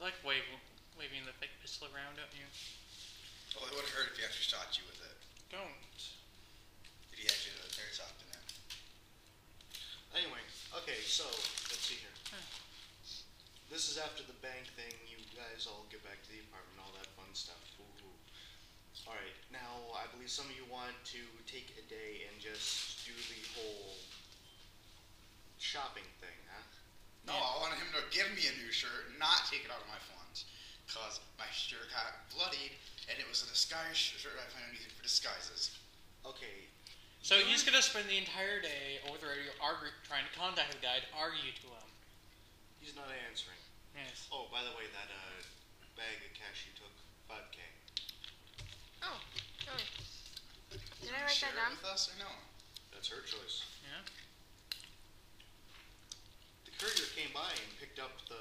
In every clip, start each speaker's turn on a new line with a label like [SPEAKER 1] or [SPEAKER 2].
[SPEAKER 1] like waving the fake pistol around, don't you?
[SPEAKER 2] Well, it would have hurt if he actually shot you with it.
[SPEAKER 1] Don't.
[SPEAKER 2] If he actually did a very soft in it.
[SPEAKER 3] Anyway, okay, so, let's see here. This is after the bank thing. You guys all get back to the apartment, all that fun stuff. Woo-hoo. Alright, now I believe some of you want to take a day and just do the whole shopping thing, huh?
[SPEAKER 2] No, I wanted him to give me a new shirt, not take it out of my funds. Because my shirt got bloodied, and it was a disguise shirt I plan on using for disguises.
[SPEAKER 3] Okay.
[SPEAKER 1] So he's gonna spend the entire day over the radio trying to contact the guy to argue to him.
[SPEAKER 3] He's not answering.
[SPEAKER 1] Yes.
[SPEAKER 3] Oh, by the way, that bag of cash you took, 5K.
[SPEAKER 4] Oh. Did I write
[SPEAKER 2] Share
[SPEAKER 4] that down?
[SPEAKER 2] it with us or no?
[SPEAKER 3] That's her choice.
[SPEAKER 1] Yeah.
[SPEAKER 3] The courier came by and picked up the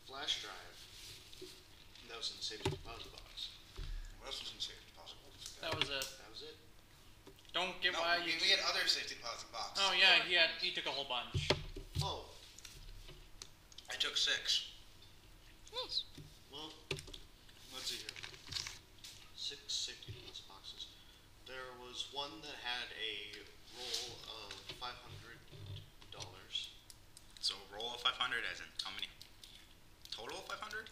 [SPEAKER 3] flash drive. That was in the safety deposit box.
[SPEAKER 2] What else was in the safety deposit box?
[SPEAKER 1] That was it.
[SPEAKER 3] That was it?
[SPEAKER 1] Don't give
[SPEAKER 2] No,
[SPEAKER 1] why
[SPEAKER 2] we
[SPEAKER 1] you.
[SPEAKER 2] had other safety deposit boxes.
[SPEAKER 1] Oh yeah, he took a whole bunch.
[SPEAKER 3] Oh.
[SPEAKER 2] I took 6.
[SPEAKER 4] Nice.
[SPEAKER 3] Well, let's see here. 6 safety deposit boxes. There was one that had a roll of $500.
[SPEAKER 2] So roll of 500 as in how many? Total of 500?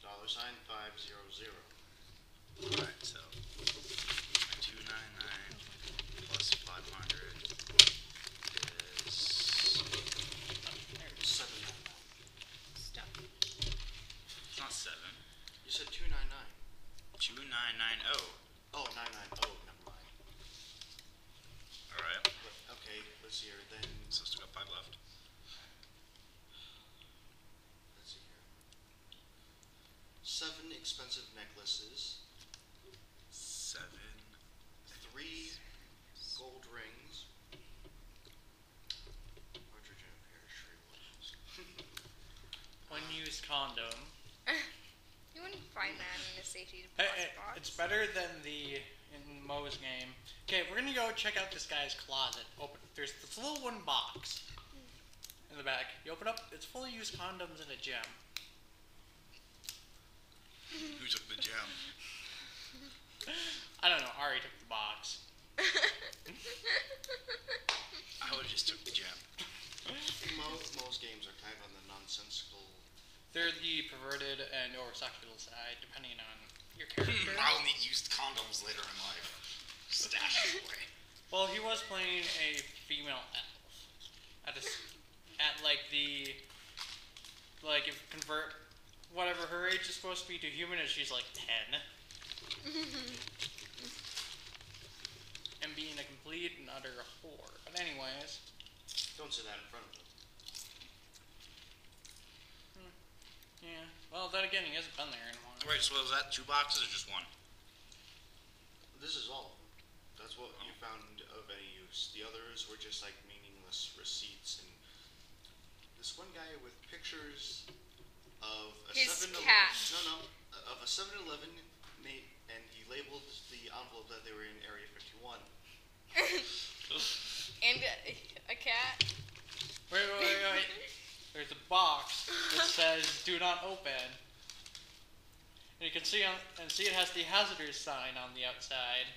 [SPEAKER 3] $500.
[SPEAKER 2] Alright, so 299 plus 500 is
[SPEAKER 3] 799.
[SPEAKER 4] Stop.
[SPEAKER 2] it's not 7.
[SPEAKER 3] You said 299.
[SPEAKER 2] 2990.
[SPEAKER 3] Oh, 990. Never mind.
[SPEAKER 2] Alright.
[SPEAKER 3] Okay, let's see here. Then,
[SPEAKER 2] So still got 5 left.
[SPEAKER 3] let's see here. 7 expensive necklaces.
[SPEAKER 2] 7.
[SPEAKER 3] 3 gold rings. Partridge in a pear tree was.
[SPEAKER 1] Unused condom.
[SPEAKER 4] You wouldn't find that in a safety
[SPEAKER 1] Hey,
[SPEAKER 4] deposit box.
[SPEAKER 1] it's better than the in Moe's game. Okay, we're gonna go check out this guy's closet. There's this little wooden box in the back. You open up, it's full of used condoms and a gem.
[SPEAKER 2] Who took the gem?
[SPEAKER 1] I don't know. Ari took the box.
[SPEAKER 2] I would have just took the gem.
[SPEAKER 3] Most games are kind of on the nonsensical.
[SPEAKER 1] They're the perverted and or sexual side, depending on your character.
[SPEAKER 2] I'll need used condoms later in life. Stash it away.
[SPEAKER 1] Well, he was playing a female elf at if convert whatever her age is supposed to be to human, and she's like 10. And being a complete and utter whore. But anyways.
[SPEAKER 3] Don't say that in front of them.
[SPEAKER 1] Yeah. Well, then again, he hasn't been there in a while.
[SPEAKER 2] Wait, so was that 2 boxes or just 1?
[SPEAKER 3] This is all of them. That's what you found of any use. The others were just like meaningless receipts and this one guy with pictures of a
[SPEAKER 4] His
[SPEAKER 3] 7-Eleven.
[SPEAKER 4] cat.
[SPEAKER 3] No, of a 7-Eleven, and he labeled the envelope that they were in Area 51.
[SPEAKER 4] And a cat.
[SPEAKER 1] Wait. There's a box that says "Do not open," and you can see it has the hazardous sign on the outside,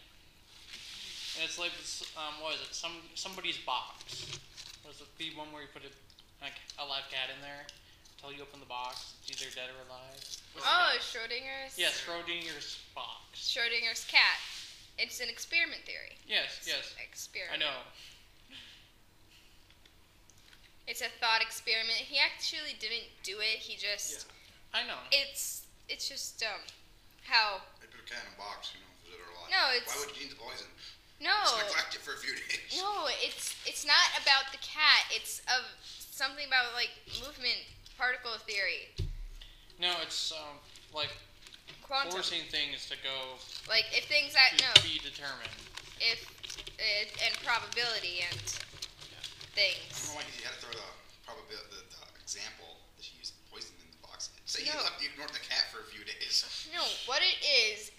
[SPEAKER 1] and it's like this, what is it? Somebody's box. Was it the one where you put a live cat in there until you open the box? It's either dead or alive.
[SPEAKER 4] Oh, Schrodinger's?
[SPEAKER 1] Yes, Schrodinger's box.
[SPEAKER 4] Schrodinger's cat. It's an experiment theory.
[SPEAKER 1] Yes.
[SPEAKER 4] Experiment.
[SPEAKER 1] I know.
[SPEAKER 4] It's a thought experiment. He actually didn't do it. He just.
[SPEAKER 1] I know.
[SPEAKER 4] It's just how.
[SPEAKER 2] They put a cat in a box, you know, for dead or alive.
[SPEAKER 4] No, it's.
[SPEAKER 2] Why would you need the poison?
[SPEAKER 4] No.
[SPEAKER 2] Just neglect it for a few days.
[SPEAKER 4] No, it's not about the cat. It's of something about like movement particle theory.
[SPEAKER 1] No, it's like
[SPEAKER 4] Quantum.
[SPEAKER 1] forcing things to go
[SPEAKER 4] Like if things that
[SPEAKER 1] to
[SPEAKER 4] no,
[SPEAKER 1] be determined.
[SPEAKER 4] if and probability and
[SPEAKER 2] I
[SPEAKER 4] things.
[SPEAKER 2] don't know why he had to throw the example that he used poison in the box. Say
[SPEAKER 4] No.
[SPEAKER 2] you ignored the cat for a few days.
[SPEAKER 4] No, what it is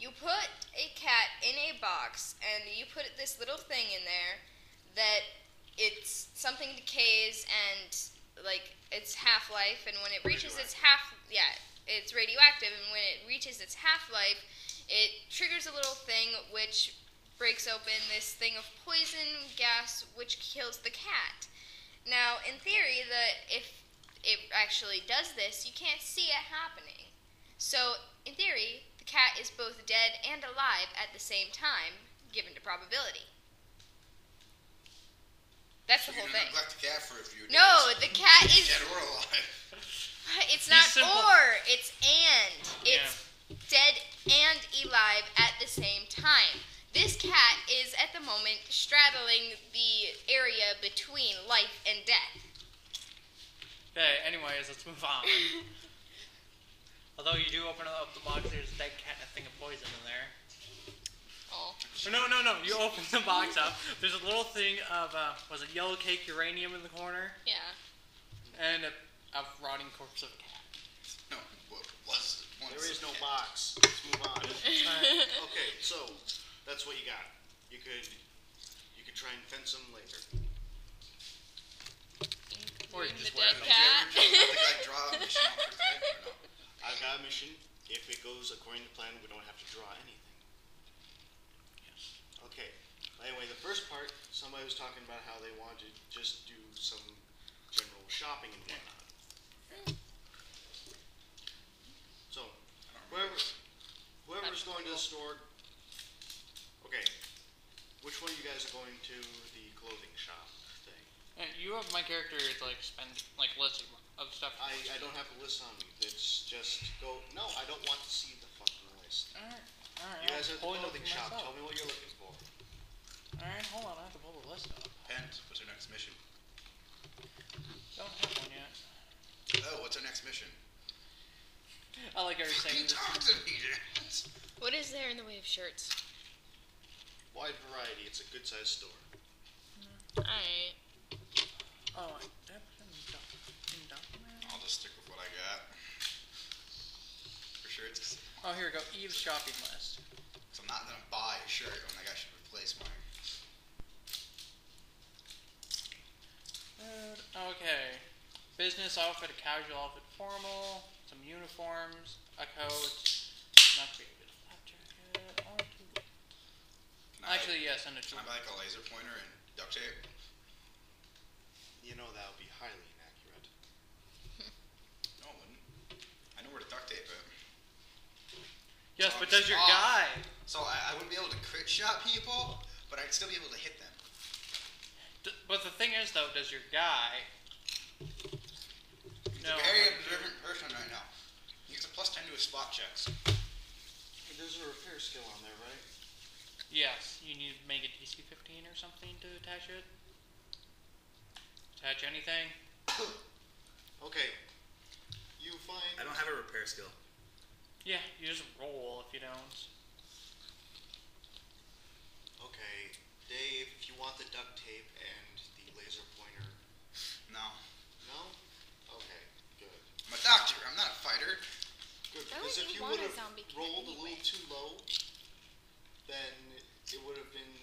[SPEAKER 4] you put a cat in a box and you put this little thing in there that it's something decays and like its half-life, and when it reaches its it's radioactive, and when it reaches its half-life, it triggers a little thing which breaks open this thing of poison gas which kills the cat. Now, in theory, if it actually does this, you can't see it happening. So, in theory, the cat is both dead and alive at the same time, given to probability. That's the whole thing.
[SPEAKER 2] Neglect the cat for a few days.
[SPEAKER 4] No, the cat is
[SPEAKER 2] dead or alive.
[SPEAKER 4] It's not or, it's and.
[SPEAKER 1] Yeah.
[SPEAKER 4] It's dead and alive at the same time. This cat is, at the moment, straddling the area between life and death.
[SPEAKER 1] Okay, anyways, let's move on. Although you do open up the box, there's a dead cat and a thing of poison in there.
[SPEAKER 4] Oh.
[SPEAKER 1] No. You open the box up. There's a little thing of, was it yellow cake uranium in the corner?
[SPEAKER 4] Yeah.
[SPEAKER 1] And a rotting corpse of a cat.
[SPEAKER 2] No, what was it?
[SPEAKER 3] There is no box. Let's move on. Okay, so that's what you got. You could try and fence them later.
[SPEAKER 1] Or you just
[SPEAKER 4] the dead
[SPEAKER 1] wear them.
[SPEAKER 4] cat.
[SPEAKER 2] I think I draw a mission out for today, or no?
[SPEAKER 3] I've got a mission. If it goes according to plan, we don't have to draw anything.
[SPEAKER 1] Yes.
[SPEAKER 3] Okay. Anyway, the first part, somebody was talking about how they wanted to just do some general shopping and whatnot. So, whoever's going to the store, okay, which one of you guys are going to the clothing shop thing?
[SPEAKER 1] You have my character like spend like lists of stuff.
[SPEAKER 3] I don't have a list on me. It's just go. No, I don't want to see the fucking list.
[SPEAKER 1] Alright.
[SPEAKER 3] You guys are at the
[SPEAKER 1] pulling up
[SPEAKER 3] clothing
[SPEAKER 1] for
[SPEAKER 3] shop.
[SPEAKER 1] myself.
[SPEAKER 3] Tell me what you're looking for.
[SPEAKER 1] Alright, hold on. I have to pull the list up.
[SPEAKER 2] Pent, what's our next mission?
[SPEAKER 1] Don't have one yet.
[SPEAKER 2] Oh, what's our next mission?
[SPEAKER 1] I like how you're saying
[SPEAKER 2] You
[SPEAKER 1] this.
[SPEAKER 2] talk to me, Jens.
[SPEAKER 4] What is there in the way of shirts?
[SPEAKER 3] Wide variety. It's a good-sized store.
[SPEAKER 4] Alright.
[SPEAKER 1] Oh, I in document.
[SPEAKER 2] I'll just stick with what I got. For sure, it's.
[SPEAKER 1] Oh, here we go. Eve's shopping list.
[SPEAKER 2] So I'm not gonna buy a shirt when I should replace mine.
[SPEAKER 1] Okay. Business outfit, a casual outfit, formal, some uniforms, a coat, not very good flap jacket, or two. Actually, yes, and a two.
[SPEAKER 2] Can I buy like a laser pointer and duct tape?
[SPEAKER 3] You know that would be highly inaccurate.
[SPEAKER 2] No, it wouldn't. I know where to duct tape it.
[SPEAKER 1] Yes,
[SPEAKER 2] So
[SPEAKER 1] but
[SPEAKER 2] I'm
[SPEAKER 1] does your
[SPEAKER 2] off.
[SPEAKER 1] guy?
[SPEAKER 2] So I wouldn't be able to crit shot people, but I'd still be able to hit them.
[SPEAKER 1] But the thing is, though, does your guy?
[SPEAKER 2] He's a very observant person right now. He gets a +10 to his spot checks.
[SPEAKER 3] There's a repair skill on there, right?
[SPEAKER 1] Yes, you need to make a DC 15 or something to attach it. Attach anything.
[SPEAKER 3] Okay. You find.
[SPEAKER 2] I don't have a repair skill.
[SPEAKER 1] Yeah, you just roll if you don't.
[SPEAKER 3] Okay, Dave, if you want the duct tape and the laser pointer.
[SPEAKER 2] No.
[SPEAKER 3] No? Okay, good.
[SPEAKER 2] I'm a doctor. I'm not a fighter.
[SPEAKER 3] Good,
[SPEAKER 4] Why
[SPEAKER 3] because
[SPEAKER 4] would
[SPEAKER 3] if
[SPEAKER 4] you
[SPEAKER 3] you
[SPEAKER 4] want
[SPEAKER 3] would
[SPEAKER 4] a
[SPEAKER 3] have
[SPEAKER 4] zombie cat
[SPEAKER 3] rolled a
[SPEAKER 4] anyway?
[SPEAKER 3] little too low, then it would have been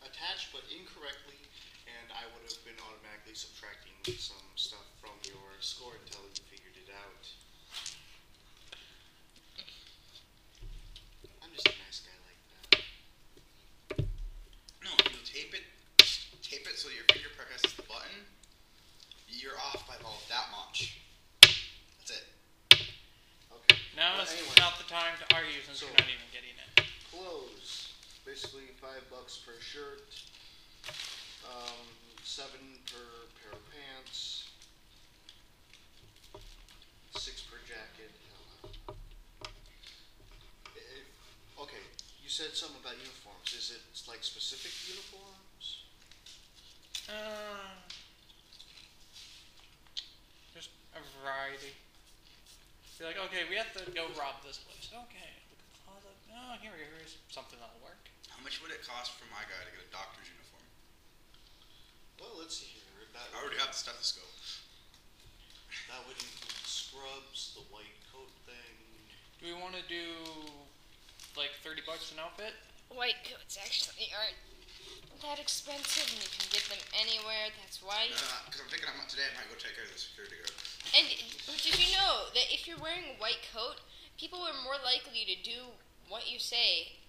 [SPEAKER 3] attached but incorrectly, and I would have been automatically subtracting some stuff from your score until you figured it out. I'm just a nice guy like that.
[SPEAKER 2] No, if you tape it so your finger presses the button, you're off by about that much. That's it.
[SPEAKER 3] Okay.
[SPEAKER 1] Now
[SPEAKER 3] But
[SPEAKER 1] is
[SPEAKER 3] anyway,
[SPEAKER 1] not the time to argue since
[SPEAKER 3] So-
[SPEAKER 1] you're not even getting it.
[SPEAKER 3] clothes. Basically $5 per shirt. 7 per pair of pants. 6 per jacket. Okay, you said something about uniforms. Is it like specific uniforms?
[SPEAKER 1] Just a variety. Be like, okay, we have to go rob this place. Okay, look at the closet. Oh, here's something that'll work.
[SPEAKER 2] How much would it cost for my guy to get a doctor's uniform?
[SPEAKER 3] Well, let's see here. That
[SPEAKER 2] I already have the stethoscope.
[SPEAKER 3] That would include scrubs, the white coat thing.
[SPEAKER 1] Do we want to do like $30 an outfit?
[SPEAKER 4] White coats actually aren't that expensive, and you can get them anywhere. That's why.
[SPEAKER 2] Because I'm thinking today I might go take care of the security guard.
[SPEAKER 4] And did you know that if you're wearing a white coat, people are more likely to do what you say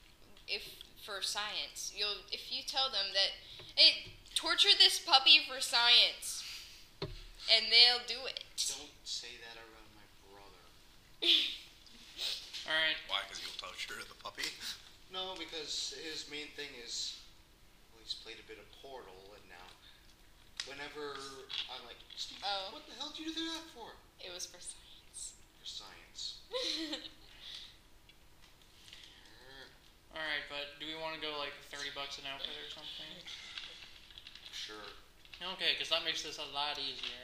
[SPEAKER 4] for science. If you tell them that, hey, torture this puppy for science, and they'll do it.
[SPEAKER 3] Don't say that around my brother.
[SPEAKER 1] Alright.
[SPEAKER 2] Why? Because you'll torture the puppy?
[SPEAKER 3] No, because his main thing is, well, he's played a bit of Portal, and now, whenever I'm like, Steve, what the hell did you do that for?
[SPEAKER 4] It was for science.
[SPEAKER 3] For science.
[SPEAKER 1] Alright, but do we want to go like $30 an outfit or something?
[SPEAKER 3] Sure.
[SPEAKER 1] Okay, because that makes this a lot easier.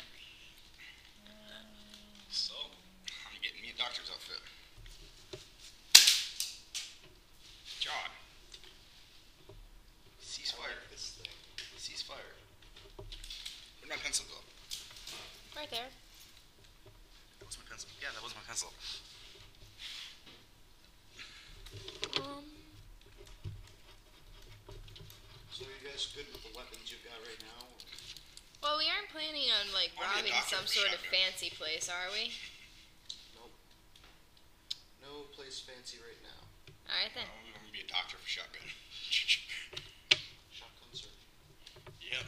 [SPEAKER 2] So, I'm getting me a doctor's outfit. John. Ceasefire.
[SPEAKER 3] I like this thing.
[SPEAKER 2] Ceasefire. Where'd my pencil go?
[SPEAKER 4] Right there.
[SPEAKER 2] That was my pencil. Yeah, that was my pencil.
[SPEAKER 3] So you guys good with the weapons you've got right now? Or?
[SPEAKER 4] Well, we aren't planning on like
[SPEAKER 2] I'll be a
[SPEAKER 4] robbing
[SPEAKER 2] doctor
[SPEAKER 4] some
[SPEAKER 2] with
[SPEAKER 4] sort of
[SPEAKER 2] shotgun.
[SPEAKER 4] fancy place, are we?
[SPEAKER 3] Nope. No place fancy right now.
[SPEAKER 4] All right then.
[SPEAKER 2] I'm going to be a doctor for shotgun.
[SPEAKER 3] Shotgun surgeon.
[SPEAKER 2] Yep.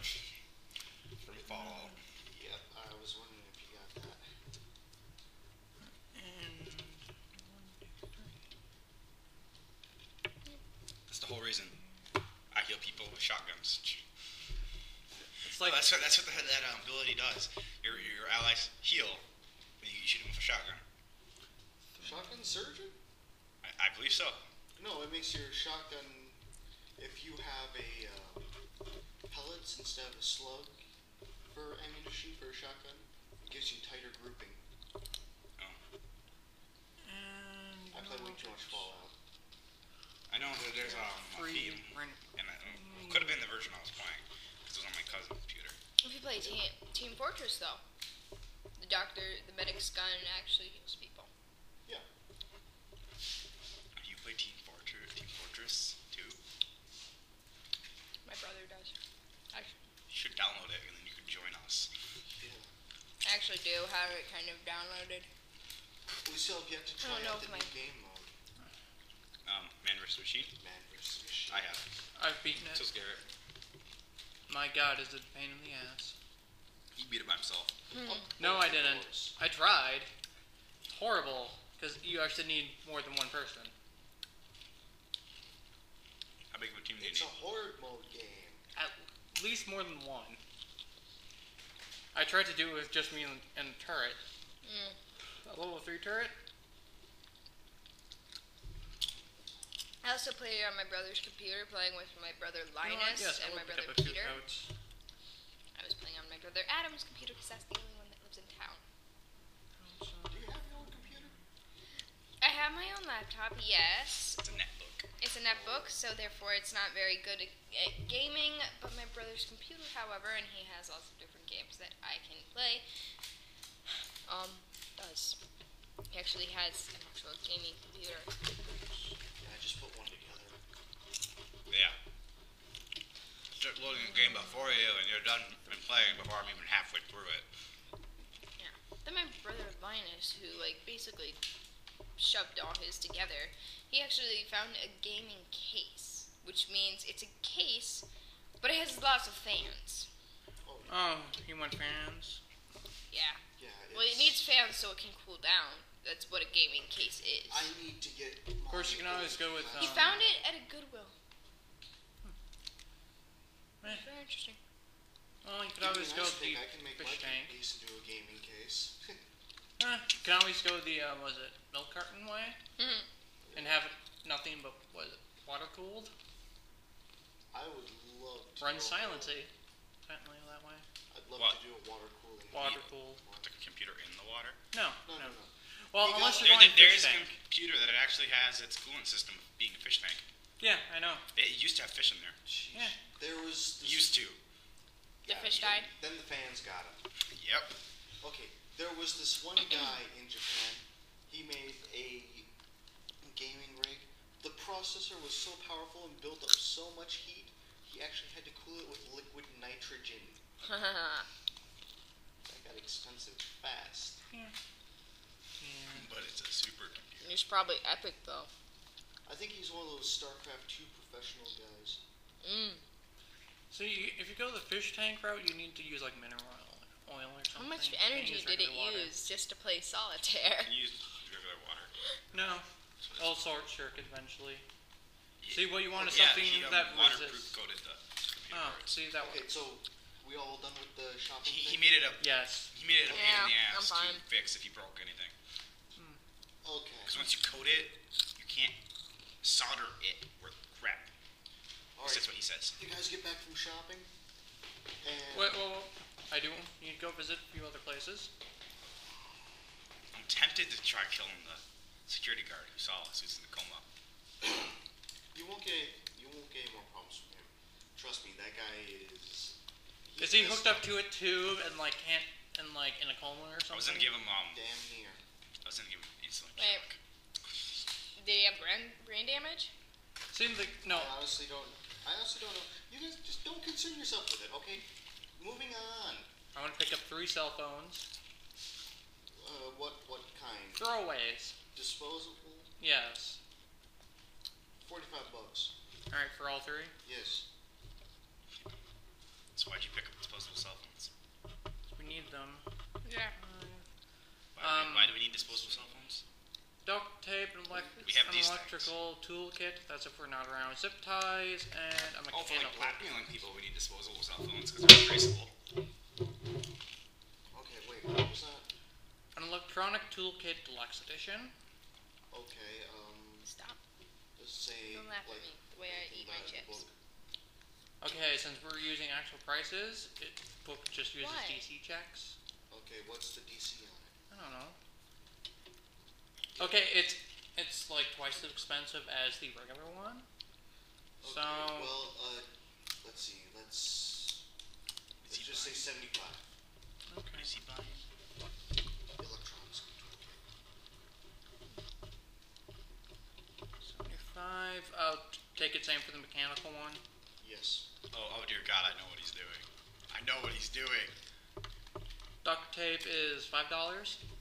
[SPEAKER 2] From Fallout.
[SPEAKER 3] Yep, I was wondering if you got that.
[SPEAKER 2] That's the whole reason I heal people with shotguns.
[SPEAKER 1] It's like
[SPEAKER 2] That's what that ability does. Your allies heal when you shoot them with a shotgun.
[SPEAKER 3] Shotgun surgeon?
[SPEAKER 2] I believe so.
[SPEAKER 3] No, it makes your shotgun, if you have a pellets instead of a slug for ammunition for a shotgun, it gives you tighter grouping.
[SPEAKER 2] Oh.
[SPEAKER 3] I played way too much Fallout.
[SPEAKER 2] I know that there's a
[SPEAKER 1] free
[SPEAKER 2] theme,
[SPEAKER 1] rent.
[SPEAKER 2] and it could have been the version I was playing because it was on my cousin's computer.
[SPEAKER 4] If you play Team Fortress, though, the medic's gun actually heals people.
[SPEAKER 3] Yeah.
[SPEAKER 2] You play Team Fortress 2?
[SPEAKER 4] My brother does.
[SPEAKER 2] You should download it and then you can join us.
[SPEAKER 3] Yeah.
[SPEAKER 4] I actually do have it kind of downloaded.
[SPEAKER 3] We still have yet to try
[SPEAKER 4] I don't know
[SPEAKER 3] out the
[SPEAKER 4] if
[SPEAKER 3] new game mode.
[SPEAKER 2] Man vs. Machine?
[SPEAKER 3] Man vs. Machine.
[SPEAKER 2] I have.
[SPEAKER 1] I've beaten
[SPEAKER 2] So
[SPEAKER 1] it.
[SPEAKER 2] Garrett.
[SPEAKER 1] My god, is it a pain in the ass.
[SPEAKER 2] He beat it by himself.
[SPEAKER 1] No, I didn't. I tried. It's horrible, because you actually need more than one person.
[SPEAKER 2] How big of a team do you
[SPEAKER 3] It's a
[SPEAKER 2] need?
[SPEAKER 3] horde mode game.
[SPEAKER 1] At least more than one. I tried to do it with just me and a turret. A level 3 turret?
[SPEAKER 4] I also play on my brother's computer, playing with my brother Linus
[SPEAKER 1] Yes,
[SPEAKER 4] and
[SPEAKER 1] I
[SPEAKER 4] my
[SPEAKER 1] will pick
[SPEAKER 4] brother
[SPEAKER 1] up a few
[SPEAKER 4] Peter.
[SPEAKER 1] coats.
[SPEAKER 4] I was playing on my brother Adam's computer because that's the only one that lives in town.
[SPEAKER 3] Do you have your own computer?
[SPEAKER 4] I have my own laptop, yes.
[SPEAKER 2] It's a netbook.
[SPEAKER 4] It's a netbook, so therefore it's not very good at gaming. But my brother's computer, however, and he has lots of different games that I can play, does. He actually has an actual gaming computer.
[SPEAKER 3] Yeah, I just put one together.
[SPEAKER 2] Yeah. Start loading a game before you and you're done and playing before I'm even halfway through it.
[SPEAKER 4] Yeah. Then my brother Linus, who basically shoved all his together, he actually found a gaming case, which means it's a case, but it has lots of fans.
[SPEAKER 1] Oh, you want fans?
[SPEAKER 4] Yeah.
[SPEAKER 3] Yeah,
[SPEAKER 4] Well, it needs fans so it can cool down. That's what a gaming case is.
[SPEAKER 3] I need to get.
[SPEAKER 1] Of course, you can always go with.
[SPEAKER 4] He found it at a Goodwill.
[SPEAKER 1] Eh.
[SPEAKER 4] Very interesting.
[SPEAKER 1] Well, you could
[SPEAKER 3] Give me
[SPEAKER 1] always
[SPEAKER 3] a
[SPEAKER 1] go
[SPEAKER 3] nice
[SPEAKER 1] with
[SPEAKER 3] pick.
[SPEAKER 1] the
[SPEAKER 3] I can make my
[SPEAKER 1] fish tank.
[SPEAKER 3] case into a gaming case.
[SPEAKER 1] You can always go the was it milk carton way
[SPEAKER 4] Mhm.
[SPEAKER 1] and have nothing but was it water cooled?
[SPEAKER 3] I would love to.
[SPEAKER 1] Run
[SPEAKER 3] go-
[SPEAKER 1] silency, technically that way.
[SPEAKER 3] I'd love
[SPEAKER 2] What?
[SPEAKER 3] to do a water cooling.
[SPEAKER 1] Water cooled.
[SPEAKER 2] Put the computer in the water.
[SPEAKER 1] No,
[SPEAKER 3] No,
[SPEAKER 1] no.
[SPEAKER 3] no, no.
[SPEAKER 1] Well,
[SPEAKER 3] You
[SPEAKER 1] unless
[SPEAKER 3] got-
[SPEAKER 1] you're going
[SPEAKER 2] There
[SPEAKER 1] fish
[SPEAKER 2] is a
[SPEAKER 1] tank.
[SPEAKER 2] computer that actually has its coolant system being a fish tank.
[SPEAKER 1] Yeah, I know.
[SPEAKER 2] It used to have fish in there.
[SPEAKER 3] Jeez.
[SPEAKER 1] Yeah.
[SPEAKER 3] There was. This,
[SPEAKER 2] Used to.
[SPEAKER 4] The fish died?
[SPEAKER 3] Then the fans got him.
[SPEAKER 2] Yep.
[SPEAKER 3] Okay, there was this one guy in Japan. He made a gaming rig. The processor was so powerful and built up so much heat. he actually had to cool it with liquid nitrogen.
[SPEAKER 4] Yeah.
[SPEAKER 3] That got expensive fast.
[SPEAKER 1] Yeah.
[SPEAKER 2] But it's a supercomputer.
[SPEAKER 4] He's probably epic though.
[SPEAKER 3] I think he's one of those StarCraft 2 professional guys.
[SPEAKER 1] See, if you go the fish tank route, you need to use like mineral oil or something.
[SPEAKER 4] How much
[SPEAKER 1] You can't
[SPEAKER 4] energy
[SPEAKER 1] use
[SPEAKER 4] did it
[SPEAKER 1] regular water.
[SPEAKER 4] use just to play solitaire?
[SPEAKER 2] Can you use regular water?
[SPEAKER 1] No, it'll short circuit eventually. See, what you want is
[SPEAKER 2] Yeah,
[SPEAKER 1] something
[SPEAKER 2] he,
[SPEAKER 1] that
[SPEAKER 2] waterproof
[SPEAKER 1] resists.
[SPEAKER 2] coated the computer
[SPEAKER 1] Oh,
[SPEAKER 2] parts.
[SPEAKER 1] see that
[SPEAKER 3] Okay,
[SPEAKER 1] one.
[SPEAKER 3] so we all done with the shopping
[SPEAKER 2] He
[SPEAKER 3] thing?
[SPEAKER 2] made it a
[SPEAKER 1] Yes.
[SPEAKER 2] he made it a pain in the
[SPEAKER 4] Yeah, I'm
[SPEAKER 2] ass
[SPEAKER 4] fine.
[SPEAKER 2] to fix if he broke anything.
[SPEAKER 3] Okay.
[SPEAKER 2] Because once you coat it, you can't solder it with crap.
[SPEAKER 3] All
[SPEAKER 2] That's
[SPEAKER 3] right.
[SPEAKER 2] what he says.
[SPEAKER 3] You guys get back from shopping, and
[SPEAKER 1] Well, I do need to go visit a few other places.
[SPEAKER 2] I'm tempted to try killing the security guard who saw us, who's in the coma.
[SPEAKER 3] you won't get any more problems from him. Trust me, that guy is.
[SPEAKER 1] Is he hooked up to a tube and like can't and like in a coma or something?
[SPEAKER 2] I was gonna give him
[SPEAKER 3] Damn near.
[SPEAKER 2] insulin
[SPEAKER 4] Wait.
[SPEAKER 2] shock.
[SPEAKER 4] Did he have brain damage?
[SPEAKER 1] Seems like no.
[SPEAKER 3] I honestly don't know. You guys just don't concern yourself with it, okay? Moving on.
[SPEAKER 1] I want to pick up 3 cell phones.
[SPEAKER 3] What kind?
[SPEAKER 1] Throwaways.
[SPEAKER 3] Disposable?
[SPEAKER 1] Yes.
[SPEAKER 3] $45.
[SPEAKER 1] All right, for all 3.
[SPEAKER 3] Yes.
[SPEAKER 2] So why'd you pick up disposable cell phones?
[SPEAKER 1] We need them.
[SPEAKER 4] Yeah.
[SPEAKER 2] Why do we need disposable cell phones?
[SPEAKER 1] Duct tape and
[SPEAKER 2] We have
[SPEAKER 1] an
[SPEAKER 2] these
[SPEAKER 1] electrical toolkit. That's if we're not around. Zip ties and a
[SPEAKER 2] Oh, for like
[SPEAKER 1] mechanical.
[SPEAKER 2] blackmailing people, we need disposable cell phones because they're traceable.
[SPEAKER 3] Okay, wait, what was that?
[SPEAKER 1] An electronic toolkit deluxe edition.
[SPEAKER 3] Okay,
[SPEAKER 4] Stop.
[SPEAKER 3] let's say.
[SPEAKER 4] Don't laugh
[SPEAKER 3] like,
[SPEAKER 4] at me the way I eat my
[SPEAKER 3] that
[SPEAKER 4] chips.
[SPEAKER 3] book.
[SPEAKER 1] Okay, since we're using actual prices, book just uses
[SPEAKER 4] Why?
[SPEAKER 1] DC checks.
[SPEAKER 3] Okay, what's the DC on it?
[SPEAKER 1] I don't know. Okay, it's like twice as expensive as the regular one.
[SPEAKER 3] Okay,
[SPEAKER 1] So
[SPEAKER 3] well, let's see, let's just say 75.
[SPEAKER 2] What
[SPEAKER 1] okay.
[SPEAKER 2] is he buying?
[SPEAKER 3] Electronics.
[SPEAKER 1] 75. I'll take it same for the mechanical one.
[SPEAKER 3] Yes.
[SPEAKER 2] Oh dear God, I know what he's doing. I know what he's doing.
[SPEAKER 1] Duct tape is $5.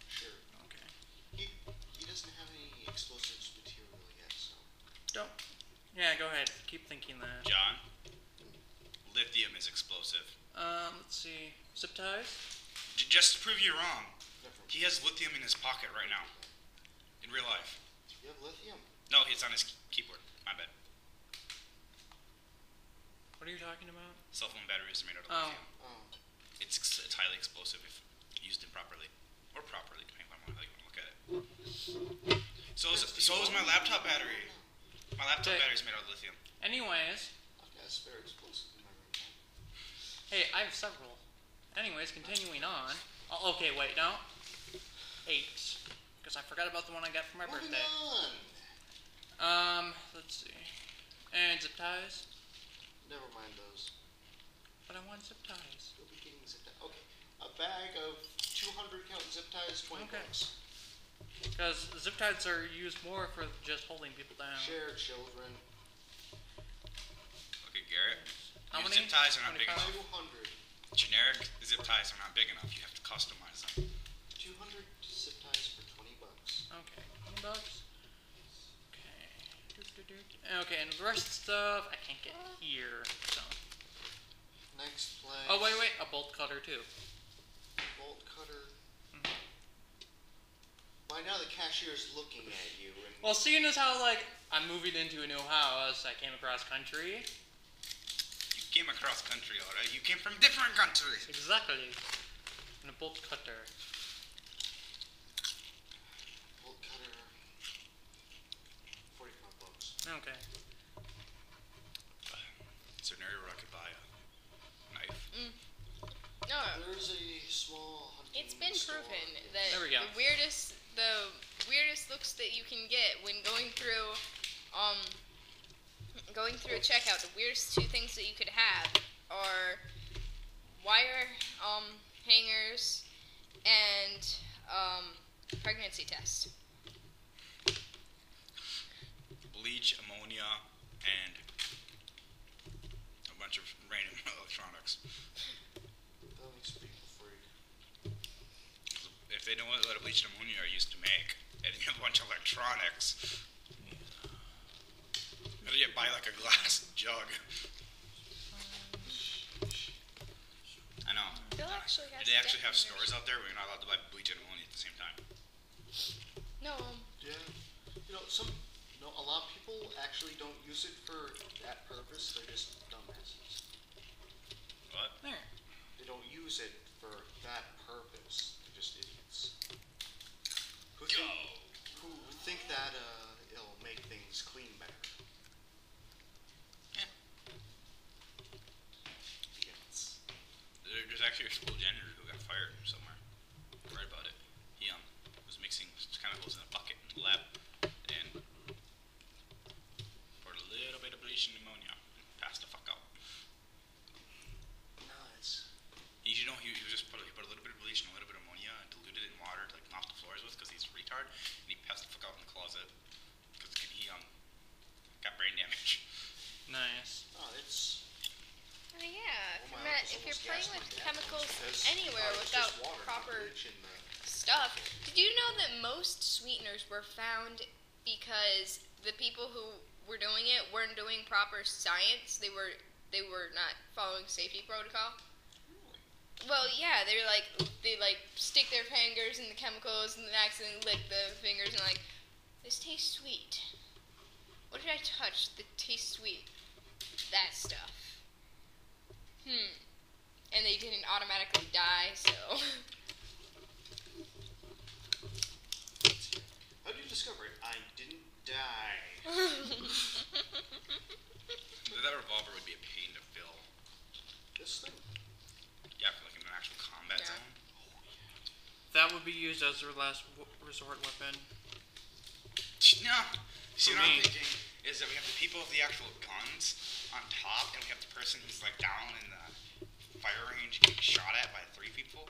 [SPEAKER 3] Sure.
[SPEAKER 1] Okay.
[SPEAKER 3] He doesn't have any explosives material yet, so.
[SPEAKER 1] Don't. Yeah, go ahead. Keep thinking that.
[SPEAKER 2] John, lithium is explosive.
[SPEAKER 1] Let's see. Zip ties.
[SPEAKER 2] Just to prove you wrong,
[SPEAKER 3] Never.
[SPEAKER 2] he has lithium in his pocket right now. In real life.
[SPEAKER 3] You have lithium?
[SPEAKER 2] No, it's on his keyboard. My bad.
[SPEAKER 1] What are you talking about?
[SPEAKER 2] Cell phone batteries are made out of
[SPEAKER 1] Oh.
[SPEAKER 2] lithium.
[SPEAKER 3] Oh.
[SPEAKER 2] It's highly explosive if used improperly. Or properly, depending on how you want to look at it. So is my laptop battery. My laptop
[SPEAKER 1] Okay.
[SPEAKER 2] battery is made out of lithium.
[SPEAKER 1] Anyways,
[SPEAKER 3] I've got a spare explosive in my room.
[SPEAKER 1] hey, I have several. Anyways, continuing on. Oh, okay, wait, no. 8. Because I forgot about the one I got for my
[SPEAKER 3] Moving
[SPEAKER 1] birthday.
[SPEAKER 3] on.
[SPEAKER 1] Let's see. And zip ties.
[SPEAKER 3] Never mind those.
[SPEAKER 1] But I want zip ties.
[SPEAKER 3] You'll be getting zip ties. Okay. A bag of 200 count zip ties, 20
[SPEAKER 1] Okay.
[SPEAKER 3] bucks.
[SPEAKER 1] Because zip ties are used more for just holding people down.
[SPEAKER 3] Share children.
[SPEAKER 2] Okay, Garrett.
[SPEAKER 1] How
[SPEAKER 2] Your
[SPEAKER 1] many?
[SPEAKER 2] zip ties are not big
[SPEAKER 1] 25?
[SPEAKER 2] enough.
[SPEAKER 3] 200.
[SPEAKER 2] Generic zip ties are not big enough. You have to customize them.
[SPEAKER 3] 200 zip ties for 20 bucks.
[SPEAKER 1] Okay, $20. Okay. Okay, and the rest of the stuff I can't get here. So.
[SPEAKER 3] Next place.
[SPEAKER 1] Oh wait, a bolt cutter too.
[SPEAKER 3] Bolt cutter.
[SPEAKER 1] Mhm.
[SPEAKER 3] By now the cashier's looking at you and
[SPEAKER 1] Well, seeing as how like I'm moving into a new house, I came across country.
[SPEAKER 2] You came across country, alright? You came from different countries.
[SPEAKER 1] Exactly. And a bolt cutter.
[SPEAKER 3] bolt cutter. 45 bucks.
[SPEAKER 1] Okay.
[SPEAKER 2] Is there an area where I could buy a knife?
[SPEAKER 4] No,
[SPEAKER 3] There's a small hunting
[SPEAKER 4] it's been
[SPEAKER 3] store.
[SPEAKER 4] proven
[SPEAKER 3] Yes.
[SPEAKER 4] that
[SPEAKER 1] There we go.
[SPEAKER 4] the weirdest looks that you can get when going through a checkout, the weirdest 2 things that you could have are wire hangers and pregnancy test.
[SPEAKER 2] Bleach, ammonia, and bunch of random electronics.
[SPEAKER 3] That makes people freak.
[SPEAKER 2] If they know what bleached ammonia are used to make, and you have a bunch of electronics, you buy like a glass jug. I know.
[SPEAKER 4] Bill actually has
[SPEAKER 2] Do they actually have
[SPEAKER 4] detonators.
[SPEAKER 2] stores out there where you're not allowed to buy bleach and ammonia at the same time?
[SPEAKER 4] No.
[SPEAKER 3] Yeah. A lot of people actually don't use it for that purpose. They're just dumbasses.
[SPEAKER 2] What?
[SPEAKER 1] There.
[SPEAKER 3] They don't use it for that purpose. They're just idiots. Who think that it'll make things clean better.
[SPEAKER 2] Yeah.
[SPEAKER 3] Idiots.
[SPEAKER 2] There's actually a school janitor who got fired somewhere. I read about it. He was mixing chemicals in a bucket in the lab and poured a little bit of bleach and ammonia and passed the fuck out.
[SPEAKER 3] Nuts.
[SPEAKER 2] You know, he put a little bit of bleach and a little bit of ammonia and diluted it in water to like mop the floors with because he's a retard, and he passed the fuck out in the closet because he got brain damage.
[SPEAKER 1] Nice.
[SPEAKER 3] Oh, it's.
[SPEAKER 4] Oh, yeah.
[SPEAKER 3] Oh, my
[SPEAKER 4] If
[SPEAKER 3] uncle's
[SPEAKER 4] you're
[SPEAKER 3] almost
[SPEAKER 4] playing
[SPEAKER 3] gassed
[SPEAKER 4] with
[SPEAKER 3] my dad
[SPEAKER 4] chemicals
[SPEAKER 3] once because
[SPEAKER 4] anywhere
[SPEAKER 3] it's
[SPEAKER 4] without
[SPEAKER 3] just water, not
[SPEAKER 4] proper
[SPEAKER 3] bleach in the-
[SPEAKER 4] stuff, did you know that most sweeteners were found because the people who were doing it weren't doing proper science? They were not following safety protocol. Well, yeah, they stick their fingers in the chemicals and then accidentally lick the fingers and this tastes sweet. What did I touch that tastes sweet? That stuff. And they didn't automatically die, so.
[SPEAKER 3] How did you discover it? I didn't die.
[SPEAKER 2] That revolver would be a pain to fill.
[SPEAKER 3] This thing.
[SPEAKER 2] Yeah, for like an actual combat
[SPEAKER 4] Yeah.
[SPEAKER 2] zone.
[SPEAKER 1] That would be used as their last resort weapon.
[SPEAKER 2] No. See
[SPEAKER 1] For
[SPEAKER 2] what
[SPEAKER 1] me.
[SPEAKER 2] I'm thinking is that we have the people with the actual guns on top, and we have the person who's like down in the fire range getting shot at by 3 people.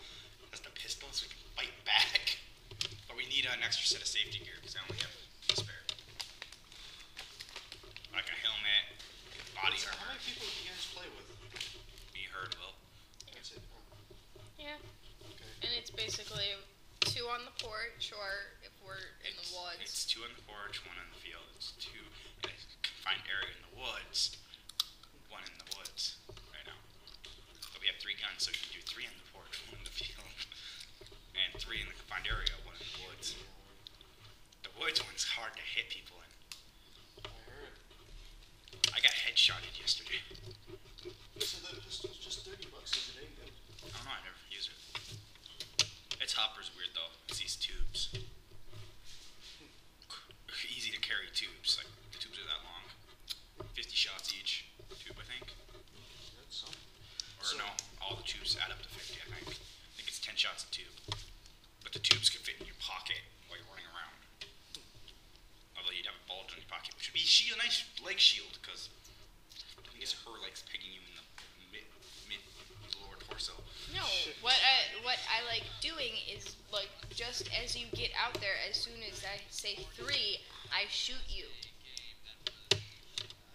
[SPEAKER 2] That's the pistol, so we can fight back. But we need an extra set of safety gear because I only have a spare. Like a helmet, body
[SPEAKER 3] How
[SPEAKER 2] armor.
[SPEAKER 3] many people do you guys play with?
[SPEAKER 2] Me, her, and Will.
[SPEAKER 3] That's it. Oh,
[SPEAKER 4] Yeah.
[SPEAKER 3] okay.
[SPEAKER 4] And it's basically 2 on the porch, or if we're in the woods.
[SPEAKER 2] It's 2 on the porch, 1 in the field. It's 2 in a confined area in the woods, 1 in the woods right now. But we have 3 guns, so we can do 3 on the porch, 1 in the field, and 3 in the confined area, 1 in the woods. The woods one's hard to hit people in.
[SPEAKER 3] I heard.
[SPEAKER 2] I got headshotted yesterday.
[SPEAKER 3] So that pistol's just $30, is it? Good.
[SPEAKER 2] I don't know, I never used it. Its hopper's weird though. It's these tubes. Easy to carry tubes. Like the tubes are that long. 50 shots each tube, I think.
[SPEAKER 3] That's something.
[SPEAKER 2] Or no, all the tubes add up to 50, I think. I think it's 10 shots a tube. But the tubes can fit in your pocket while you're running around. Although you'd have a bulge in your pocket, which would be a nice leg shield, because I think it's her legs pegging you in the mid lower torso.
[SPEAKER 4] No, what I like doing is just as you get out there, as soon as I say 3, I shoot you.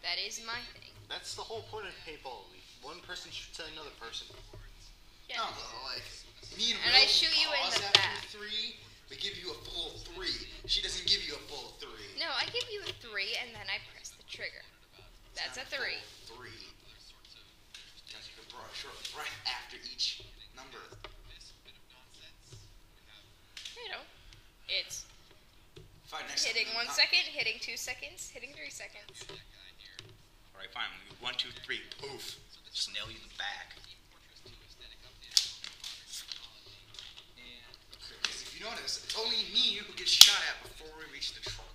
[SPEAKER 4] That is my thing.
[SPEAKER 3] That's the whole point of paintball. One person shoots at another person.
[SPEAKER 4] Yeah.
[SPEAKER 2] No, like me and
[SPEAKER 4] And
[SPEAKER 2] Will
[SPEAKER 4] I shoot you in
[SPEAKER 2] pause
[SPEAKER 4] the
[SPEAKER 2] after
[SPEAKER 4] back.
[SPEAKER 2] 3. We give you a full 3. She doesn't give you a full 3.
[SPEAKER 4] No, I give you a 3 and then I press the trigger. That's a 3.
[SPEAKER 2] 3. Because you can draw a short breath after each number.
[SPEAKER 4] You know, it's
[SPEAKER 2] Fine, next
[SPEAKER 4] hitting
[SPEAKER 2] time,
[SPEAKER 4] 1 second, hitting 2 seconds, hitting 3 seconds.
[SPEAKER 2] Alright, fine. 1, 2, 3. Poof. Just nail you in the back. Because if you notice, it's only me who gets shot at before we reach the truck.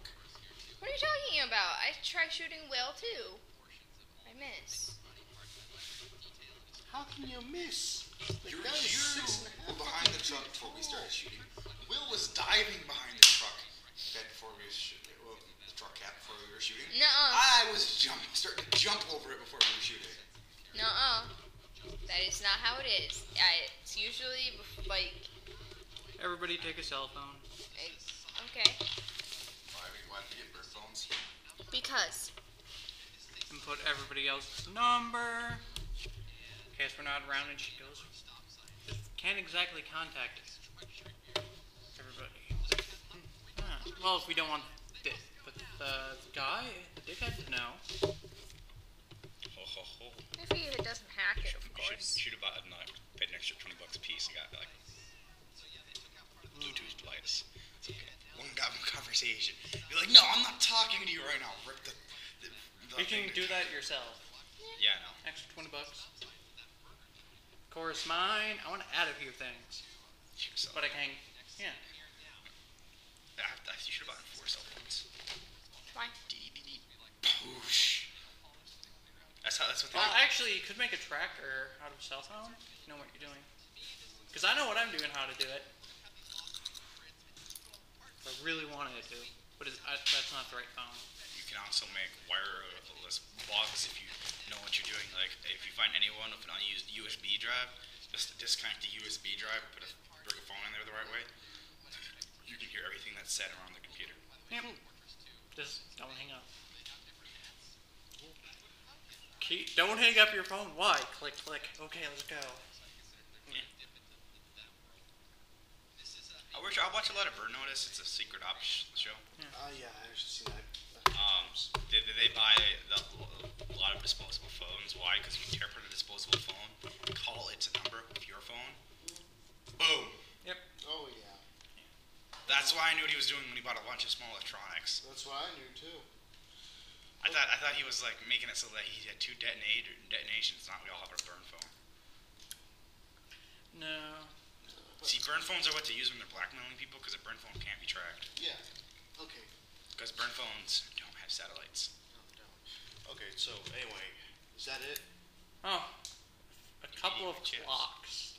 [SPEAKER 4] What are you talking about? I try shooting Will too. I miss.
[SPEAKER 3] How can you miss? The
[SPEAKER 2] You
[SPEAKER 3] guy is 6.5
[SPEAKER 2] were behind the truck
[SPEAKER 3] feet
[SPEAKER 2] before we started
[SPEAKER 3] tall.
[SPEAKER 2] shooting. Will was diving behind the truck before we were shooting. Well, the truck cap before we were shooting.
[SPEAKER 4] Nuh-uh.
[SPEAKER 2] I was starting to jump over it before we were shooting.
[SPEAKER 4] Nuh-uh. That is not how it is. It's usually
[SPEAKER 1] Everybody take a cell phone.
[SPEAKER 4] okay.
[SPEAKER 2] Why did you get bird phones?
[SPEAKER 4] Because
[SPEAKER 1] And put everybody else's number. case we're not around and she goes. Just can't exactly contact everybody. Well, if we don't want the guy, the dickhead, to know.
[SPEAKER 4] If he doesn't hack it, of course.
[SPEAKER 2] Should have bought another, paid an extra $20 a piece and got like Bluetooth device. Okay. One guy in conversation. You're like, no, I'm not talking to you right now. Rip the
[SPEAKER 1] You can do that yourself.
[SPEAKER 2] Yeah, no.
[SPEAKER 1] Extra $20. Of course, mine. I want to add a few things, but I can't. Yeah.
[SPEAKER 2] You should have bought 4 cell phones.
[SPEAKER 4] Why?
[SPEAKER 2] Poosh. That's what they
[SPEAKER 1] Well,
[SPEAKER 2] do.
[SPEAKER 1] actually, you could make a tracker out of a cell phone. You know what you're doing. Because I know what I'm doing, how to do it. If I really wanted to, but that's not the right phone.
[SPEAKER 2] You can also make wireless bugs if you know what you're doing. Like, if you find anyone with an unused USB drive, just disconnect the USB drive and bring a phone in there the right way. You can hear everything that's said around the computer.
[SPEAKER 1] Yep. Just don't hang up. Don't hang up your phone. Why? Click, click. Okay, let's go.
[SPEAKER 2] Yeah. I watch a lot of Bird Notice. It's a secret ops show.
[SPEAKER 3] Yeah, I actually seen that.
[SPEAKER 2] They buy a lot of disposable phones. Why? Because you interpret a disposable phone, call its number with your phone. Boom.
[SPEAKER 1] Yep.
[SPEAKER 3] Oh yeah.
[SPEAKER 2] That's why I knew what he was doing when he bought a bunch of small electronics.
[SPEAKER 3] That's what I knew too.
[SPEAKER 2] I thought he was like making it so that he had 2 detonations. Not we all have a burn phone.
[SPEAKER 1] No.
[SPEAKER 2] See, burn phones are what they use when they're blackmailing people because a burn phone can't be tracked.
[SPEAKER 3] Yeah. Okay.
[SPEAKER 2] Because burn phones don't have satellites.
[SPEAKER 3] No. Okay. So anyway, is that it?
[SPEAKER 1] Oh, a couple of
[SPEAKER 2] Chips.
[SPEAKER 1] clocks.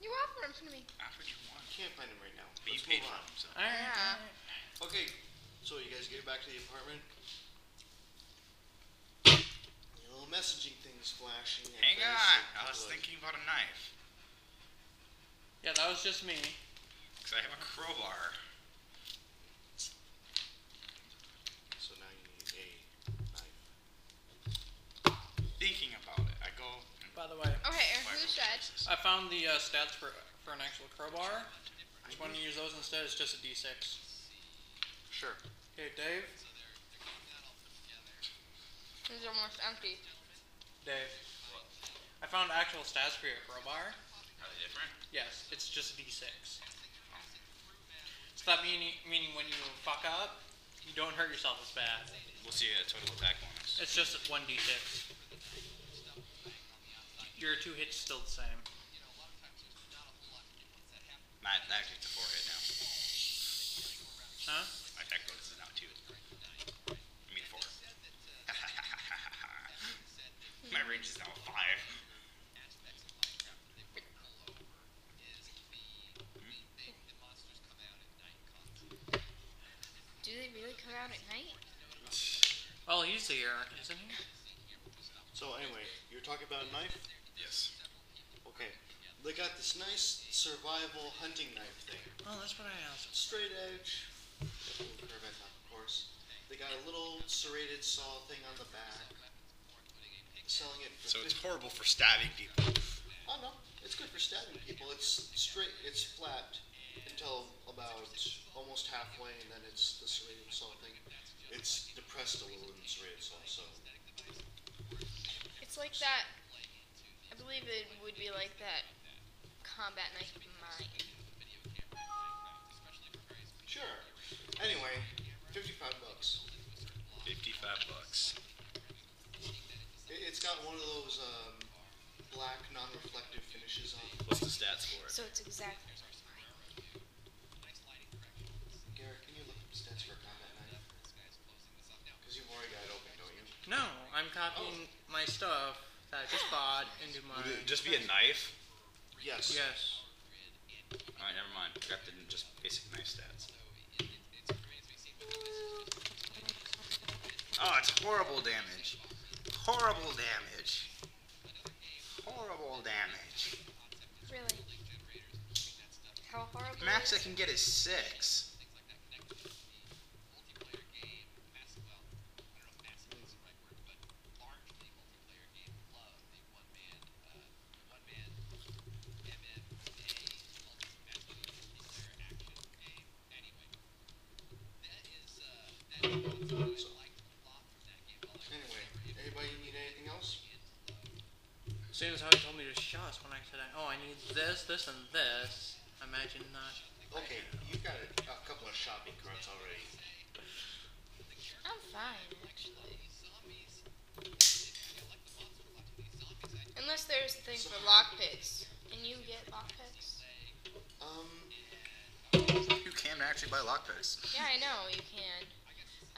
[SPEAKER 4] You offered them to me.
[SPEAKER 2] After you want.
[SPEAKER 3] I can't find them right now.
[SPEAKER 2] But you
[SPEAKER 3] Let's
[SPEAKER 2] paid
[SPEAKER 3] move
[SPEAKER 2] for
[SPEAKER 3] on.
[SPEAKER 2] them, so.
[SPEAKER 1] All right.
[SPEAKER 4] Yeah.
[SPEAKER 3] Okay. So you guys get back to the apartment. Little messaging things flashing. And
[SPEAKER 2] Hang
[SPEAKER 3] there's
[SPEAKER 2] on.
[SPEAKER 3] a
[SPEAKER 2] I was
[SPEAKER 3] couple of-
[SPEAKER 2] thinking about a knife.
[SPEAKER 1] Yeah, that was just me.
[SPEAKER 2] Because I have a crowbar.
[SPEAKER 3] So now you need a knife.
[SPEAKER 2] Thinking about it, I go.
[SPEAKER 1] By the way,
[SPEAKER 4] Okay, who said?
[SPEAKER 1] I found the stats for an actual crowbar. Just want to use those instead. It's just a D6.
[SPEAKER 3] Sure.
[SPEAKER 1] Okay, Dave.
[SPEAKER 4] It's almost empty.
[SPEAKER 1] Dave. I found actual stats for your crowbar.
[SPEAKER 2] Are they different?
[SPEAKER 1] Yes, it's just D6. So that meaning when you fuck up, you don't hurt yourself as bad.
[SPEAKER 2] We'll see a total attack bonus.
[SPEAKER 1] It's just 1d6. Your 2 hits still the same.
[SPEAKER 2] My attack takes a 4 hit now.
[SPEAKER 1] Huh?
[SPEAKER 2] My attack bonus is now 2. I mean 4. My range is now 5.
[SPEAKER 4] Do they really come out at night?
[SPEAKER 1] Well, he's here, isn't he?
[SPEAKER 3] So anyway, you're talking about a knife?
[SPEAKER 2] Yes.
[SPEAKER 3] Okay. They got this nice survival hunting knife thing.
[SPEAKER 1] Oh, that's what I asked.
[SPEAKER 3] Straight edge. Curve at top, of course. They got a little serrated saw thing on the back. Selling it for
[SPEAKER 2] So it's horrible for stabbing people.
[SPEAKER 3] Oh no, it's good for stabbing people. It's straight, it's flat until about almost halfway, and then it's the serrated saw thing. It's depressed a little in the serrated saw, so.
[SPEAKER 4] It's like that. I believe it would be like that combat knife of mine.
[SPEAKER 3] Sure. Anyway, $55.
[SPEAKER 2] 55 bucks.
[SPEAKER 3] It's got one of those black non-reflective finishes on.
[SPEAKER 2] What's the stats for it?
[SPEAKER 4] So it's exactly like mine.
[SPEAKER 3] Garrett, can you look up stats for a combat knife? Because you've already got it open, don't you?
[SPEAKER 1] No, I'm copying my stuff that I just bought into my...
[SPEAKER 2] Would it just be a knife?
[SPEAKER 3] Yes.
[SPEAKER 1] Yes.
[SPEAKER 2] Alright, never mind. I got the just basic knife stats. Oh, it's horrible damage. Horrible damage. Horrible damage.
[SPEAKER 4] Really? How horrible?
[SPEAKER 2] Max I
[SPEAKER 4] is
[SPEAKER 2] can get is 6.
[SPEAKER 1] me to show us when I said, oh, I need this, this, and this. Imagine not.
[SPEAKER 3] Okay, you've got a couple of shopping carts already.
[SPEAKER 4] I'm fine, actually. Unless there's a thing for lockpicks. Can you get lockpicks?
[SPEAKER 2] You can actually buy lockpicks.
[SPEAKER 4] Yeah, I know, you can.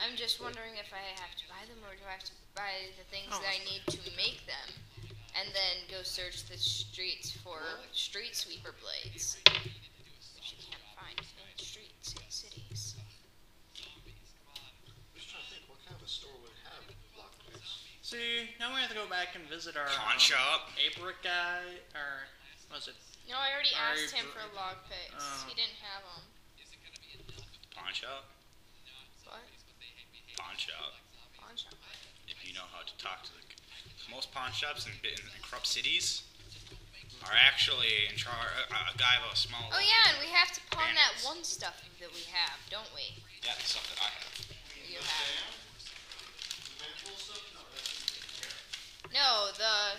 [SPEAKER 4] I'm just wondering if I have to buy them or do I have to buy the things that I need to make them and then go search the streets for street sweeper blades, which you can't find in streets in cities.
[SPEAKER 3] I'm just trying to think, what kind of a store would have lockpicks?
[SPEAKER 1] See, now we have to go back and visit our
[SPEAKER 2] Pawn shop.
[SPEAKER 1] Abric guy, or was it?
[SPEAKER 4] No, I already asked him for lockpicks. He didn't have them.
[SPEAKER 2] Pawn shop.
[SPEAKER 4] What?
[SPEAKER 2] Pawn shop.
[SPEAKER 4] Pawn shop.
[SPEAKER 2] If you know how to talk to most pawn shops in corrupt cities are actually in charge. A guy of a small.
[SPEAKER 4] Oh yeah, and we have to pawn that
[SPEAKER 2] bandits.
[SPEAKER 4] one stuff that we have, don't we?
[SPEAKER 2] Yeah, the stuff that I have.
[SPEAKER 4] You have.
[SPEAKER 3] The manual stuff? No, that's what you take care of.
[SPEAKER 4] No, the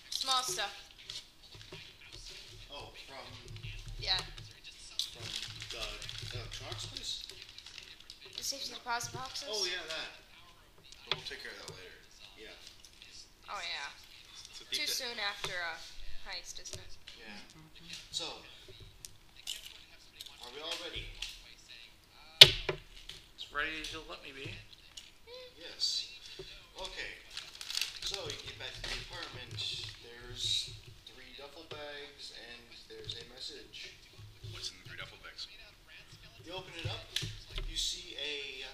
[SPEAKER 4] small stuff.
[SPEAKER 3] Oh, from
[SPEAKER 4] Yeah.
[SPEAKER 3] the electronics place?
[SPEAKER 4] The safety deposit boxes?
[SPEAKER 3] Oh, yeah, that. But we'll take care of that later. Yeah.
[SPEAKER 4] Oh yeah.
[SPEAKER 2] So
[SPEAKER 4] Too soon after a heist, isn't it?
[SPEAKER 3] Yeah. So, are we all ready?
[SPEAKER 1] As ready as you'll let me be.
[SPEAKER 3] Yes. Okay. So, you get back to the apartment. There's 3 duffel bags and there's a message.
[SPEAKER 2] What's in the 3 duffel bags?
[SPEAKER 3] You open it up, you see a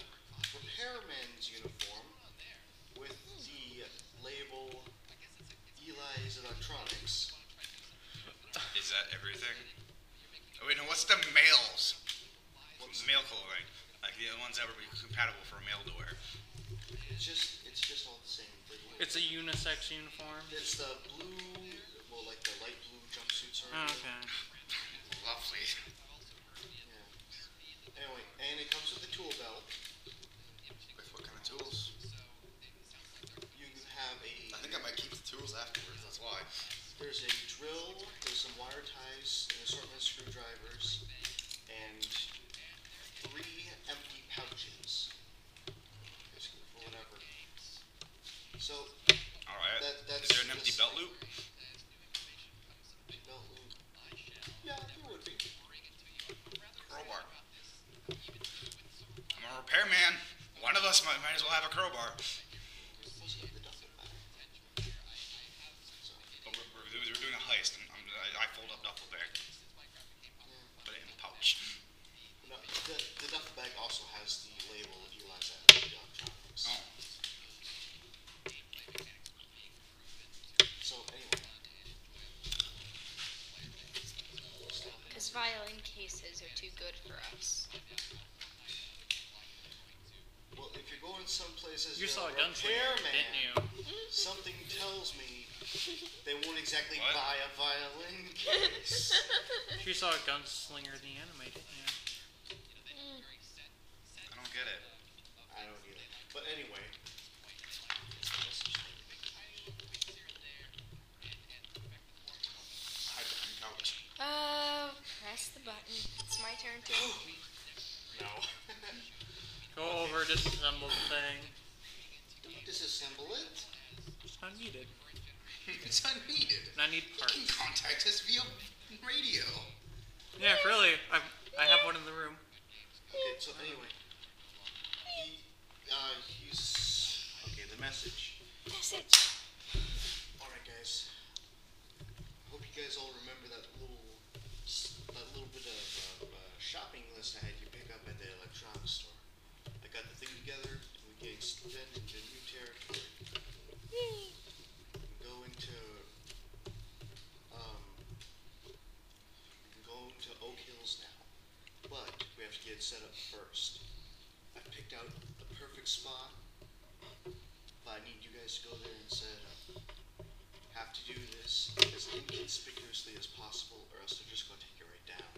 [SPEAKER 3] repairman's uniform with the label Eli's Electronics.
[SPEAKER 2] Is that everything? Oh wait, no. What's the males? Male clothing, like the ones that would be compatible for a male to wear.
[SPEAKER 3] It's just all the same.
[SPEAKER 1] It's a unisex uniform.
[SPEAKER 3] It's the blue, well, like the light blue jumpsuits are.
[SPEAKER 1] Okay.
[SPEAKER 2] Lovely.
[SPEAKER 3] Yeah. Anyway, and it comes with a tool belt.
[SPEAKER 2] With what kind of tools?
[SPEAKER 3] You have a.
[SPEAKER 2] I think I might keep the tools afterwards. That's why.
[SPEAKER 3] There's a drill. There's some wire ties, an assortment of screwdrivers, and 3 empty pouches. Basically for whatever. So.
[SPEAKER 2] All right.
[SPEAKER 3] That's
[SPEAKER 2] Is there an empty belt loop?
[SPEAKER 3] Belt loop. Yeah, there would be.
[SPEAKER 2] Crowbar. I'm a repairman. One of us might as well have a crowbar.
[SPEAKER 3] Most of the duffel bag. So,
[SPEAKER 2] But we're doing a heist. I fold up duffel bag. Put it in a pouch.
[SPEAKER 3] no, the duffel bag also has the label Eli's Electronics.
[SPEAKER 2] Oh.
[SPEAKER 3] So anyway.
[SPEAKER 4] Because violin cases are too good for us.
[SPEAKER 3] Well, if you're going someplace as
[SPEAKER 1] You
[SPEAKER 3] a
[SPEAKER 1] saw a gunslinger, didn't you?
[SPEAKER 3] something tells me they won't exactly
[SPEAKER 2] What?
[SPEAKER 3] buy a violin case.
[SPEAKER 1] You saw a gunslinger in the anime, didn't you?
[SPEAKER 2] I don't get it.
[SPEAKER 3] I don't either. But anyway.
[SPEAKER 2] Hide behind couch.
[SPEAKER 4] Press the button. It's my turn to.
[SPEAKER 3] No.
[SPEAKER 1] Go over, disassemble the thing.
[SPEAKER 3] Don't disassemble it.
[SPEAKER 1] It's not needed.
[SPEAKER 2] It's unneeded.
[SPEAKER 1] And I need
[SPEAKER 2] You can
[SPEAKER 1] parts.
[SPEAKER 2] contact us via radio.
[SPEAKER 1] Yeah, really. I have one in the room.
[SPEAKER 3] Okay, so anyway. He's okay, the message.
[SPEAKER 4] Message.
[SPEAKER 3] Alright guys. I hope you guys all remember that little bit of shopping list I had you pick up at the electronics store. I got the thing together, and we get extended into new territory.
[SPEAKER 4] Yay.
[SPEAKER 3] We go into we can go into Oak Hills now. But we have to get it set up first. I picked out the perfect spot. But I need you guys to go there and set it up. Have to do this as inconspicuously as possible, or else they're just going to take it right down.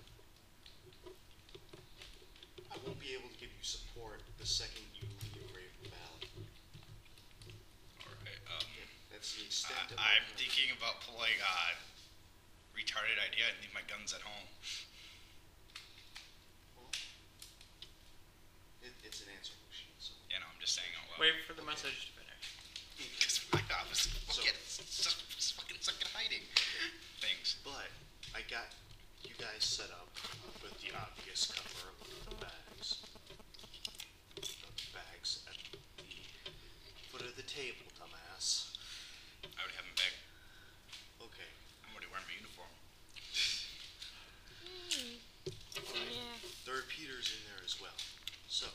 [SPEAKER 3] I won't be able to give you support the second you leave Raven Valley.
[SPEAKER 2] Alright,
[SPEAKER 3] Yeah, That's the extent of
[SPEAKER 2] I'm thinking about pulling retarded idea and leave my guns at home.
[SPEAKER 3] Well, it's an answering machine, so.
[SPEAKER 2] Yeah, no, I'm just saying out loud.
[SPEAKER 1] Wait for the message to finish.
[SPEAKER 2] Because my God, it's fucking stuck in hiding things.
[SPEAKER 3] But I got you guys set up with the obvious cover of the bags. The bags at the foot of the table, dumbass.
[SPEAKER 2] I would have them back.
[SPEAKER 3] Okay.
[SPEAKER 2] I'm already wearing my uniform.
[SPEAKER 4] Yeah.
[SPEAKER 3] The repeater's in there as well. So,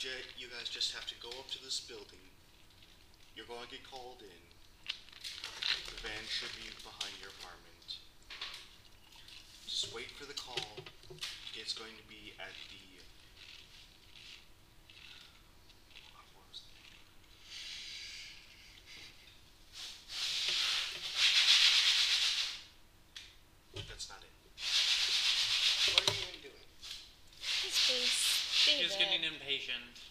[SPEAKER 3] you guys just have to go up to this building. You're going to get called in. The van should be behind your apartment. Just wait for the call. It's going to be at the... what was the name? That's not it. What are you even doing?
[SPEAKER 4] His face. Stay
[SPEAKER 1] He's
[SPEAKER 4] there.
[SPEAKER 1] getting impatient.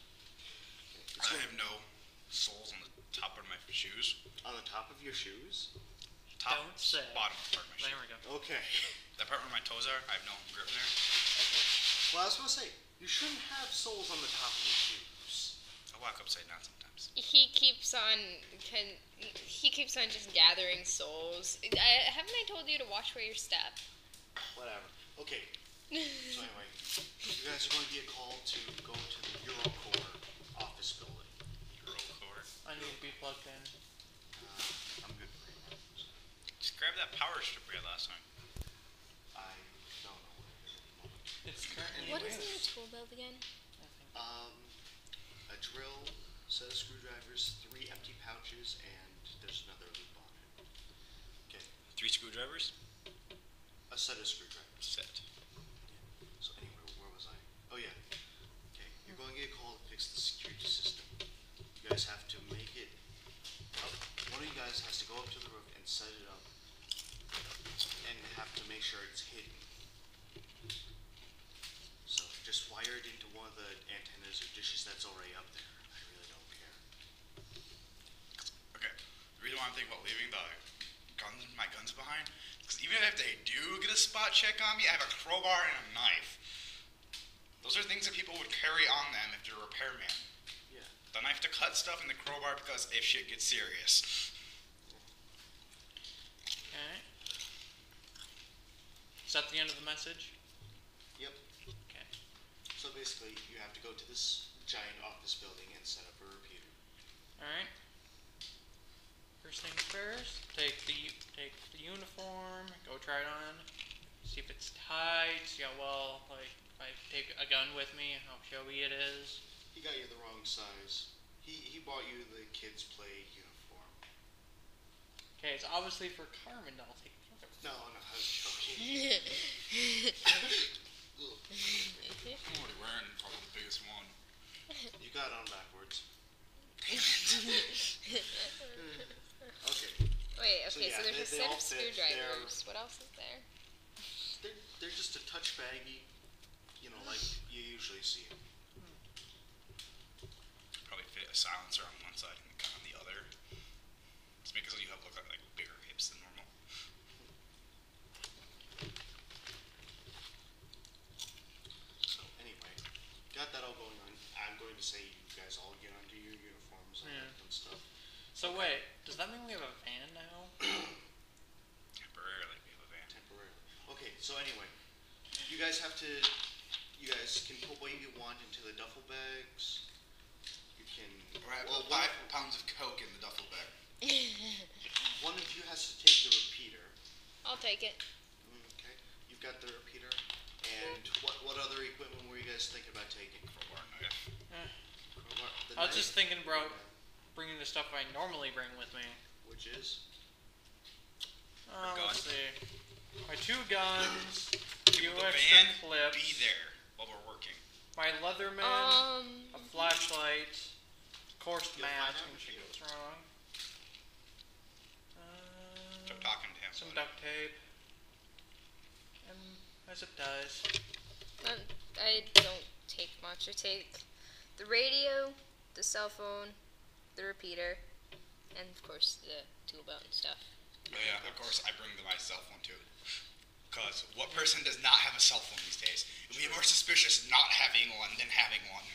[SPEAKER 3] It's
[SPEAKER 2] I
[SPEAKER 3] going
[SPEAKER 2] have no soles on the top of my shoes.
[SPEAKER 3] on the top of your shoes?
[SPEAKER 2] Top,
[SPEAKER 1] Don't say.
[SPEAKER 2] bottom part of my shoes.
[SPEAKER 1] There we go.
[SPEAKER 3] Okay.
[SPEAKER 2] That part where my toes are, I have no grip there.
[SPEAKER 3] Well, I was going to say, you shouldn't have soles on the top of your shoes.
[SPEAKER 2] I walk upside down sometimes.
[SPEAKER 4] He keeps on just gathering souls. Haven't I told you to watch where you step?
[SPEAKER 3] Whatever. Okay. So anyway, you guys are going to get called to go to the Eurocore office building.
[SPEAKER 2] Eurocore.
[SPEAKER 1] I need to be plugged in.
[SPEAKER 3] I'm good for you.
[SPEAKER 2] Just grab that power strip we had last time.
[SPEAKER 3] I don't know what it is at the moment.
[SPEAKER 1] It's currently
[SPEAKER 4] What is in your tool belt again?
[SPEAKER 3] A drill, set of screwdrivers, 3 empty pouches, and there's another loop on it. Okay.
[SPEAKER 2] 3 screwdrivers.
[SPEAKER 3] A set of screwdrivers.
[SPEAKER 2] Set.
[SPEAKER 3] So anyway, where was I? Oh yeah. Okay. You're going to get called to fix the security system. You guys have to make it up. One of you guys has to go up to the roof and set it up and have to make sure it's hidden. So just wire it into one of the antennas or dishes that's already up there. I really don't care.
[SPEAKER 2] Okay. The reason why I'm thinking about leaving my guns behind, because even if they do get a spot check on me, I have a crowbar and a knife. Those are things that people would carry on them if they're a repairman.
[SPEAKER 3] Yeah.
[SPEAKER 2] The knife to cut stuff and the crowbar because if shit gets serious.
[SPEAKER 1] Okay. Is that the end of the message?
[SPEAKER 3] Yep.
[SPEAKER 1] Okay.
[SPEAKER 3] So basically, you have to go to this giant office building and set up a repeater.
[SPEAKER 1] Alright. First things first, take the uniform, go try it on, see if it's tight, see how well, like, if I take a gun with me, how showy it is.
[SPEAKER 3] He got you the wrong size. He bought you the kids' play uniform.
[SPEAKER 1] Okay, it's obviously for Carmen, I'll take the other.
[SPEAKER 3] No, I was joking. Ugh.
[SPEAKER 2] I'm already wearing probably the biggest one.
[SPEAKER 3] You got it on backwards. Okay.
[SPEAKER 4] Wait,
[SPEAKER 3] So,
[SPEAKER 4] okay,
[SPEAKER 3] yeah,
[SPEAKER 4] so there's a
[SPEAKER 3] they
[SPEAKER 4] set
[SPEAKER 3] all
[SPEAKER 4] of
[SPEAKER 3] fit.
[SPEAKER 4] screwdrivers. What else is there?
[SPEAKER 3] They're just a touch baggy, like you usually see them.
[SPEAKER 2] Probably fit a silencer on one side and a gun on the other. Just make it so you have look like bigger hips than normal.
[SPEAKER 3] So anyway, got that all going on. I'm going to say you guys all get onto your uniforms and
[SPEAKER 1] Yeah.
[SPEAKER 3] that fun stuff.
[SPEAKER 1] So wait, does that mean we have a van now?
[SPEAKER 2] Temporarily, we have a van.
[SPEAKER 3] Temporarily. Okay, so anyway, you guys can put what you want into the duffel bags. You can.
[SPEAKER 2] Right,
[SPEAKER 3] well,
[SPEAKER 2] put 5 pounds of coke in the duffel bag.
[SPEAKER 3] one of you has to take the repeater.
[SPEAKER 4] I'll take it.
[SPEAKER 3] Okay, you've got the repeater. And what other equipment were you guys thinking about taking?
[SPEAKER 2] Crowbar, knife.
[SPEAKER 3] The
[SPEAKER 1] I was just
[SPEAKER 3] knife,
[SPEAKER 1] thinking about bringing the stuff I normally bring with me.
[SPEAKER 3] which is
[SPEAKER 1] Let's see. My 2 guns, few
[SPEAKER 2] Will the
[SPEAKER 1] extra
[SPEAKER 2] van
[SPEAKER 1] clips,
[SPEAKER 2] be there while we're working?
[SPEAKER 1] my Leatherman, a flashlight, of course the
[SPEAKER 3] You'll find
[SPEAKER 1] match
[SPEAKER 3] out
[SPEAKER 1] when
[SPEAKER 3] if
[SPEAKER 1] shit
[SPEAKER 3] you-
[SPEAKER 1] goes wrong.
[SPEAKER 2] Stop talking to him.
[SPEAKER 1] Some
[SPEAKER 2] buddy.
[SPEAKER 1] duct tape, and my zip ties.
[SPEAKER 4] I don't take much. I take the radio, the cell phone, the repeater, And of course the tool belt and stuff.
[SPEAKER 2] Oh yeah, of course I bring my cell phone too. Because what person does not have a cell phone these days? It would be more suspicious not having one than having one.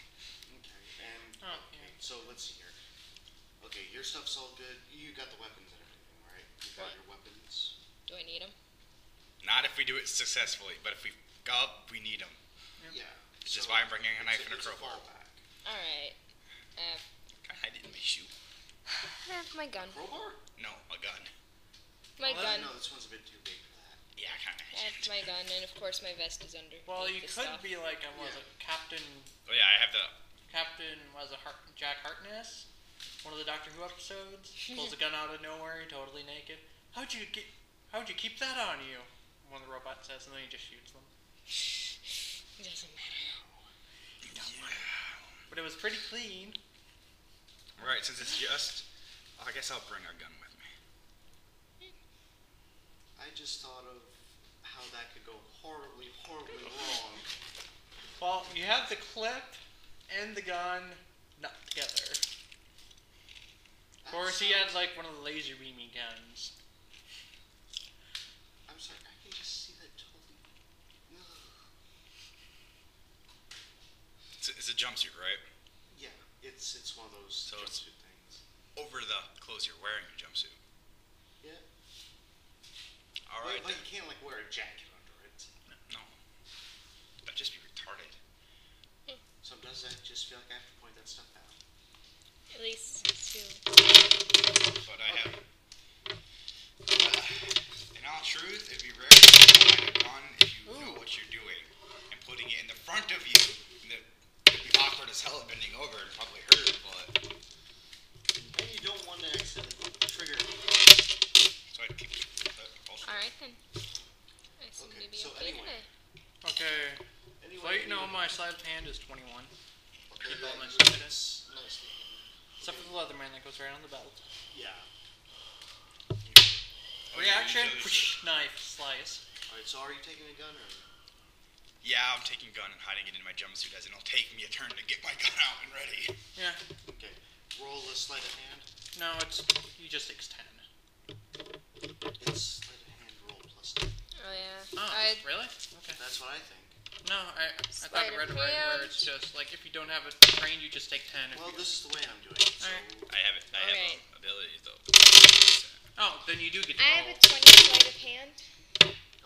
[SPEAKER 3] Okay, and
[SPEAKER 1] yeah.
[SPEAKER 3] so let's see here. Okay, your stuff's all good. You got the weapons and everything, right? You got
[SPEAKER 4] What?
[SPEAKER 3] your weapons.
[SPEAKER 4] Do I need them?
[SPEAKER 2] Not if we do it successfully, but if we go up, we need them.
[SPEAKER 3] Yeah.
[SPEAKER 2] Which is why I'm bringing a knife and a crowbar.
[SPEAKER 4] Alright.
[SPEAKER 2] Can I hide it in my shoe?
[SPEAKER 4] My gun.
[SPEAKER 3] Crowbar?
[SPEAKER 2] No, a gun.
[SPEAKER 4] My gun.
[SPEAKER 3] No, this one's a bit too big for that.
[SPEAKER 2] Yeah, kind of.
[SPEAKER 4] I have my gun, and of course my vest is under.
[SPEAKER 1] Well, you
[SPEAKER 4] the
[SPEAKER 1] could
[SPEAKER 4] stuff.
[SPEAKER 1] be like, Captain
[SPEAKER 2] Oh yeah, I have the.
[SPEAKER 1] Jack Harkness, one of the Doctor Who episodes. Pulls a gun out of nowhere, totally naked. How'd you keep that on you? One of the robots says, and then he just shoots them.
[SPEAKER 4] It doesn't matter.
[SPEAKER 1] But it was pretty clean.
[SPEAKER 2] Right, since it's just. I guess I'll bring a gun with me.
[SPEAKER 3] I just thought of how that could go horribly, horribly wrong.
[SPEAKER 1] Well, you have the clip and the gun not together. Of course, he had like one of the laser beamy guns.
[SPEAKER 3] I'm sorry, I can just see that totally.
[SPEAKER 2] It's a jumpsuit, right?
[SPEAKER 3] Yeah, it's one of those
[SPEAKER 2] So it's-
[SPEAKER 3] jumpsuit things.
[SPEAKER 2] Over the clothes you're wearing, your jumpsuit.
[SPEAKER 3] Yeah.
[SPEAKER 2] All right.
[SPEAKER 3] But you can't like wear a jacket under it.
[SPEAKER 2] No. That'd just be retarded.
[SPEAKER 3] Sometimes I just feel like I have to point that stuff out.
[SPEAKER 4] At least two.
[SPEAKER 2] But I have. In all truth, it'd be rare to find a gun if you know what you're doing. And putting it in the front of you, it'd be awkward as hell bending over and probably hurt, but.
[SPEAKER 3] And you don't want to accidentally trigger.
[SPEAKER 2] So I'd keep the compulsion.
[SPEAKER 4] Alright then. I seem
[SPEAKER 3] Okay,
[SPEAKER 4] to be
[SPEAKER 3] so
[SPEAKER 4] okay
[SPEAKER 3] anyway.
[SPEAKER 4] today.
[SPEAKER 1] Okay.
[SPEAKER 3] Anyway,
[SPEAKER 1] So you know my sleight of hand is 21.
[SPEAKER 3] Okay,
[SPEAKER 1] Keep all my
[SPEAKER 3] that
[SPEAKER 1] stuff in it.
[SPEAKER 3] is nicely.
[SPEAKER 1] Except for the Leatherman that goes right on the belt.
[SPEAKER 3] Yeah.
[SPEAKER 1] Reaction,
[SPEAKER 2] Yeah,
[SPEAKER 1] whoosh, knife, slice.
[SPEAKER 3] Alright, so are you taking a gun or?
[SPEAKER 2] Yeah, I'm taking a gun and hiding it in my jumpsuit as it'll take me a turn to get my gun out and ready.
[SPEAKER 1] Yeah.
[SPEAKER 3] Okay. Roll a sleight of hand.
[SPEAKER 1] No, you just takes 10.
[SPEAKER 3] It's sleight of hand roll plus 10.
[SPEAKER 4] Oh yeah.
[SPEAKER 1] Oh, really? Okay.
[SPEAKER 3] That's what I think.
[SPEAKER 1] No, I thought I read it right where it's just like if you don't have it trained, you just take 10.
[SPEAKER 3] Well, this is the way I'm doing it. So
[SPEAKER 1] Alright.
[SPEAKER 2] I have it. I have
[SPEAKER 4] Alright.
[SPEAKER 2] abilities though.
[SPEAKER 1] Oh, then you do get to
[SPEAKER 4] I
[SPEAKER 1] roll.
[SPEAKER 4] have a 20 sleight of hand.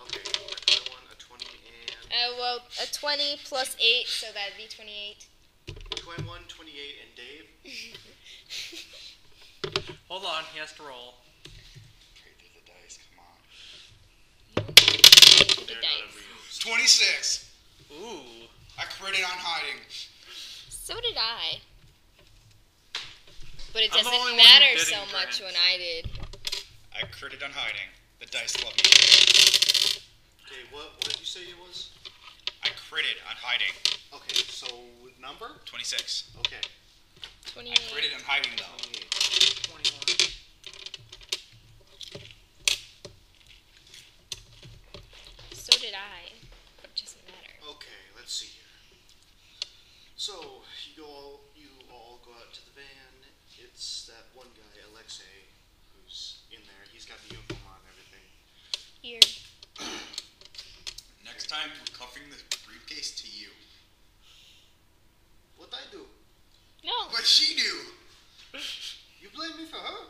[SPEAKER 3] okay, a 21, a 20, and
[SPEAKER 4] Well, a 20 plus 8, so that'd be 28.
[SPEAKER 3] 21, 28, and Dave.
[SPEAKER 1] Hold on, he has to roll.
[SPEAKER 2] Trade through the dice. Come on.
[SPEAKER 4] The
[SPEAKER 3] They're not
[SPEAKER 4] dice.
[SPEAKER 3] unreal.
[SPEAKER 2] 26.
[SPEAKER 1] Ooh.
[SPEAKER 2] I critted on hiding.
[SPEAKER 4] So did I. But it
[SPEAKER 1] I'm the only
[SPEAKER 4] doesn't
[SPEAKER 1] one who
[SPEAKER 4] matter
[SPEAKER 1] didn't
[SPEAKER 4] so much
[SPEAKER 1] crit.
[SPEAKER 4] when I did.
[SPEAKER 2] I critted on hiding. The dice love me.
[SPEAKER 3] Okay, what did you say it was?
[SPEAKER 2] I critted on hiding.
[SPEAKER 3] Okay, so number?
[SPEAKER 2] 26.
[SPEAKER 3] Okay.
[SPEAKER 4] 28.
[SPEAKER 2] I critted on hiding though.
[SPEAKER 3] 28.
[SPEAKER 1] 21.
[SPEAKER 4] So did I. But it doesn't matter.
[SPEAKER 3] Okay, let's see here. So you all go out to the van. It's that one guy, Alexei, who's in there. He's got the uniform on and everything.
[SPEAKER 4] Here.
[SPEAKER 2] Next time, we're cuffing the briefcase to you.
[SPEAKER 3] What'd I do?
[SPEAKER 4] No.
[SPEAKER 2] What'd she do?
[SPEAKER 3] You blame me for her?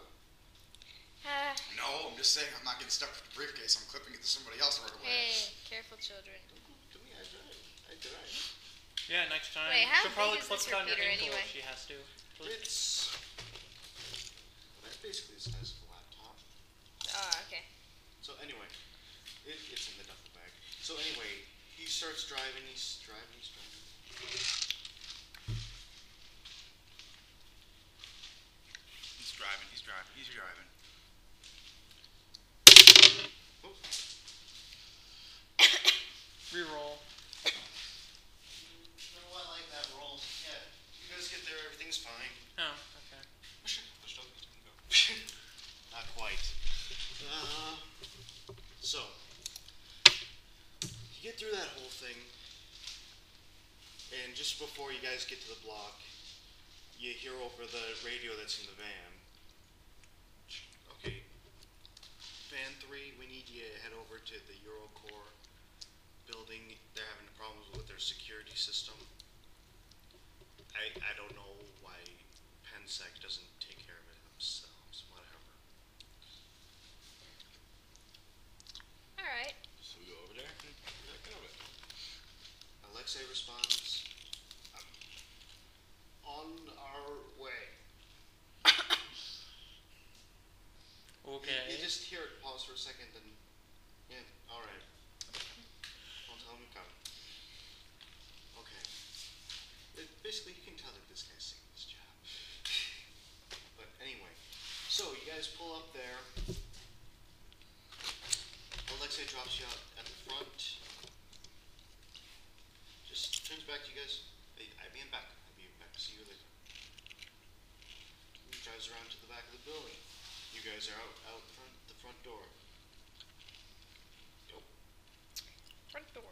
[SPEAKER 2] No, I'm just saying I'm not getting stuck with the briefcase. I'm clipping it to somebody else right away.
[SPEAKER 4] Hey, careful children.
[SPEAKER 3] To me, I tried.
[SPEAKER 1] Yeah, next time.
[SPEAKER 4] Wait, how
[SPEAKER 1] She'll probably
[SPEAKER 4] big is
[SPEAKER 1] clip
[SPEAKER 4] this
[SPEAKER 1] it on your
[SPEAKER 4] repeater
[SPEAKER 1] ankle
[SPEAKER 4] anyway?
[SPEAKER 1] if she has to.
[SPEAKER 3] It's basically the size of a laptop.
[SPEAKER 4] Oh, okay.
[SPEAKER 3] So anyway, it's in the duffel bag. So anyway, he starts driving. He's driving.
[SPEAKER 2] He's driving.
[SPEAKER 3] Oh,
[SPEAKER 1] Reroll.
[SPEAKER 3] no, I like that roll. Yeah, you guys get there, everything's fine.
[SPEAKER 1] Oh, okay.
[SPEAKER 3] Not quite. So you get through that whole thing, and just before you guys get to the block, you hear over the radio that's in the van. Fan 3, we need you to head over to the Eurocore building. They're having problems with their security system. I don't know why Pensec doesn't take care of it themselves. Whatever.
[SPEAKER 4] Alright.
[SPEAKER 2] So we go over there and get over it.
[SPEAKER 3] Alexei responds, on our way.
[SPEAKER 1] Okay.
[SPEAKER 3] You just hear it pause for a second, and yeah, all right. I'll tell him to come. Okay. Basically, you can tell that this guy's sick of his job. But anyway, so you guys pull up there. Alexei drops you out at the front. Just turns back to you guys. Hey, I'll be back. See you later. He drives around to the back of the building. You guys are out front, the front door. Go.
[SPEAKER 4] Front door.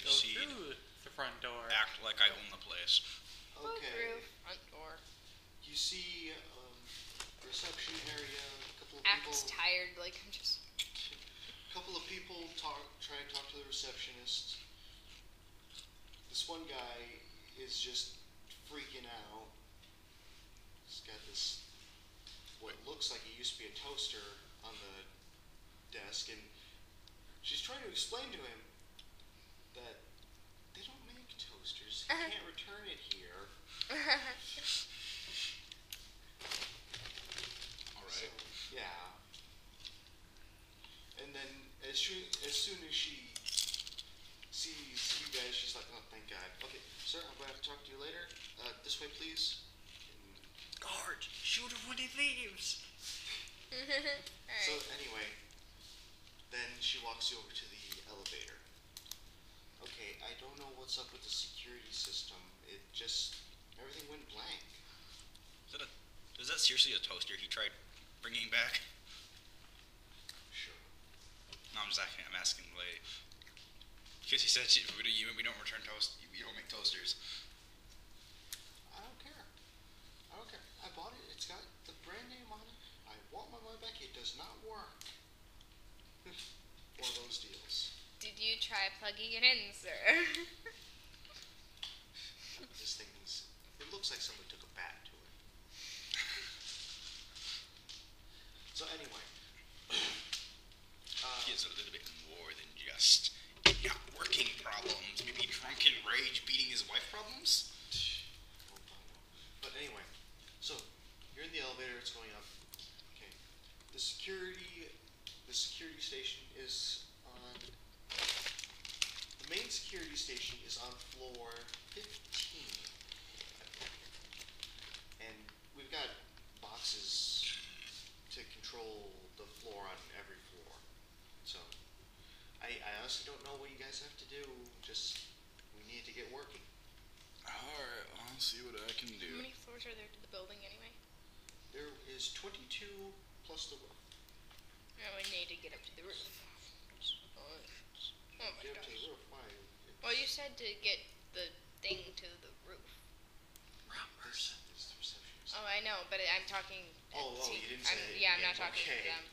[SPEAKER 1] Go through the front door.
[SPEAKER 2] Act like I own the place.
[SPEAKER 4] Go
[SPEAKER 3] Okay.
[SPEAKER 4] through front door.
[SPEAKER 3] You see reception area. A couple of
[SPEAKER 4] Act's
[SPEAKER 3] people.
[SPEAKER 4] tired. Like I'm just.
[SPEAKER 3] A couple of people try to talk to the receptionist. This one guy is just freaking out. He's got this, what looks like it used to be a toaster on the desk, and she's trying to explain to him that they don't make toasters. You can't return it here.
[SPEAKER 2] Alright.
[SPEAKER 3] So, yeah. And then as soon as she sees you guys, she's like, oh, thank God. Okay, sir, I'm going to have to talk to you later. This way, please.
[SPEAKER 1] Guard, shoot him when he leaves.
[SPEAKER 3] So
[SPEAKER 4] Alright.
[SPEAKER 3] anyway, then she walks you over to the elevator. Okay, I don't know what's up with the security system. It just, everything went blank.
[SPEAKER 2] Is that seriously a toaster he tried bringing back?
[SPEAKER 3] Sure.
[SPEAKER 2] No, I'm asking the lady. Because he said we don't return toast. We don't make toasters.
[SPEAKER 3] I don't care. I bought it. It's got the brand name on it. I want my money back. It does not work. One of those deals.
[SPEAKER 4] Did you try plugging it in, sir?
[SPEAKER 3] This thing is, it looks like somebody took a bat to it. So anyway.
[SPEAKER 2] He has a little bit more than just not working problems. Maybe drunken rage beating his wife problems?
[SPEAKER 3] Oh, no. But anyway, so you're in the elevator, it's going up. Okay. The security station is on, the main security station is on floor 15. And we've got boxes to control the floor on every floor. So I honestly don't know what you guys have to do. Just, we need to get working.
[SPEAKER 2] Alright, I'll see what I can
[SPEAKER 4] How
[SPEAKER 2] do.
[SPEAKER 4] many floors are there to the building anyway?
[SPEAKER 3] There is 22 plus the roof.
[SPEAKER 4] Oh, we need to get up to the roof. Oh my
[SPEAKER 3] Get up to the
[SPEAKER 4] gosh.
[SPEAKER 3] roof, why?
[SPEAKER 4] Well, you said to get the thing to the roof.
[SPEAKER 3] This is the receptionist.
[SPEAKER 4] Oh, I know, but I'm talking.
[SPEAKER 3] Oh,
[SPEAKER 4] to,
[SPEAKER 3] you didn't say it
[SPEAKER 4] Yeah, I'm
[SPEAKER 3] again.
[SPEAKER 4] not talking
[SPEAKER 3] Okay.
[SPEAKER 4] to them.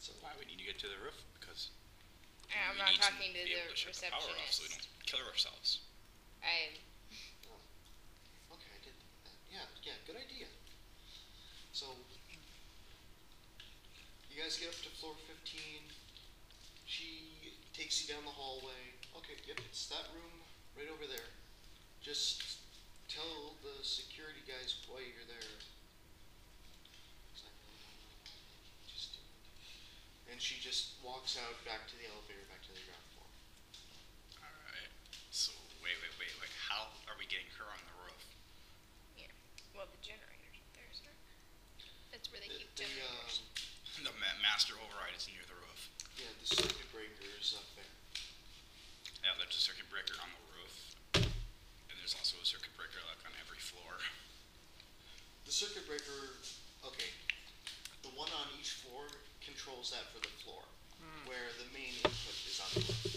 [SPEAKER 3] So,
[SPEAKER 2] Why we need to get to the roof? Because
[SPEAKER 4] I'm
[SPEAKER 2] we
[SPEAKER 4] not
[SPEAKER 2] need
[SPEAKER 4] talking to
[SPEAKER 2] be
[SPEAKER 4] the
[SPEAKER 2] able to shut the power off so we
[SPEAKER 4] receptionist.
[SPEAKER 2] don't kill ourselves.
[SPEAKER 3] okay, I did that. Yeah, good idea. So, you guys get up to floor 15. She takes you down the hallway. Okay, yep, it's that room right over there. Just tell the security guys why you're there. Just do it. And she just walks out back to the elevator, back to the ground floor.
[SPEAKER 2] Alright. So, wait. How are we getting her on the roof?
[SPEAKER 4] Well, the generator's up there, isn't it? That's where they keep
[SPEAKER 3] The,
[SPEAKER 4] generators.
[SPEAKER 2] The master override is near the roof.
[SPEAKER 3] yeah, the circuit breaker is up there.
[SPEAKER 2] Yeah, there's a circuit breaker on the roof. And there's also a circuit breaker like on every floor.
[SPEAKER 3] The circuit breaker, okay, the one on each floor controls that for the floor, where the main input is on the roof.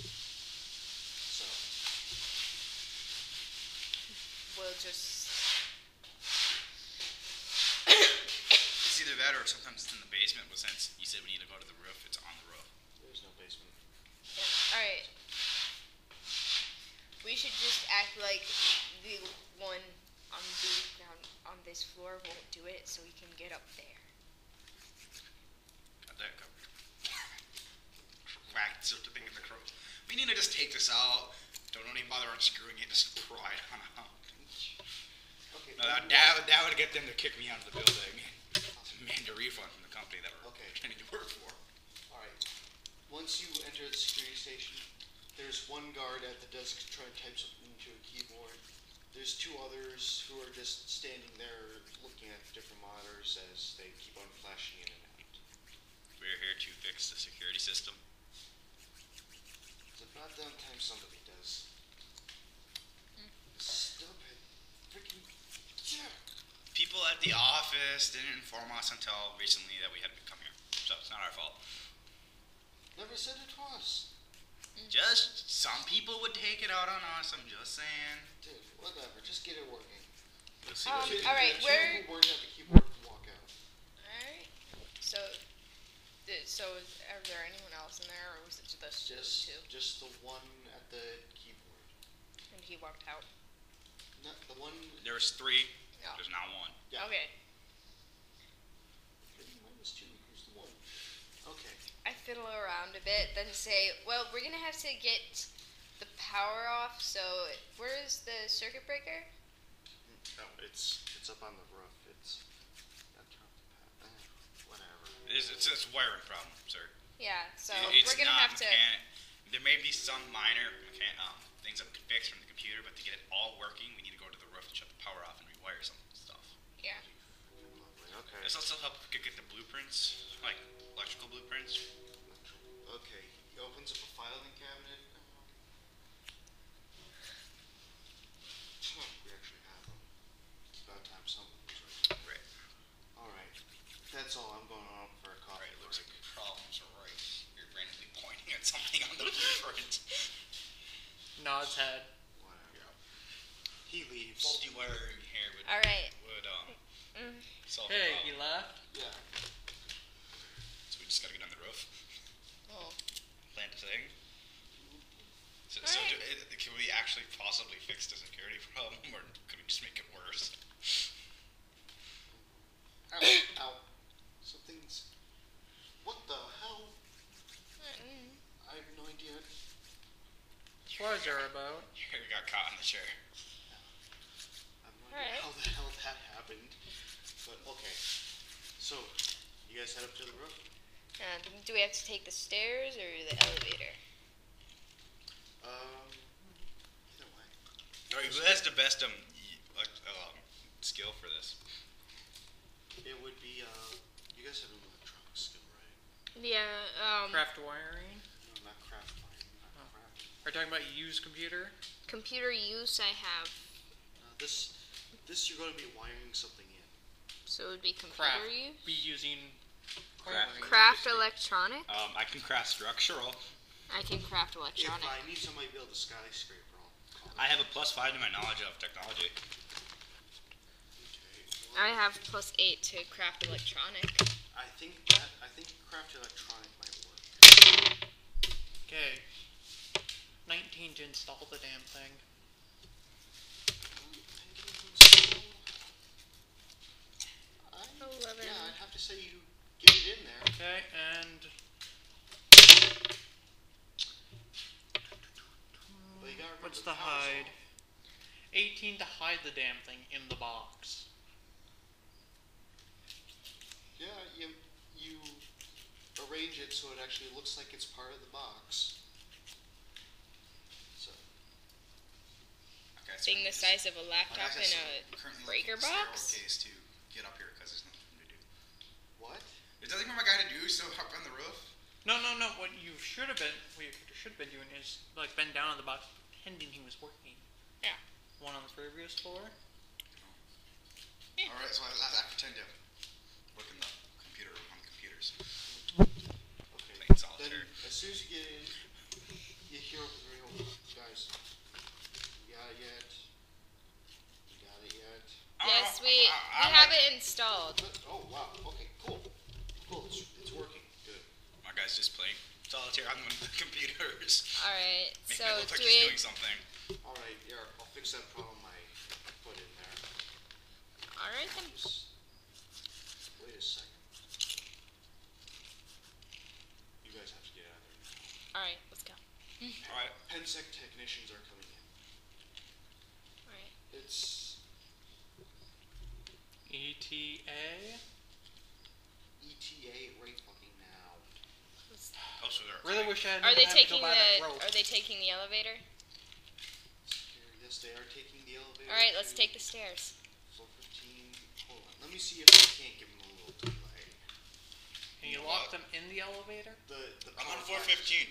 [SPEAKER 3] So,
[SPEAKER 4] We'll just.
[SPEAKER 2] It's either that or or sometimes it's in the basement. But since you said we need to go to the roof, it's on the roof.
[SPEAKER 3] There's no basement.
[SPEAKER 4] Yeah. Alright. We should just act like the one on the ground on this floor won't do it, so we can get up there.
[SPEAKER 2] Got that covered. Whacked so to think of the crow. We need to just take this out. Don't even bother unscrewing it. Just pry it on out.
[SPEAKER 3] Okay.
[SPEAKER 2] No, that would get them to kick me out of the building. Demand a refund from the company that we're pretending to work for.
[SPEAKER 3] Alright. Once you enter the security station, there's one guard at the desk trying to type something into a keyboard. There's two others who are just standing there looking at different monitors as they keep on flashing in and out.
[SPEAKER 2] We're here to fix the security system.
[SPEAKER 3] It's about damn time somebody does. Stupid. Freaking. Yeah.
[SPEAKER 2] People at the office didn't inform us until recently that we had to come here. So it's not our fault.
[SPEAKER 3] Never said it was.
[SPEAKER 2] Just some people would take it out on us. I'm just saying.
[SPEAKER 3] Dude, whatever. Just get it working.
[SPEAKER 2] We'll see what we do.
[SPEAKER 4] Alright,
[SPEAKER 3] Two
[SPEAKER 4] where...
[SPEAKER 3] who weren't at the keyboard can walk out.
[SPEAKER 4] Alright. So, are there anyone else in there, or was it just those two?
[SPEAKER 3] Just the one at the keyboard.
[SPEAKER 4] And he walked out.
[SPEAKER 3] Not the one.
[SPEAKER 2] There's 3.
[SPEAKER 4] Oh.
[SPEAKER 2] There's not 1.
[SPEAKER 3] Yeah.
[SPEAKER 4] Okay.
[SPEAKER 3] Minus 2 equals the 1. Okay.
[SPEAKER 4] I fiddle around a bit, then say, well, we're gonna have to get the power off, so where's the circuit breaker?
[SPEAKER 3] Oh, it's up on the roof. It's whatever.
[SPEAKER 2] It's a wiring problem, sir.
[SPEAKER 4] Yeah, so
[SPEAKER 2] It's
[SPEAKER 4] we're gonna
[SPEAKER 2] not
[SPEAKER 4] have to...
[SPEAKER 2] There may be some minor things that we can fix from the computer, but to get it all working, we need to go to the roof and shut the power off and rewire some stuff.
[SPEAKER 4] Yeah.
[SPEAKER 3] Okay.
[SPEAKER 2] This also helps get the blueprints, like electrical blueprints.
[SPEAKER 3] Okay. He opens up a filing cabinet. We actually have them. It's about time someone was right.
[SPEAKER 2] Right.
[SPEAKER 3] Alright. That's all. I'm going on for a coffee.
[SPEAKER 2] Right, it looks like the problems are right. You're randomly pointing at something on the blueprint.
[SPEAKER 1] Nods head.
[SPEAKER 3] Whatever.
[SPEAKER 2] Yeah.
[SPEAKER 3] He leaves.
[SPEAKER 2] Faulty wiring here would
[SPEAKER 4] Alright.
[SPEAKER 2] solve the
[SPEAKER 1] Hey,
[SPEAKER 2] problem.
[SPEAKER 1] he left?
[SPEAKER 3] Yeah.
[SPEAKER 2] So we just gotta get on the roof,
[SPEAKER 4] Oh.
[SPEAKER 2] plant the thing. So
[SPEAKER 4] Alright.
[SPEAKER 2] can we actually possibly fix the security problem, or could we just make it worse?
[SPEAKER 3] Ow. Ow. Something's. What the hell? I have no idea.
[SPEAKER 1] What is there about?
[SPEAKER 2] We got caught in the chair.
[SPEAKER 3] I have no idea how the hell that happened. But okay. So, you guys head up to the roof?
[SPEAKER 4] Do we have to take the stairs or the elevator?
[SPEAKER 3] Either way.
[SPEAKER 2] Alright, who has the best skill for this?
[SPEAKER 3] It would be, you guys have an electronic skill, right?
[SPEAKER 4] Yeah,
[SPEAKER 1] Craft wiring?
[SPEAKER 3] No, not craft lighting, not craft.
[SPEAKER 1] Are you talking about used computer?
[SPEAKER 4] computer use I have.
[SPEAKER 3] This you're going to be wiring something in.
[SPEAKER 4] So it would be computer
[SPEAKER 1] Craft.
[SPEAKER 4] use?
[SPEAKER 1] Be using
[SPEAKER 2] Craft.
[SPEAKER 4] Craft electronic?
[SPEAKER 2] I can craft structural.
[SPEAKER 4] I can craft
[SPEAKER 3] If
[SPEAKER 4] electronic.
[SPEAKER 3] I need somebody to build a skyscraper, I'll call
[SPEAKER 2] I have a +5 to my knowledge of technology.
[SPEAKER 3] Okay.
[SPEAKER 4] I have +8 to craft electronic.
[SPEAKER 3] I think craft electronic might work.
[SPEAKER 1] Okay. 19 to install the damn thing.
[SPEAKER 3] I,
[SPEAKER 4] 11.
[SPEAKER 3] Yeah, I'd have to say you get it in there.
[SPEAKER 1] Okay, and
[SPEAKER 3] But you gotta remember
[SPEAKER 1] what's
[SPEAKER 3] the
[SPEAKER 1] the
[SPEAKER 3] power's
[SPEAKER 1] hide?
[SPEAKER 3] off.
[SPEAKER 1] 18 to hide the damn thing in the box.
[SPEAKER 3] Yeah, you arrange it so it actually looks like it's part of the box. So
[SPEAKER 2] Okay, so
[SPEAKER 4] Being the size of a laptop
[SPEAKER 2] Like I
[SPEAKER 4] in
[SPEAKER 2] said,
[SPEAKER 4] a
[SPEAKER 2] currently
[SPEAKER 4] breaker
[SPEAKER 2] looking at
[SPEAKER 4] box?
[SPEAKER 2] case to get up here because there's nothing for me to do.
[SPEAKER 3] what?
[SPEAKER 2] There's nothing for my guy to do, so up on the roof.
[SPEAKER 1] No. What you should have been doing is like bend down on the box, pretending he was working.
[SPEAKER 4] Yeah.
[SPEAKER 1] One on the previous floor.
[SPEAKER 2] All right, so I pretend to work in the computer on the computers.
[SPEAKER 3] Okay.
[SPEAKER 2] Playing
[SPEAKER 3] Then
[SPEAKER 2] solitaire.
[SPEAKER 3] as soon as you get in, you hear over the radio, guys. You got it yet? You got it yet?
[SPEAKER 4] Yes, we have it installed.
[SPEAKER 3] Oh wow. Okay. Cool.
[SPEAKER 2] guy's just playing solitaire on the computers.
[SPEAKER 4] Alright,
[SPEAKER 2] Make
[SPEAKER 4] so
[SPEAKER 2] it look like
[SPEAKER 4] do
[SPEAKER 2] he's
[SPEAKER 4] we...
[SPEAKER 2] doing something.
[SPEAKER 3] Alright, here, I'll fix that problem I put in there.
[SPEAKER 4] Alright then.
[SPEAKER 3] Just wait a second. You guys have to get out of there now.
[SPEAKER 4] Alright, let's go.
[SPEAKER 2] Alright.
[SPEAKER 3] Pensec technicians are coming in.
[SPEAKER 4] Alright.
[SPEAKER 3] It's
[SPEAKER 1] ETA?
[SPEAKER 3] ETA right fucking now.
[SPEAKER 2] Oh, so they're
[SPEAKER 1] Really wish I had
[SPEAKER 4] Are they
[SPEAKER 1] had to
[SPEAKER 4] taking
[SPEAKER 1] go by that rope.
[SPEAKER 4] Are they taking the elevator?
[SPEAKER 3] Yes, they are taking the elevator.
[SPEAKER 4] Alright, let's
[SPEAKER 3] to
[SPEAKER 4] take the stairs.
[SPEAKER 3] floor 15. Hold on. Let me see if I can't give them a little delay.
[SPEAKER 1] Can you
[SPEAKER 2] You know
[SPEAKER 1] lock
[SPEAKER 2] what?
[SPEAKER 1] them in the elevator?
[SPEAKER 2] I'm on floor 15.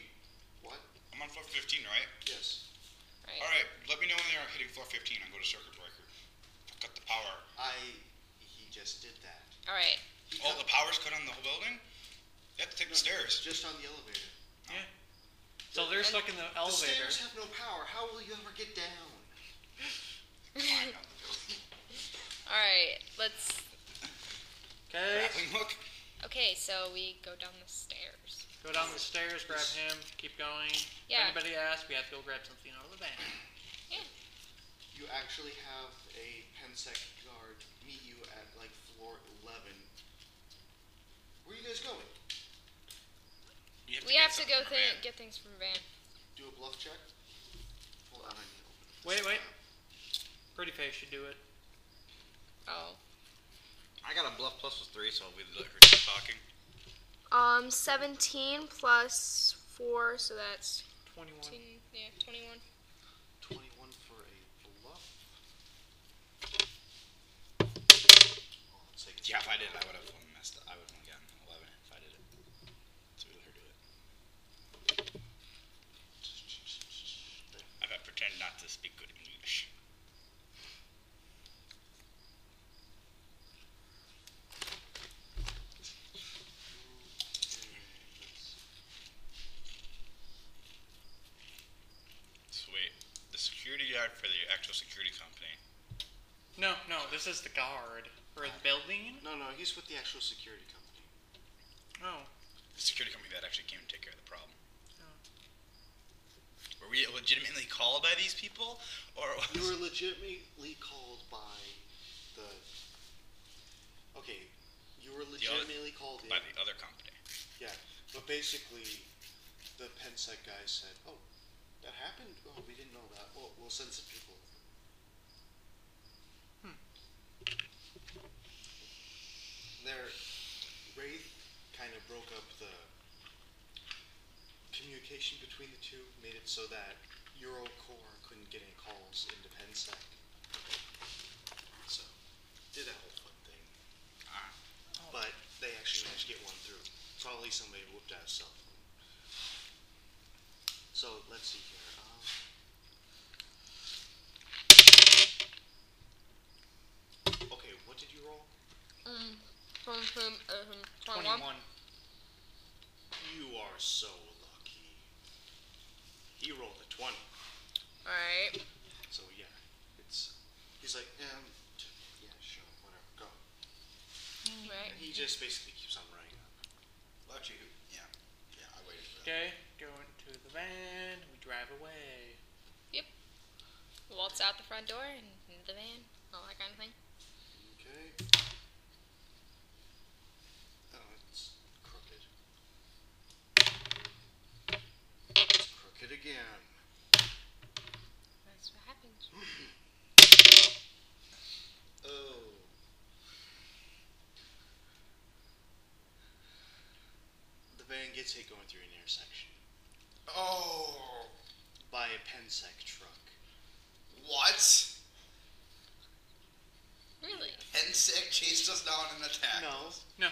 [SPEAKER 3] What?
[SPEAKER 2] I'm on floor 15, right?
[SPEAKER 3] Yes.
[SPEAKER 4] Right.
[SPEAKER 2] Alright, let me know when they are hitting floor 15. I'll go to circuit breaker. I'll cut the power.
[SPEAKER 3] He just did that.
[SPEAKER 4] Alright.
[SPEAKER 2] Oh, the power's cut on the whole building? You have to take the stairs.
[SPEAKER 3] Just on the elevator.
[SPEAKER 1] Yeah. So they're stuck in the
[SPEAKER 3] The
[SPEAKER 1] elevator.
[SPEAKER 3] stairs have no power. How will you ever get down?
[SPEAKER 2] Climb down the building.
[SPEAKER 4] Alright, let's...
[SPEAKER 1] Okay.
[SPEAKER 2] Grappling hook?
[SPEAKER 4] Okay, so we go down the stairs.
[SPEAKER 1] Go down the stairs, grab him, keep going.
[SPEAKER 4] Yeah.
[SPEAKER 1] If anybody asks, we have to go grab something out of the van.
[SPEAKER 4] Yeah.
[SPEAKER 3] You actually have a Pensec guard meet you at like floor 11. Where are you guys going?
[SPEAKER 4] We have to
[SPEAKER 2] get
[SPEAKER 4] go
[SPEAKER 2] something from a van.
[SPEAKER 4] get things from van.
[SPEAKER 3] Do a bluff check? Hold on, I need to open it.
[SPEAKER 1] Wait. Pretty face should do it.
[SPEAKER 4] Oh.
[SPEAKER 2] I got a bluff plus with 3, so we let her keep talking.
[SPEAKER 4] 17 plus 4, so that's
[SPEAKER 1] 21.
[SPEAKER 4] 21.
[SPEAKER 3] 21 for a bluff. Oh, let's take
[SPEAKER 2] Yeah, if I did, I would have messed up. I would have gotten 11 if I did it. So we let her do it. I bet pretend not to speak good English. Sweet. The security guard for the actual security company.
[SPEAKER 1] No, this is the guard. For the building?
[SPEAKER 3] No, he's with the actual security company.
[SPEAKER 1] Oh.
[SPEAKER 2] The security company that actually came to take care of the problem.
[SPEAKER 1] Oh.
[SPEAKER 2] Were we legitimately called by these people? Or was
[SPEAKER 3] You were legitimately called by the... Okay, you were legitimately called in.
[SPEAKER 2] by the other company?
[SPEAKER 3] Yeah, but basically, the Pensec guy said, "Oh, that happened? Oh, we didn't know that. Well, we'll send some people over." Their Wraith kind of broke up the communication between the two, made it so that Eurocore couldn't get any calls into Pensec. So, did that whole fun thing. But they actually managed to get one through. Probably somebody whooped out a cell phone. So let's see here. Okay, what did you roll?
[SPEAKER 4] 21.
[SPEAKER 3] You are so lucky. He rolled a 20.
[SPEAKER 4] Alright.
[SPEAKER 3] So yeah, he's like, yeah, sure, whatever, go.
[SPEAKER 4] Right.
[SPEAKER 3] And he just basically keeps on running up.
[SPEAKER 2] Well, actually, yeah, I waited for that.
[SPEAKER 1] Okay, go into the van, we drive away.
[SPEAKER 4] Waltz out the front door and into the van, all that kind of thing.
[SPEAKER 3] Okay. Oh, it's crooked. It's crooked again.
[SPEAKER 4] That's what happens.
[SPEAKER 3] Oh. The van gets hit going through an intersection
[SPEAKER 2] Oh,
[SPEAKER 3] by a Pensec truck.
[SPEAKER 2] what?
[SPEAKER 4] Really?
[SPEAKER 2] Pensec chased us down and attacked us.
[SPEAKER 1] No.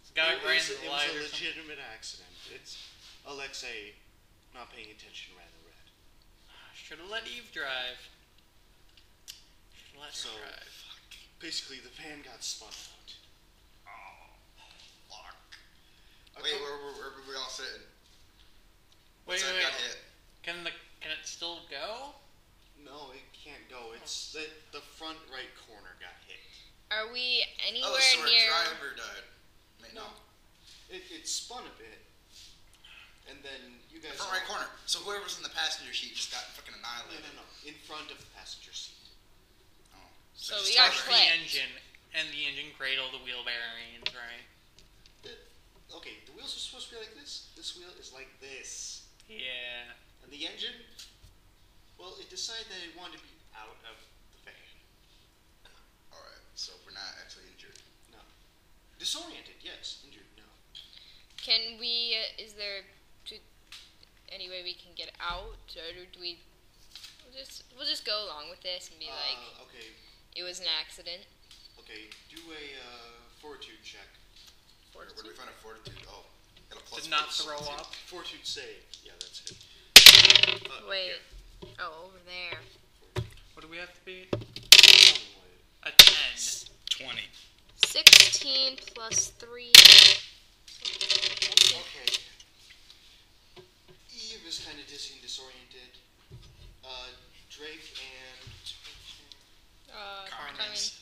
[SPEAKER 1] This guy
[SPEAKER 3] It
[SPEAKER 1] ran
[SPEAKER 3] was,
[SPEAKER 1] the
[SPEAKER 3] it
[SPEAKER 1] light
[SPEAKER 3] was a
[SPEAKER 1] or something.
[SPEAKER 3] legitimate accident. It's Alexei not paying attention ran the red.
[SPEAKER 1] Should have let Eve drive. Should have let her
[SPEAKER 3] So,
[SPEAKER 1] drive.
[SPEAKER 3] basically the van got spun out.
[SPEAKER 2] Oh, fuck.
[SPEAKER 3] A
[SPEAKER 2] Wait,
[SPEAKER 3] cou-
[SPEAKER 2] where were we all sitting?
[SPEAKER 1] Wait,
[SPEAKER 2] What's that got hit?
[SPEAKER 1] Can it still go?
[SPEAKER 3] No, it can't go. It's the front right corner got hit.
[SPEAKER 4] Are we anywhere
[SPEAKER 2] Oh, so our
[SPEAKER 4] near?
[SPEAKER 2] driver died. Wait, no.
[SPEAKER 3] It spun a bit, and then you guys.
[SPEAKER 2] Front right corner. So whoever's in the passenger seat just got fucking annihilated.
[SPEAKER 3] No. In front of the passenger seat.
[SPEAKER 2] Oh.
[SPEAKER 4] So
[SPEAKER 2] just
[SPEAKER 4] we got
[SPEAKER 2] tell her-
[SPEAKER 1] The
[SPEAKER 4] clipped.
[SPEAKER 1] engine. And the engine cradle, the wheel bearings, right?
[SPEAKER 3] Okay, the wheels are supposed to be like this. This wheel is like this.
[SPEAKER 1] Yeah.
[SPEAKER 3] And the engine, well, it decided that it wanted to be out of the fan.
[SPEAKER 2] Alright, so we're not actually injured.
[SPEAKER 3] No. Disoriented, yes. Injured, no.
[SPEAKER 4] Can we? Is there any way we can get out, or do we? We'll just go along with this and be like,
[SPEAKER 3] Okay,
[SPEAKER 4] it was an accident.
[SPEAKER 3] okay. Do a fortitude check.
[SPEAKER 2] Where do we find a fortitude? Oh, got a plus
[SPEAKER 1] Did not
[SPEAKER 2] 4.
[SPEAKER 1] throw up.
[SPEAKER 3] Fortitude save. Yeah, that's it.
[SPEAKER 4] Wait.
[SPEAKER 3] Here.
[SPEAKER 4] Oh, over there.
[SPEAKER 1] What do we have to beat?
[SPEAKER 3] Oh,
[SPEAKER 1] A 10.
[SPEAKER 2] 20.
[SPEAKER 4] 16 plus 3.
[SPEAKER 3] okay. Eve is kind of dizzy and disoriented. Drake and
[SPEAKER 2] Carmen's.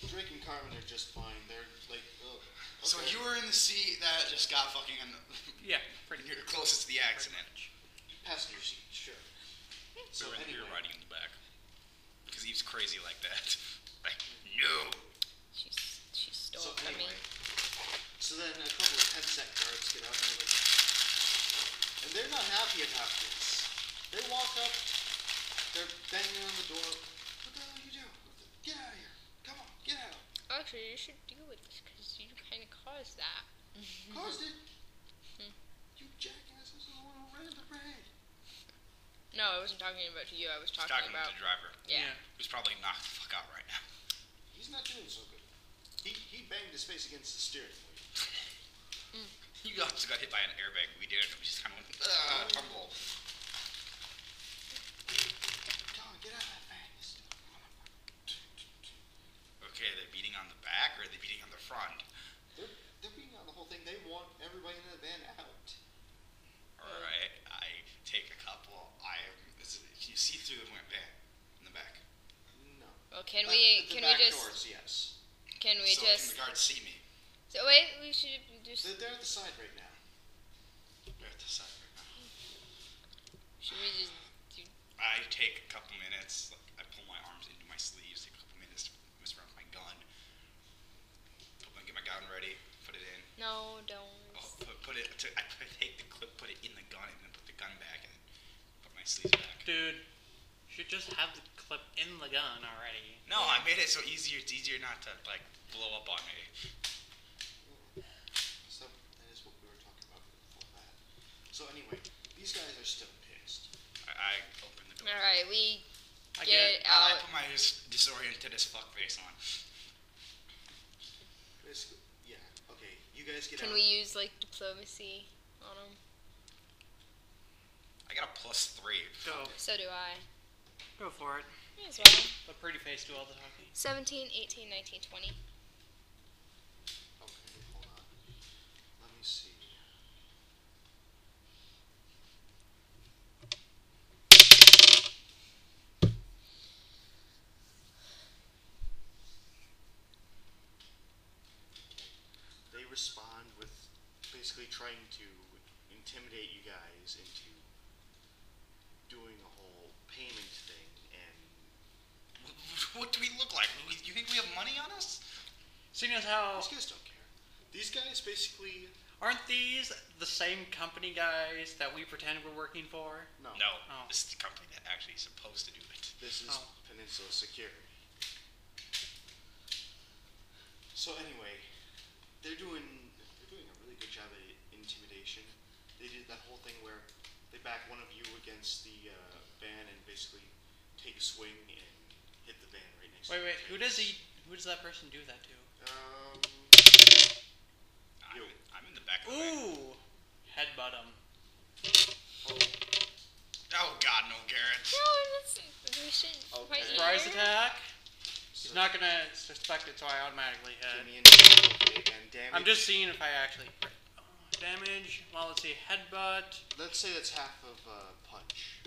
[SPEAKER 3] Drake and Carmen are just fine. They're like, oh, okay.
[SPEAKER 2] So you were in the seat that just got fucking.
[SPEAKER 1] Yeah, pretty
[SPEAKER 2] You're closest to the accident.
[SPEAKER 3] passenger seat, sure. So
[SPEAKER 2] You're
[SPEAKER 3] anyway,
[SPEAKER 2] riding in the back. Because Eve's crazy like that. Like, no.
[SPEAKER 4] She stole
[SPEAKER 3] so
[SPEAKER 4] from me.
[SPEAKER 3] anyway, so then a couple of 10-sec guards get out and they're like, and they're not happy about this. They walk up, they're banging on the door. What the hell are you doing? Get out of here! Come on, get out!
[SPEAKER 4] Actually, you should deal with this because you kind of caused that.
[SPEAKER 3] Caused it. You jackasses are the one who ran the parade.
[SPEAKER 4] No, I wasn't talking about you. I was talking
[SPEAKER 2] Talking
[SPEAKER 4] about.
[SPEAKER 2] to the driver.
[SPEAKER 4] Yeah.
[SPEAKER 2] Who's probably knocked the fuck out right now.
[SPEAKER 3] He's not doing so good. He banged his face against the steering wheel.
[SPEAKER 2] You also got hit by an airbag. We did it. We just kind of went, tumble.
[SPEAKER 3] Come on, get out of that van.
[SPEAKER 2] Okay, are they beating on the back or are they beating on the front?
[SPEAKER 3] They're beating on the whole thing. They want everybody in the van out.
[SPEAKER 2] Alright, I take a couple. You see through the van in the back.
[SPEAKER 3] No.
[SPEAKER 4] Well, can
[SPEAKER 3] The
[SPEAKER 4] we
[SPEAKER 3] back
[SPEAKER 4] just?
[SPEAKER 3] doors, yes.
[SPEAKER 4] Can we
[SPEAKER 2] so
[SPEAKER 4] just?
[SPEAKER 2] can the guards see me?
[SPEAKER 4] So wait, we should just.
[SPEAKER 3] They're at the side right now.
[SPEAKER 2] They're at the side right now.
[SPEAKER 4] Should we just?
[SPEAKER 2] I take a couple minutes. Like, I pull my arms into my sleeves. Take a couple minutes to mess around with my gun. Get my gun ready. Put it in.
[SPEAKER 4] No, don't.
[SPEAKER 2] Oh, put it. I take the clip, put it in the gun, and then put the gun back, and put my sleeves back.
[SPEAKER 1] Dude, you should just have the clip in the gun already.
[SPEAKER 2] No, I made it so easier. It's easier not to like blow up on me.
[SPEAKER 3] So that is what we were talking about before that. So anyway, these guys are still pissed.
[SPEAKER 2] I open the door.
[SPEAKER 4] All right, we
[SPEAKER 1] I
[SPEAKER 4] get
[SPEAKER 1] get
[SPEAKER 2] I
[SPEAKER 4] out.
[SPEAKER 2] put my disoriented as fuck face on.
[SPEAKER 3] Basically, yeah. Okay, you guys get
[SPEAKER 4] Can
[SPEAKER 3] out.
[SPEAKER 4] we use like diplomacy on them?
[SPEAKER 2] I got a +3.
[SPEAKER 1] Go.
[SPEAKER 4] So do I.
[SPEAKER 1] Go for it.
[SPEAKER 4] May as well.
[SPEAKER 1] Let pretty face do all the talking.
[SPEAKER 4] 17, 18, 19, 20.
[SPEAKER 3] Okay, hold on. Let me see. They respond with basically trying to intimidate you guys into doing a whole payment thing, and
[SPEAKER 2] What do we look like? You think we have money on us?
[SPEAKER 1] Seeing as how
[SPEAKER 3] these guys don't care. These guys basically
[SPEAKER 1] aren't these the same company guys that we pretend we're working for?
[SPEAKER 3] no.
[SPEAKER 1] Oh.
[SPEAKER 2] This is the company that actually is supposed to do it.
[SPEAKER 3] This is
[SPEAKER 1] Oh.
[SPEAKER 3] Peninsula Security. So anyway, they're doing a really good job at intimidation. They did that whole thing where they back one of you against the van and basically take a swing and hit the van right next to
[SPEAKER 1] Wait,
[SPEAKER 3] your
[SPEAKER 1] who
[SPEAKER 3] face.
[SPEAKER 1] does that person do that to?
[SPEAKER 3] You.
[SPEAKER 2] I'm in the back of the van.
[SPEAKER 1] Ooh! Headbutt him.
[SPEAKER 2] Oh God, no, Garrett.
[SPEAKER 4] No, that's we should
[SPEAKER 3] Okay.
[SPEAKER 4] fight
[SPEAKER 1] Surprise
[SPEAKER 4] here.
[SPEAKER 1] attack.
[SPEAKER 3] So
[SPEAKER 1] He's not gonna suspect it, so I automatically
[SPEAKER 3] give
[SPEAKER 1] hit.
[SPEAKER 3] me an okay, and damage.
[SPEAKER 1] I'm just seeing if I actually damage. Well, let's see. Headbutt.
[SPEAKER 3] Let's say that's half of punch.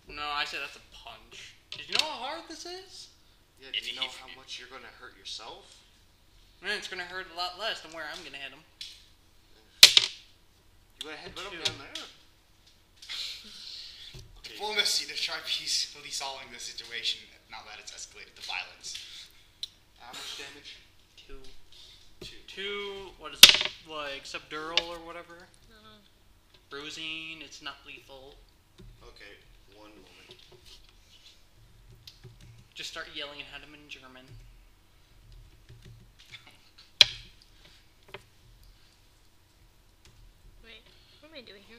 [SPEAKER 1] No, I say that's a punch. Did you know how hard this is?
[SPEAKER 3] Yeah,
[SPEAKER 2] If
[SPEAKER 3] do you
[SPEAKER 2] you-
[SPEAKER 3] know
[SPEAKER 2] if
[SPEAKER 3] how
[SPEAKER 2] you-
[SPEAKER 3] much you're gonna hurt yourself?
[SPEAKER 1] Man, it's gonna hurt a lot less than where I'm gonna hit him.
[SPEAKER 3] You gotta headbutt him
[SPEAKER 1] Two.
[SPEAKER 3] down there.
[SPEAKER 2] try peacefully solving the situation, not that it's escalated to violence.
[SPEAKER 3] How much damage?
[SPEAKER 1] 2.
[SPEAKER 3] 2.
[SPEAKER 1] What is it? Like subdural or whatever? Bruising, it's not lethal.
[SPEAKER 3] Okay, 1 moment.
[SPEAKER 1] Just start yelling at him in German.
[SPEAKER 4] Wait, what am I doing here?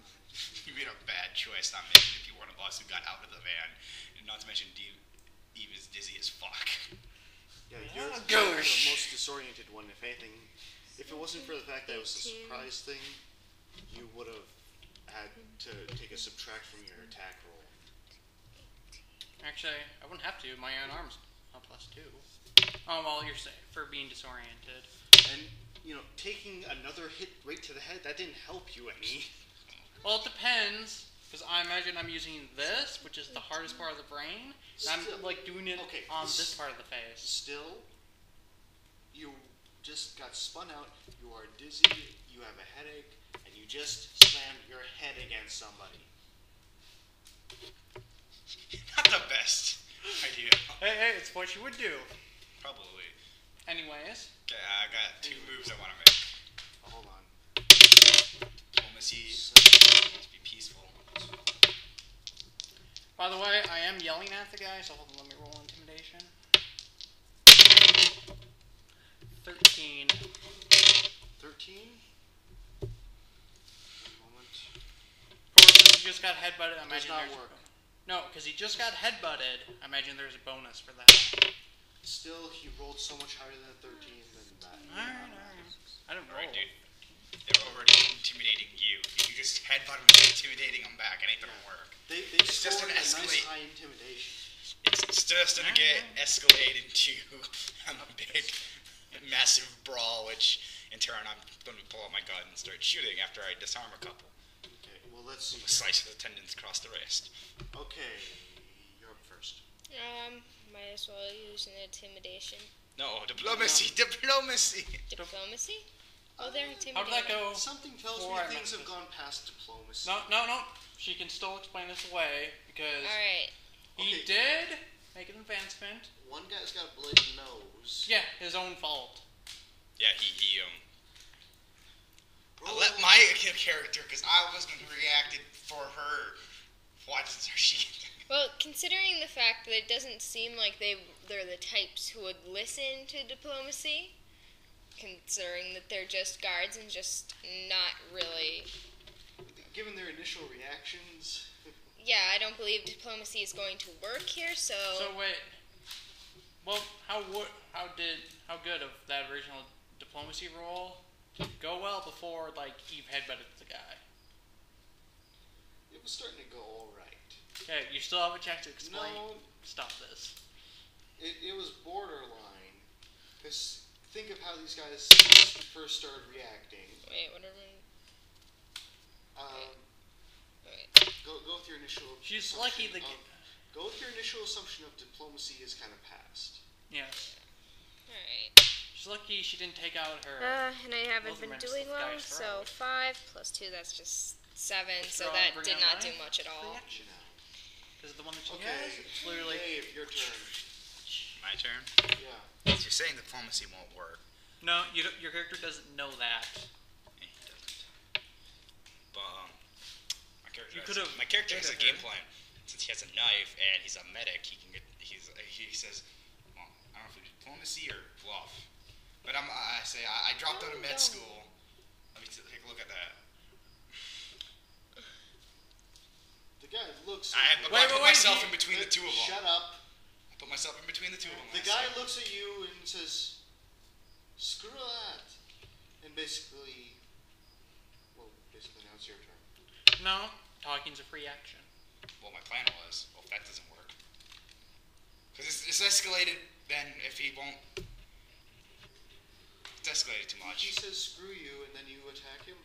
[SPEAKER 2] You made a bad choice not making if you one of us who got out of the van. And not to mention, Eve is dizzy as fuck.
[SPEAKER 3] Yeah, you're the most disoriented one, if anything. If it wasn't for the fact that it was a surprise thing, you would have had to take a subtract from your attack roll.
[SPEAKER 1] Actually, I wouldn't have to. My own arm's a +2. Oh, well, you're safe for being disoriented.
[SPEAKER 3] And, taking another hit right to the head, that didn't help you any.
[SPEAKER 1] Well, it depends, because I imagine I'm using this, which is the hardest part of the brain, and I'm, doing it on this part of the face.
[SPEAKER 3] Still, you just got spun out, you are dizzy, you have a headache, and you just slammed your head against somebody.
[SPEAKER 2] Not the best idea.
[SPEAKER 1] Hey, it's what you would do.
[SPEAKER 2] Probably.
[SPEAKER 1] Anyways.
[SPEAKER 2] Okay, I got 2 moves I want to make.
[SPEAKER 3] Hold on.
[SPEAKER 2] Diplomacy. Let's be peaceful.
[SPEAKER 1] By the way, I am yelling at the guy, so hold on, let me roll intimidation. 13.
[SPEAKER 3] 13? Moment.
[SPEAKER 1] Of course, since he just got headbutted, I imagine
[SPEAKER 3] Does not
[SPEAKER 1] there's
[SPEAKER 3] work.
[SPEAKER 1] No, because he just got headbutted. I imagine there's a bonus for that.
[SPEAKER 3] Still, he rolled so much higher than 13 than that.
[SPEAKER 1] Alright. I don't roll.
[SPEAKER 2] Alright, dude. They're already intimidating you. If you just headbutt them, intimidating them back, it ain't gonna work.
[SPEAKER 3] They
[SPEAKER 2] It's just
[SPEAKER 3] scored
[SPEAKER 2] an
[SPEAKER 3] a nice
[SPEAKER 2] escalate.
[SPEAKER 3] high intimidation.
[SPEAKER 2] It's just gonna get escalated into a big, massive brawl, which in turn I'm gonna pull out my gun and start shooting after I disarm a couple.
[SPEAKER 3] Okay, well, let's see.
[SPEAKER 2] Slice the tendons across the wrist.
[SPEAKER 3] Okay, you're up first.
[SPEAKER 4] Might as well use an intimidation.
[SPEAKER 2] No, diplomacy, diplomacy.
[SPEAKER 4] Diplomacy? Oh, they're intimidating.
[SPEAKER 1] How did that go?
[SPEAKER 3] Something tells me
[SPEAKER 1] Before I
[SPEAKER 3] things
[SPEAKER 1] messed
[SPEAKER 3] have
[SPEAKER 1] this.
[SPEAKER 3] gone past diplomacy.
[SPEAKER 1] No. She can still explain this away, because
[SPEAKER 4] Alright.
[SPEAKER 1] he did make an advancement.
[SPEAKER 3] One guy's got a bloody nose.
[SPEAKER 1] Yeah, his own fault.
[SPEAKER 2] Yeah, I let my character, because I was going to react it for her. Why does she?
[SPEAKER 4] Well, considering the fact that it doesn't seem like they're the types who would listen to diplomacy, considering that they're just guards and just not really...
[SPEAKER 3] Given their initial reactions...
[SPEAKER 4] Yeah, I don't believe diplomacy is going to work here, so...
[SPEAKER 1] So wait. Well, how good of that original diplomacy roll go well before Eve headbutted the guy?
[SPEAKER 3] It was starting to go alright.
[SPEAKER 1] Okay, you still have a chance to explain.
[SPEAKER 3] No.
[SPEAKER 1] Stop this.
[SPEAKER 3] It was borderline. Because think of how these guys first started reacting.
[SPEAKER 4] Wait, what are we...
[SPEAKER 3] Go with your initial...
[SPEAKER 1] She's lucky the...
[SPEAKER 3] Go with your initial assumption of diplomacy is kind of past.
[SPEAKER 1] Yes.
[SPEAKER 4] Alright.
[SPEAKER 1] She's lucky she didn't take out her...
[SPEAKER 4] And I haven't been
[SPEAKER 1] Wilderman's
[SPEAKER 4] doing well,
[SPEAKER 1] guy's
[SPEAKER 4] so
[SPEAKER 1] throat.
[SPEAKER 4] 5 plus 2, that's just 7, so
[SPEAKER 1] Strong,
[SPEAKER 4] that
[SPEAKER 1] bring
[SPEAKER 4] did
[SPEAKER 1] out
[SPEAKER 4] not do
[SPEAKER 1] knife.
[SPEAKER 4] much at all.
[SPEAKER 1] Reaction. Is it the one that she
[SPEAKER 3] Okay,
[SPEAKER 1] has? It's literally...
[SPEAKER 3] Dave, your turn.
[SPEAKER 2] My turn?
[SPEAKER 3] Yeah.
[SPEAKER 2] You're saying diplomacy won't work.
[SPEAKER 1] No, your character doesn't know that.
[SPEAKER 2] He doesn't. But,
[SPEAKER 1] You could've
[SPEAKER 2] my character has a
[SPEAKER 1] hit her.
[SPEAKER 2] game plan. Since he has a knife and he's a medic, he says, well, I don't know if it's diplomacy or bluff. But I dropped out of med school. Let me take a look at that.
[SPEAKER 3] The guy looks
[SPEAKER 2] I
[SPEAKER 3] at you.
[SPEAKER 2] put myself in between the two of them.
[SPEAKER 3] Shut up.
[SPEAKER 2] I put myself in between the two of them.
[SPEAKER 3] The guy looks at you and says, screw that. And basically now it's your turn.
[SPEAKER 1] No, talking's a free action.
[SPEAKER 2] Well, my plan was, well, if that doesn't work. Because it's escalated, then if he won't... It's escalated too much.
[SPEAKER 3] He says screw you and then you attack him?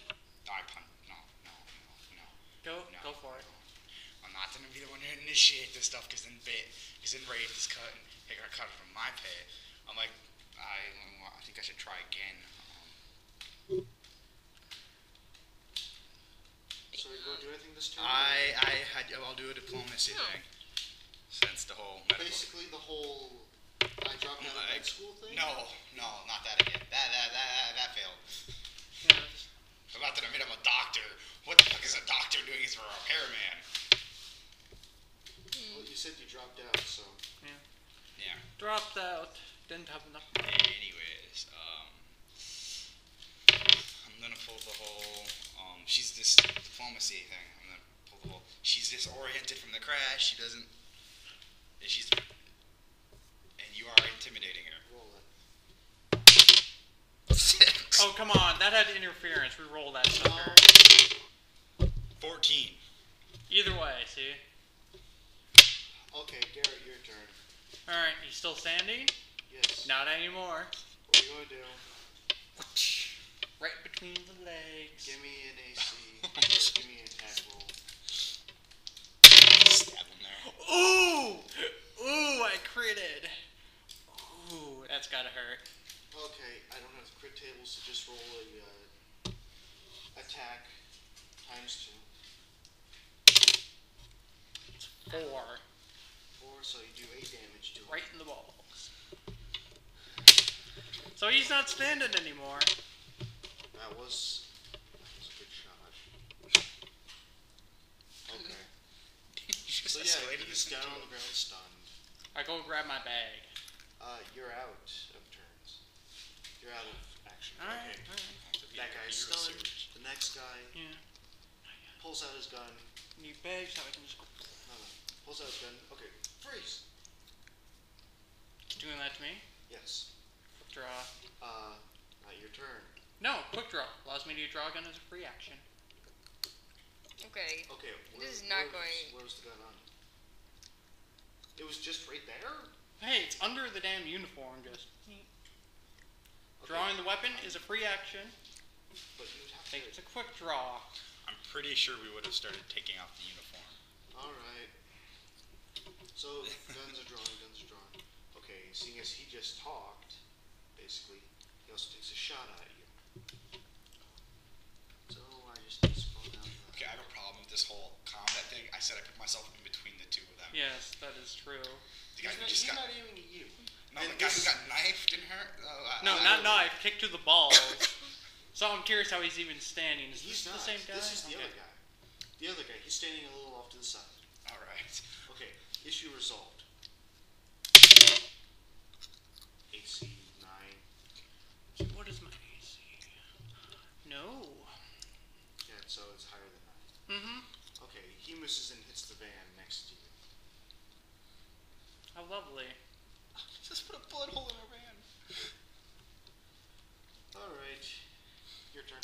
[SPEAKER 2] No, I punt. No.
[SPEAKER 1] Go for it.
[SPEAKER 2] I'm not going to be the one to initiate this stuff, because then Wraith is cut from my pay. I'm like, I think I should try again.
[SPEAKER 3] So you going to do anything this turn?
[SPEAKER 2] I'll do a diplomacy thing. Since the whole medical.
[SPEAKER 3] Basically the whole I dropped out of med school thing?
[SPEAKER 2] No, not that again. That failed.
[SPEAKER 1] Yeah.
[SPEAKER 2] About that I made him a doctor. What the fuck is a doctor doing as a repairman?
[SPEAKER 3] Well, you said you dropped out, so.
[SPEAKER 2] Yeah.
[SPEAKER 1] Dropped out. Didn't have enough money.
[SPEAKER 2] Anyways, I'm gonna pull the whole. She's this diplomacy thing. I'm gonna pull the whole. She's disoriented from the crash. She doesn't. And you are intimidating her.
[SPEAKER 3] Roll it.
[SPEAKER 2] 6.
[SPEAKER 1] Oh, come on. That had interference. We roll that sucker.
[SPEAKER 2] 14.
[SPEAKER 1] Either way, see?
[SPEAKER 3] Okay, Garrett, your turn.
[SPEAKER 1] Alright, you still standing?
[SPEAKER 3] Yes.
[SPEAKER 1] Not anymore.
[SPEAKER 3] What are you going to do?
[SPEAKER 1] Right between the legs.
[SPEAKER 3] Give me an AC. Or give me an attack roll.
[SPEAKER 2] Stab him there.
[SPEAKER 1] Ooh! Ooh, I critted. Ooh, that's gotta hurt.
[SPEAKER 3] Okay, I don't have crit tables, so just roll a attack times 2.
[SPEAKER 1] It's 4.
[SPEAKER 3] 4, so you do 8 damage to him.
[SPEAKER 1] Right in the balls. So he's not standing anymore.
[SPEAKER 3] That was a good shot. Okay. So yeah, he's down on the ground stunned.
[SPEAKER 1] I go grab my bag.
[SPEAKER 3] You're out of turns. You're out of action.
[SPEAKER 1] Alright,
[SPEAKER 3] Okay.
[SPEAKER 1] alright.
[SPEAKER 3] That guy's stunned. The next guy
[SPEAKER 1] Yeah.
[SPEAKER 3] pulls out his gun.
[SPEAKER 1] Need bags so I can just go.
[SPEAKER 3] No. Pulls out his gun. Okay. Freeze.
[SPEAKER 1] Doing that to me?
[SPEAKER 3] Yes.
[SPEAKER 1] Draw.
[SPEAKER 3] Not your turn.
[SPEAKER 1] No, quick draw. Allows me to draw a gun as a free action.
[SPEAKER 4] Okay.
[SPEAKER 3] Okay.
[SPEAKER 4] This is not going.
[SPEAKER 3] Where was the gun on? It was just right there?
[SPEAKER 1] Hey, it's under the damn uniform, just.
[SPEAKER 3] Okay.
[SPEAKER 1] Drawing the weapon is a free action.
[SPEAKER 3] But you would have to.
[SPEAKER 1] It's a quick draw.
[SPEAKER 2] I'm pretty sure we would have started taking off the uniform.
[SPEAKER 3] Alright. So, guns are drawn. Okay, seeing as he just talked, basically, he also takes a shot at you. So, I just spawned out that.
[SPEAKER 2] Okay, I have a problem with this whole combat thing. I said I put myself in between the two of them.
[SPEAKER 1] Yes, that is true.
[SPEAKER 2] The guy
[SPEAKER 3] He's
[SPEAKER 2] who just
[SPEAKER 3] not
[SPEAKER 2] got.
[SPEAKER 3] aiming at you.
[SPEAKER 2] No, the guy who got knifed and hurt.
[SPEAKER 1] No, not knife. Kick to the balls. So I'm curious how he's even standing. Is
[SPEAKER 3] He's
[SPEAKER 1] this
[SPEAKER 3] not.
[SPEAKER 1] the same guy?
[SPEAKER 3] This is the
[SPEAKER 1] Okay.
[SPEAKER 3] other guy. The other guy. He's standing a little off to the side.
[SPEAKER 2] Alright.
[SPEAKER 3] Okay, issue resolved. AC 9.
[SPEAKER 1] What is my AC? No.
[SPEAKER 3] Yeah, so it's higher than 9.
[SPEAKER 1] Mm-hmm.
[SPEAKER 3] Okay, he misses and hits the van next to you.
[SPEAKER 1] How lovely.
[SPEAKER 2] Just put a bullet hole in our van.
[SPEAKER 3] Alright, your turn.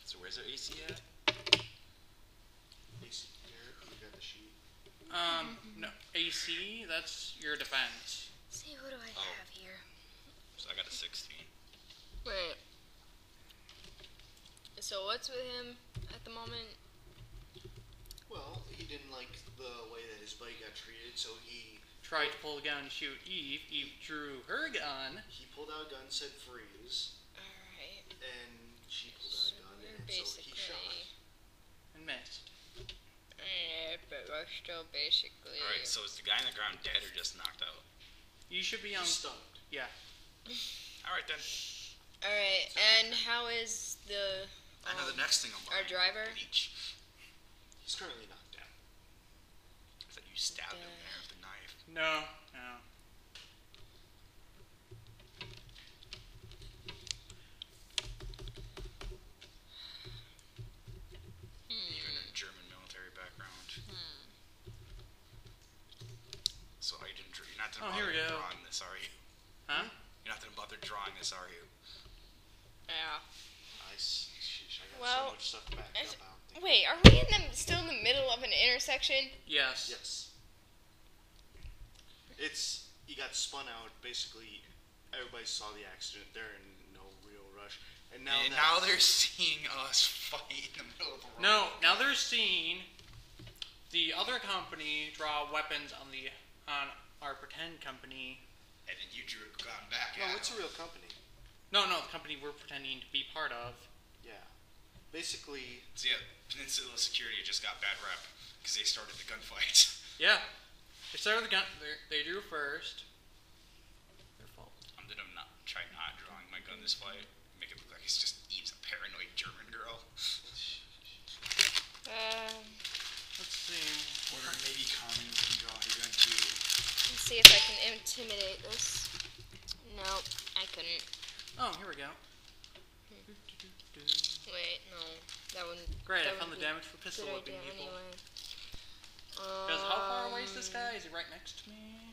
[SPEAKER 2] So where's our AC at?
[SPEAKER 3] AC, here, you got the sheet.
[SPEAKER 1] No. AC, that's your defense.
[SPEAKER 4] See, what do I have here?
[SPEAKER 2] So I got a 16.
[SPEAKER 4] Wait. So what's with him at the moment?
[SPEAKER 3] Well, he didn't like the way that his buddy got treated, so he
[SPEAKER 1] Tried to pull a gun to shoot Eve. Eve drew her gun.
[SPEAKER 3] pulled out a gun, said freeze,
[SPEAKER 4] Alright.
[SPEAKER 3] and she pulled out a gun, and so he shot.
[SPEAKER 1] And missed.
[SPEAKER 4] But we're still basically.
[SPEAKER 2] Alright, so is the guy on the ground dead or just knocked out?
[SPEAKER 1] You should be on.
[SPEAKER 3] He's stunned.
[SPEAKER 1] Yeah.
[SPEAKER 2] Alright then.
[SPEAKER 4] Alright, and how is the.
[SPEAKER 2] I know the next thing I'm
[SPEAKER 4] Our
[SPEAKER 2] buying.
[SPEAKER 4] driver?
[SPEAKER 2] Bleach.
[SPEAKER 3] He's currently knocked down.
[SPEAKER 2] I thought you stabbed him there with the knife.
[SPEAKER 1] No. No.
[SPEAKER 2] Even a German military background. So you didn't. You're not
[SPEAKER 1] Oh,
[SPEAKER 2] gonna
[SPEAKER 1] here we
[SPEAKER 2] bother
[SPEAKER 1] go.
[SPEAKER 2] drawing this, are you?
[SPEAKER 1] Huh?
[SPEAKER 2] You're not gonna bother drawing this, are you?
[SPEAKER 4] Yeah.
[SPEAKER 3] Nice. Sheesh, I got
[SPEAKER 4] Well,
[SPEAKER 3] so much stuff backed up. I don't think.
[SPEAKER 4] Wait, are we still in the middle of an intersection?
[SPEAKER 1] Yes.
[SPEAKER 3] Yes. It's he got spun out. Basically, everybody saw the accident. They're in no real rush, and now
[SPEAKER 2] And now they're seeing us fight in the middle of a road.
[SPEAKER 1] No. Now they're seeing the other company draw weapons on our pretend company.
[SPEAKER 2] And then you drew a gun back
[SPEAKER 3] No,
[SPEAKER 2] at
[SPEAKER 3] it's a
[SPEAKER 2] him.
[SPEAKER 3] real company.
[SPEAKER 1] No, the company we're pretending to be part of.
[SPEAKER 3] Yeah. Basically.
[SPEAKER 2] So yeah, Peninsula Security just got bad rep because they started the gunfight.
[SPEAKER 1] Yeah. They started the gun. They drew first. Their fault.
[SPEAKER 2] I'm gonna try not drawing my gun this fight. Make it look like it's just Eve's a paranoid German girl.
[SPEAKER 1] Let's see.
[SPEAKER 2] Or maybe Carmen can draw her gun too.
[SPEAKER 4] Let's see if I can intimidate this. Nope, I couldn't.
[SPEAKER 1] Oh, here we go.
[SPEAKER 4] Wait, no. That one.
[SPEAKER 1] Great,
[SPEAKER 4] that
[SPEAKER 1] I found the damage for pistol
[SPEAKER 4] good
[SPEAKER 1] whipping
[SPEAKER 4] idea
[SPEAKER 1] people.
[SPEAKER 4] anyway.
[SPEAKER 1] Because how far away is this guy? Is he right next to me?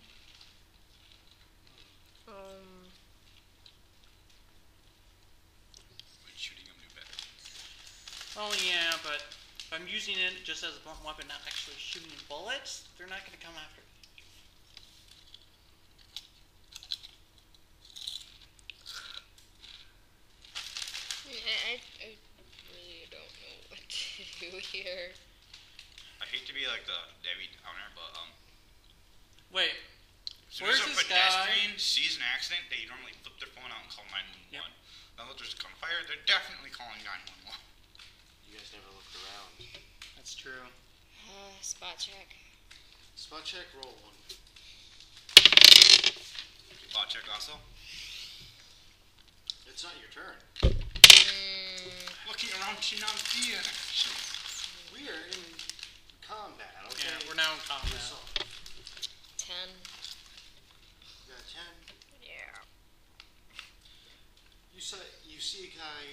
[SPEAKER 2] When shooting him, do better.
[SPEAKER 1] Oh yeah, but if I'm using it just as a blunt weapon, not actually shooting bullets, they're not going to come after me.
[SPEAKER 4] I really don't know what to do here.
[SPEAKER 2] I hate to be like the Debbie Downer, but
[SPEAKER 1] Wait,
[SPEAKER 2] as soon
[SPEAKER 1] where's
[SPEAKER 2] as a
[SPEAKER 1] this
[SPEAKER 2] pedestrian sees an accident, they normally flip their phone out and call 911.
[SPEAKER 1] Yep.
[SPEAKER 2] Now that there's a gunfire, they're definitely calling 911.
[SPEAKER 3] You guys never looked around.
[SPEAKER 1] that's true.
[SPEAKER 4] Spot check.
[SPEAKER 3] Spot check, roll 1.
[SPEAKER 2] Spot check also.
[SPEAKER 3] It's not your turn.
[SPEAKER 2] Looking around to not see an action.
[SPEAKER 3] We are in combat, okay?
[SPEAKER 1] Yeah, we're now in combat.
[SPEAKER 3] So,
[SPEAKER 4] 10.
[SPEAKER 3] you got 10.
[SPEAKER 4] Yeah.
[SPEAKER 3] You see a guy,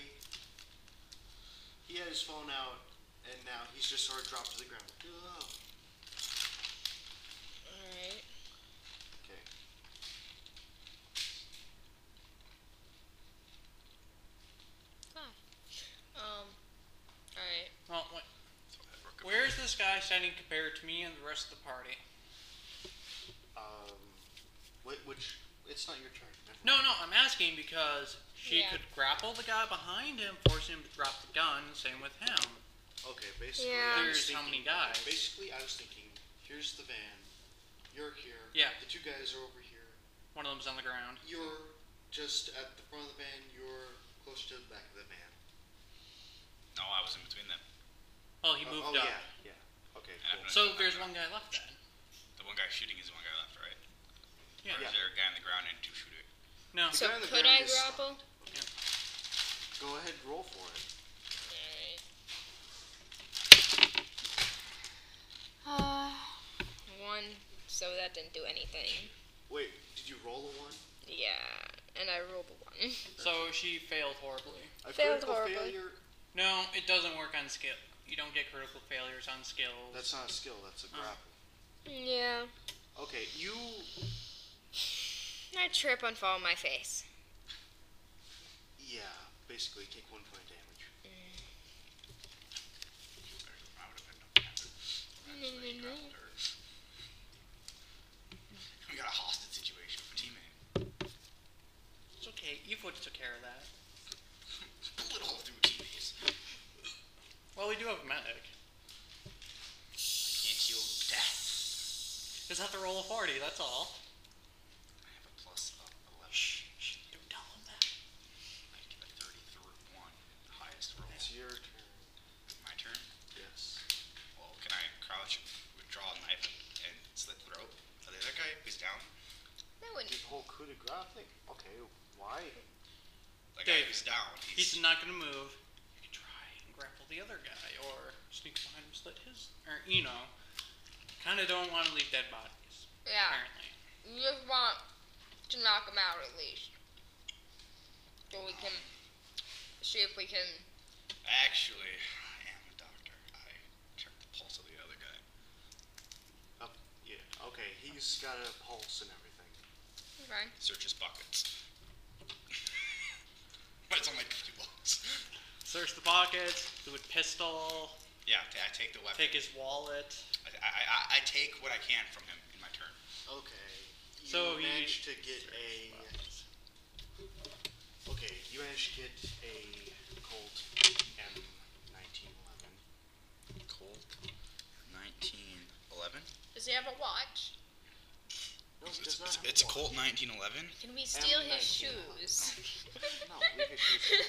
[SPEAKER 3] he had his phone out, and now he's just sort of dropped to the ground. Oh.
[SPEAKER 4] Alright.
[SPEAKER 3] Okay.
[SPEAKER 4] Alright.
[SPEAKER 1] Well, wait. Where is this guy standing compared to me and the rest of the party?
[SPEAKER 3] Which, it's not your turn.
[SPEAKER 1] No, I'm asking because she
[SPEAKER 4] Yeah.
[SPEAKER 1] could grapple the guy behind him, force him to drop the gun, same with him.
[SPEAKER 3] Okay, basically,
[SPEAKER 4] Yeah.
[SPEAKER 3] I was
[SPEAKER 1] There's how
[SPEAKER 3] thinking,
[SPEAKER 1] many guys?
[SPEAKER 3] Basically, I was thinking, here's the van, you're here,
[SPEAKER 1] Yeah.
[SPEAKER 3] the 2 guys are over here,
[SPEAKER 1] One of them's on the ground.
[SPEAKER 3] you're just at the front of the van, you're close to the back of the van.
[SPEAKER 2] No, I was in between them.
[SPEAKER 1] Well, he moved
[SPEAKER 3] oh,
[SPEAKER 1] up.
[SPEAKER 3] yeah. Okay,
[SPEAKER 2] Yeah,
[SPEAKER 3] cool.
[SPEAKER 1] So there's one guy left then.
[SPEAKER 2] The one guy shooting is the one guy left, right?
[SPEAKER 1] Yeah.
[SPEAKER 2] Or is there a guy on the ground and 2 shooting?
[SPEAKER 1] No.
[SPEAKER 3] The
[SPEAKER 4] So
[SPEAKER 3] guy on the
[SPEAKER 4] could
[SPEAKER 3] ground
[SPEAKER 4] I
[SPEAKER 3] is
[SPEAKER 4] grapple?
[SPEAKER 3] stunned. Go ahead, roll for it.
[SPEAKER 4] Alright. 1, so that didn't do anything.
[SPEAKER 3] Wait, did you roll a 1?
[SPEAKER 4] Yeah, and I rolled a 1.
[SPEAKER 1] So she failed horribly.
[SPEAKER 3] A
[SPEAKER 4] Failed
[SPEAKER 3] critical
[SPEAKER 4] horribly.
[SPEAKER 3] failure,
[SPEAKER 1] No, it doesn't work on skill. You don't get critical failures on skills.
[SPEAKER 3] that's not a skill, that's a grapple.
[SPEAKER 4] Yeah.
[SPEAKER 3] Okay, you,
[SPEAKER 4] I trip and fall on my face.
[SPEAKER 3] yeah, basically take 1 point of damage.
[SPEAKER 2] I would have been no matter. We got a hostage situation for teammate.
[SPEAKER 1] It's okay. Evo took care of that.
[SPEAKER 2] Bullet hole through teammates.
[SPEAKER 1] Well, we do have a medic.
[SPEAKER 2] Can't heal death.
[SPEAKER 1] Just have to roll a 40, that's all.
[SPEAKER 2] I have a plus of 11.
[SPEAKER 1] Shh, don't tell him that.
[SPEAKER 2] I get a 33 1. Highest roll.
[SPEAKER 3] It's your turn.
[SPEAKER 2] My turn?
[SPEAKER 3] Yes.
[SPEAKER 2] Well, can I crouch, withdraw a knife, and slit throat? The other guy who's down?
[SPEAKER 4] That wouldn't.
[SPEAKER 3] The whole coup de grace thing? Okay, why?
[SPEAKER 2] The guy
[SPEAKER 1] Dave,
[SPEAKER 2] who's down.
[SPEAKER 1] He's not going to move. You can try and grapple the other guy, or sneak behind and slit his. Or, kind of don't want to leave dead bodies.
[SPEAKER 4] Yeah.
[SPEAKER 1] Apparently.
[SPEAKER 4] You just want to knock him out at least. So we can see if we can.
[SPEAKER 2] Actually, I am a doctor. I checked the pulse of the other guy.
[SPEAKER 3] Yeah, okay, he's got a pulse and everything.
[SPEAKER 4] Okay.
[SPEAKER 2] Search his pockets. But it's only 50 bucks.
[SPEAKER 1] Search the pockets, do a pistol,
[SPEAKER 2] Yeah, I take the weapon.
[SPEAKER 1] take his wallet.
[SPEAKER 2] I take what I can from him in my turn.
[SPEAKER 3] Okay, you
[SPEAKER 1] So he-
[SPEAKER 3] managed to get you managed to get a Colt M1911.
[SPEAKER 2] Colt 1911.
[SPEAKER 4] Does he have a watch?
[SPEAKER 3] No, does not have
[SPEAKER 2] It's a
[SPEAKER 3] wallet.
[SPEAKER 2] Colt 1911.
[SPEAKER 4] Can we steal his
[SPEAKER 3] M19.
[SPEAKER 4] shoes?
[SPEAKER 3] No, leave his shoes.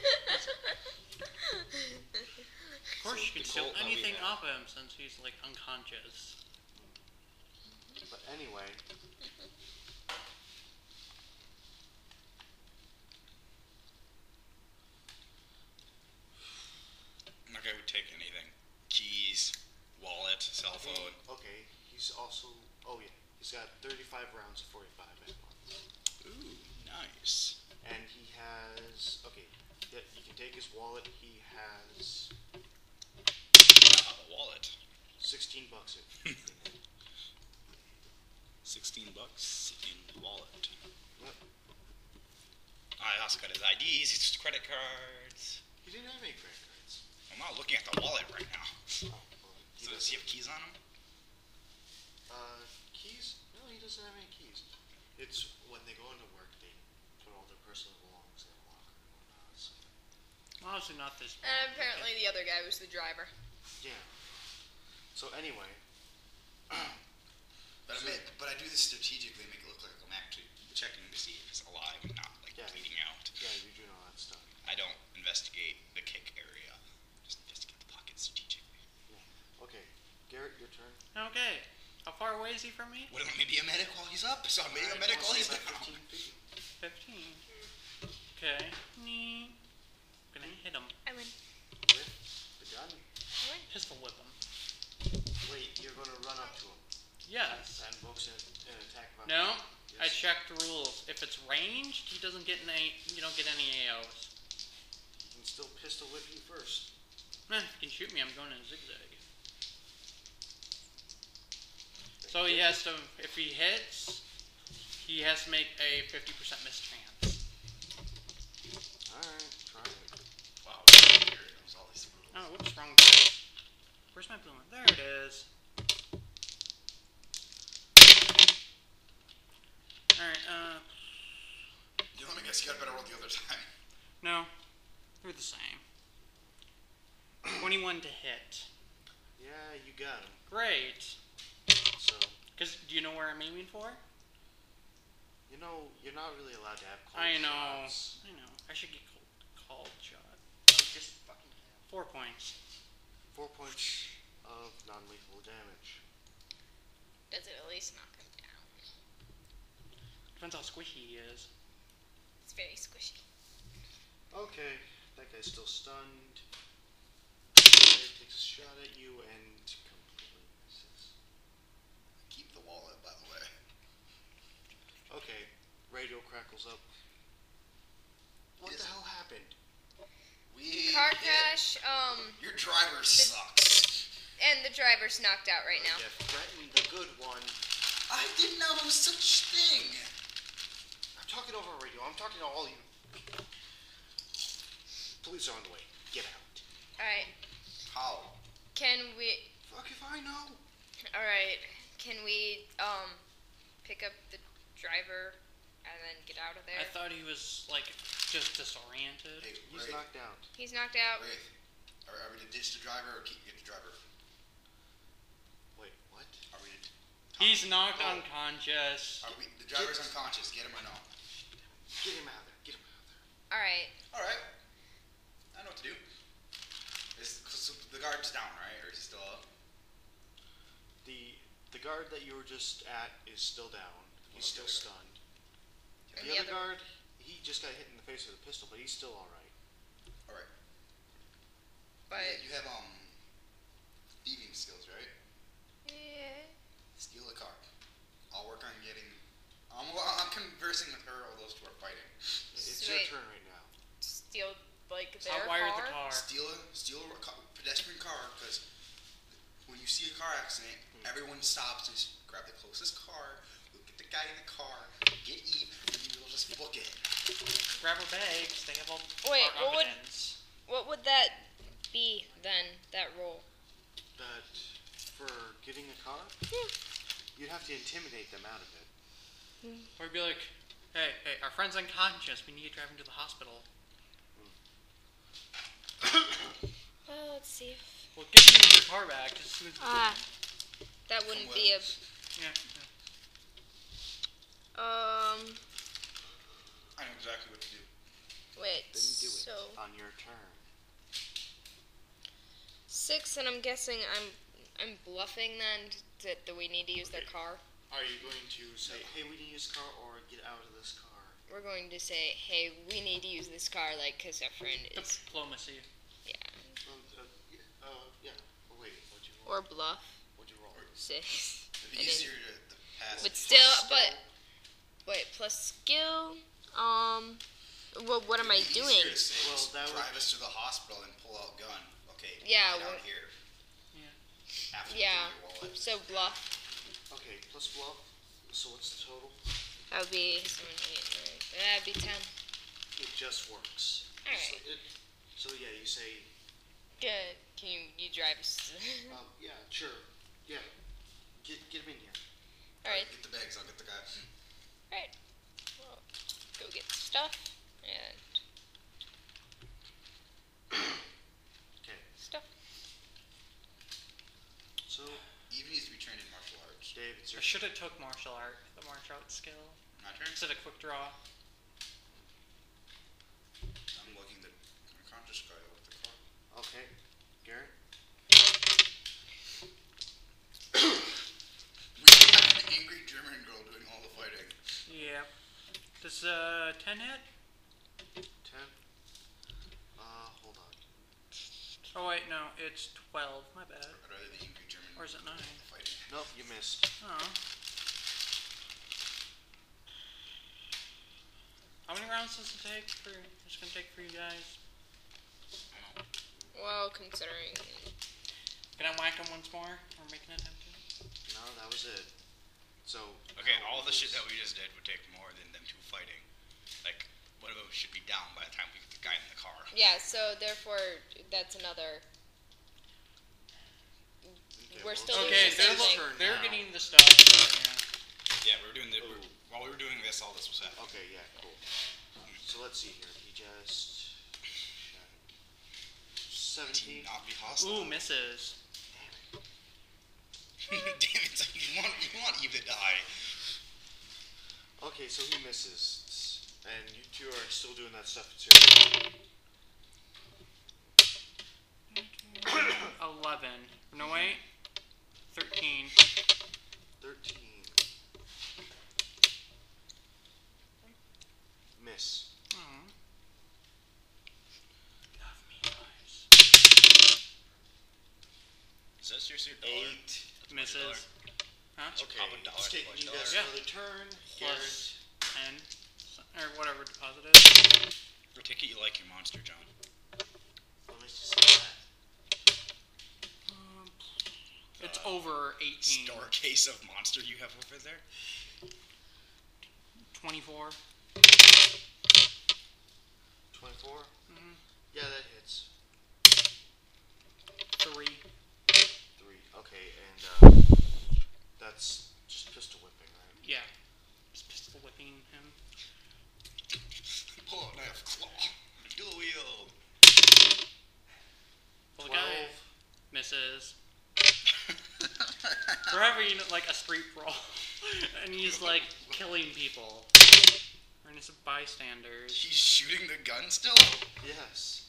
[SPEAKER 1] Of course, you can
[SPEAKER 2] The
[SPEAKER 1] steal
[SPEAKER 2] Colt that we
[SPEAKER 1] anything
[SPEAKER 2] have.
[SPEAKER 1] off him since he's like unconscious.
[SPEAKER 3] But anyway,
[SPEAKER 2] Like I would take anything. Keys, wallet, cell phone.
[SPEAKER 3] okay, he's also. Oh yeah, he's got 35 rounds of 45 ammo,
[SPEAKER 2] Ooh, nice.
[SPEAKER 3] and he has. Okay, yeah, you can take his wallet. He has
[SPEAKER 2] A wallet.
[SPEAKER 3] $16 in it.
[SPEAKER 2] 16 bucks in the wallet.
[SPEAKER 3] Yep.
[SPEAKER 2] I also got his IDs, his credit cards.
[SPEAKER 3] He didn't have any credit cards.
[SPEAKER 2] I'm not looking at the wallet right now.
[SPEAKER 3] Oh, well,
[SPEAKER 2] So does he have keys on him?
[SPEAKER 3] keys? No, he doesn't have any keys. It's when they go into work, they put all their personal belongings in a locker and whatnot. So,
[SPEAKER 1] Obviously not this.
[SPEAKER 4] And apparently the other guy was the driver.
[SPEAKER 3] yeah. So anyway,
[SPEAKER 2] But I do this strategically, make it look like I'm actually checking to see if it's alive and not like
[SPEAKER 3] Yeah.
[SPEAKER 2] bleeding out.
[SPEAKER 3] yeah, you do know that stuff.
[SPEAKER 2] I don't investigate the kick area. Just investigate the pocket strategically.
[SPEAKER 3] Okay, Garrett, your turn.
[SPEAKER 1] Okay. How far away is he from me?
[SPEAKER 2] What, let me be a medic while he's up? So I'm being a medic while he's down.
[SPEAKER 3] 15 feet.
[SPEAKER 1] 15. Okay. Nee. Gonna hit him.
[SPEAKER 4] I win.
[SPEAKER 3] With the gun.
[SPEAKER 4] I win.
[SPEAKER 1] Pistol whip him.
[SPEAKER 3] Wait, you're gonna run up to him.
[SPEAKER 1] Yes.
[SPEAKER 3] That invokes an attack of
[SPEAKER 1] No. I
[SPEAKER 3] Yes.
[SPEAKER 1] checked the rules. If it's ranged, he doesn't get you don't get any AOs.
[SPEAKER 3] He can still pistol whip you first.
[SPEAKER 1] If you can shoot me, I'm going in zigzag. So he has to, if he hits, he has to make a 50% miss chance.
[SPEAKER 3] Alright, try it.
[SPEAKER 2] Wow, here comes all these rules.
[SPEAKER 1] Oh, whoops, wrong place. Where's my blue one? There it is. Alright,
[SPEAKER 2] You let me guess, you got a better roll the other time.
[SPEAKER 1] no. They're the same. 21 to hit.
[SPEAKER 3] Yeah, you got him.
[SPEAKER 1] Great.
[SPEAKER 3] So,
[SPEAKER 1] Because, do you know where I'm aiming for?
[SPEAKER 3] you know, you're not really allowed to have cold
[SPEAKER 1] I know.
[SPEAKER 3] shots.
[SPEAKER 1] I know. I should get called shot. Just fucking 4 points.
[SPEAKER 3] 4 points of non-lethal damage.
[SPEAKER 4] Does it at least knock him down?
[SPEAKER 1] Depends how squishy he is.
[SPEAKER 4] It's very squishy.
[SPEAKER 3] Okay, that guy's still stunned. He takes a shot at you and completely misses.
[SPEAKER 2] Keep the wallet, by the way.
[SPEAKER 3] Okay, radio crackles up. What
[SPEAKER 2] Yes.
[SPEAKER 3] the hell happened?
[SPEAKER 4] Car crash,
[SPEAKER 2] Your driver sucks.
[SPEAKER 4] and the driver's knocked out right now.
[SPEAKER 3] Yeah, threatened the good one.
[SPEAKER 2] I didn't know there was such thing.
[SPEAKER 3] I'm talking over radio. I'm talking to all you. Police are on the way. Get out.
[SPEAKER 4] Alright,
[SPEAKER 2] How?
[SPEAKER 4] can we,
[SPEAKER 3] Fuck if I know.
[SPEAKER 4] alright, can we, pick up the driver and then get out of there?
[SPEAKER 1] I thought he was, like, just disoriented.
[SPEAKER 2] Hey,
[SPEAKER 3] He's
[SPEAKER 2] Ray,
[SPEAKER 3] knocked out.
[SPEAKER 4] He's knocked out.
[SPEAKER 2] Ray, are we to ditch the driver or keep get the driver?
[SPEAKER 3] Wait, what?
[SPEAKER 2] Are we to?
[SPEAKER 1] He's knocked
[SPEAKER 3] Oh.
[SPEAKER 2] Are
[SPEAKER 1] unconscious.
[SPEAKER 2] we? The driver's unconscious. Get him or no?
[SPEAKER 3] Get him out of there. Get him out of there.
[SPEAKER 4] Alright,
[SPEAKER 2] All right. I know what to do. So the guard's down, right? Or is he still up?
[SPEAKER 3] The guard that you were just at is still down. He's still
[SPEAKER 2] Okay.
[SPEAKER 3] stunned.
[SPEAKER 4] And
[SPEAKER 3] The
[SPEAKER 4] the
[SPEAKER 3] other
[SPEAKER 4] other-
[SPEAKER 3] guard, he just got hit in the face with a pistol, but he's still all right.
[SPEAKER 2] All right.
[SPEAKER 4] but,
[SPEAKER 2] You have thieving skills, right?
[SPEAKER 4] yeah,
[SPEAKER 2] Steal a car. I'll work on getting. I'm conversing with her while those two are fighting.
[SPEAKER 3] It's
[SPEAKER 4] Sweet.
[SPEAKER 3] your turn right now.
[SPEAKER 4] steal, like, their
[SPEAKER 1] Hotwire
[SPEAKER 4] car.
[SPEAKER 1] the car.
[SPEAKER 2] Steal a pedestrian car because when you see a car accident, everyone stops and just grab the closest car, look at the guy in the car, get Eve, and you will just book it.
[SPEAKER 1] Grab her bags. They have all
[SPEAKER 4] Wait,
[SPEAKER 1] our
[SPEAKER 4] what would-
[SPEAKER 1] evidence.
[SPEAKER 4] What would that be then, that roll?
[SPEAKER 3] But for getting a car, you'd have to intimidate them out of it.
[SPEAKER 1] Or be like, hey, our friend's unconscious. We need to drive him to the hospital.
[SPEAKER 4] Well, let's see.
[SPEAKER 1] Well, give me your car back just as soon as
[SPEAKER 4] That wouldn't be a.
[SPEAKER 1] Yeah.
[SPEAKER 2] I know exactly what to do.
[SPEAKER 4] Wait.
[SPEAKER 3] Then do it
[SPEAKER 4] So
[SPEAKER 3] on your turn.
[SPEAKER 4] 6, and I'm guessing I'm bluffing then that we need to use their car.
[SPEAKER 3] Are you going to say, hey, we need to use car, or get out of this car?
[SPEAKER 4] We're going to say, hey, we need to use this car, like, because our friend is.
[SPEAKER 1] Diplomacy.
[SPEAKER 4] Yeah.
[SPEAKER 3] Yeah. Oh, wait, what'd you roll?
[SPEAKER 4] Or bluff.
[SPEAKER 3] What'd you roll?
[SPEAKER 4] 6.
[SPEAKER 2] It'd be easier to pass.
[SPEAKER 4] But still, wait, plus skill. Well, what am I doing?
[SPEAKER 2] Easier to say,
[SPEAKER 3] Well, that would-
[SPEAKER 2] drive us to the hospital and pull out gun. Okay.
[SPEAKER 4] Yeah,
[SPEAKER 2] Get
[SPEAKER 4] well-
[SPEAKER 2] out here.
[SPEAKER 1] Yeah.
[SPEAKER 2] After
[SPEAKER 4] Yeah.
[SPEAKER 2] your wallet.
[SPEAKER 4] So bluff.
[SPEAKER 3] Okay, plus bluff. So what's the total?
[SPEAKER 4] That would be 7, 8, 9. That'd be 10.
[SPEAKER 3] It just works.
[SPEAKER 4] Alright.
[SPEAKER 3] So yeah, you say,
[SPEAKER 4] Good. Can you drive us?
[SPEAKER 3] yeah, sure. Yeah. Get him in here.
[SPEAKER 4] Alright.
[SPEAKER 2] Get the bags. I'll get the guy.
[SPEAKER 4] Alright. Well, go get stuff and
[SPEAKER 3] Okay.
[SPEAKER 4] stuff.
[SPEAKER 3] So,
[SPEAKER 2] Eve needs to be trained in martial arts.
[SPEAKER 3] Dave, it's
[SPEAKER 1] I
[SPEAKER 3] your
[SPEAKER 1] should have took the martial arts skill
[SPEAKER 2] My turn.
[SPEAKER 1] instead of quick draw.
[SPEAKER 2] I'm looking the unconscious guy with the car.
[SPEAKER 3] Okay. Garrett?
[SPEAKER 2] We have an angry German girl doing all the fighting.
[SPEAKER 1] Yeah. Does 10 hit?
[SPEAKER 3] 10. Hold on.
[SPEAKER 1] Oh wait, no, it's 12. My bad.
[SPEAKER 2] I'd rather the angry German
[SPEAKER 1] Or is it 9?
[SPEAKER 2] fighting.
[SPEAKER 3] Nope, you missed.
[SPEAKER 1] Oh. How many rounds does it take for? It's gonna take for you guys.
[SPEAKER 4] Well, considering.
[SPEAKER 1] Can I whack him once more, or make an attempt to?
[SPEAKER 3] No, that was it. So.
[SPEAKER 2] Okay, all the shit that we just did would take more than them two fighting. Like, one of them should be down by the time we get the guy in the car.
[SPEAKER 4] Yeah, so therefore, that's another.
[SPEAKER 3] Okay,
[SPEAKER 4] We're
[SPEAKER 3] well,
[SPEAKER 4] still
[SPEAKER 1] Okay,
[SPEAKER 4] doing the same thing.
[SPEAKER 1] they're
[SPEAKER 3] now.
[SPEAKER 1] getting the stuff. So,
[SPEAKER 2] Yeah, we were doing while we were doing this, all this was happening.
[SPEAKER 3] Okay, yeah, cool. So let's see here. He just. 17.
[SPEAKER 2] Not be
[SPEAKER 1] yeah.
[SPEAKER 2] hostile.
[SPEAKER 1] Ooh, misses.
[SPEAKER 2] Damn it! You want Eve to die.
[SPEAKER 3] Okay, so he misses. And you two are still doing that stuff. It's your turn.
[SPEAKER 1] 11. No wait. 13.
[SPEAKER 3] 13. Miss.
[SPEAKER 1] Oh. Love me, guys.
[SPEAKER 2] Is that seriously a dollar?
[SPEAKER 3] 8.
[SPEAKER 1] Misses. Huh?
[SPEAKER 3] Okay,
[SPEAKER 2] Pop a dollar,
[SPEAKER 3] it's taking you guys
[SPEAKER 1] Yeah.
[SPEAKER 3] another turn.
[SPEAKER 1] Plus
[SPEAKER 3] Garrett.
[SPEAKER 1] 10. Or whatever deposit is.
[SPEAKER 2] I take it you like your monster, John.
[SPEAKER 3] Let me just say that.
[SPEAKER 1] It's over 18.
[SPEAKER 2] Store case of monster you have over there.
[SPEAKER 1] 24.
[SPEAKER 3] 24?
[SPEAKER 1] Mm-hmm.
[SPEAKER 3] Yeah, that hits.
[SPEAKER 1] 3.
[SPEAKER 3] 3. Okay, and that's just pistol whipping, right?
[SPEAKER 1] Yeah. Just pistol whipping him.
[SPEAKER 2] Pull out knife, claw, dual wield.
[SPEAKER 1] Well, the
[SPEAKER 3] 12.
[SPEAKER 1] guy misses. We're having like a street brawl, and he's like killing people. We're innocent bystanders.
[SPEAKER 2] He's shooting the gun still?
[SPEAKER 3] Yes.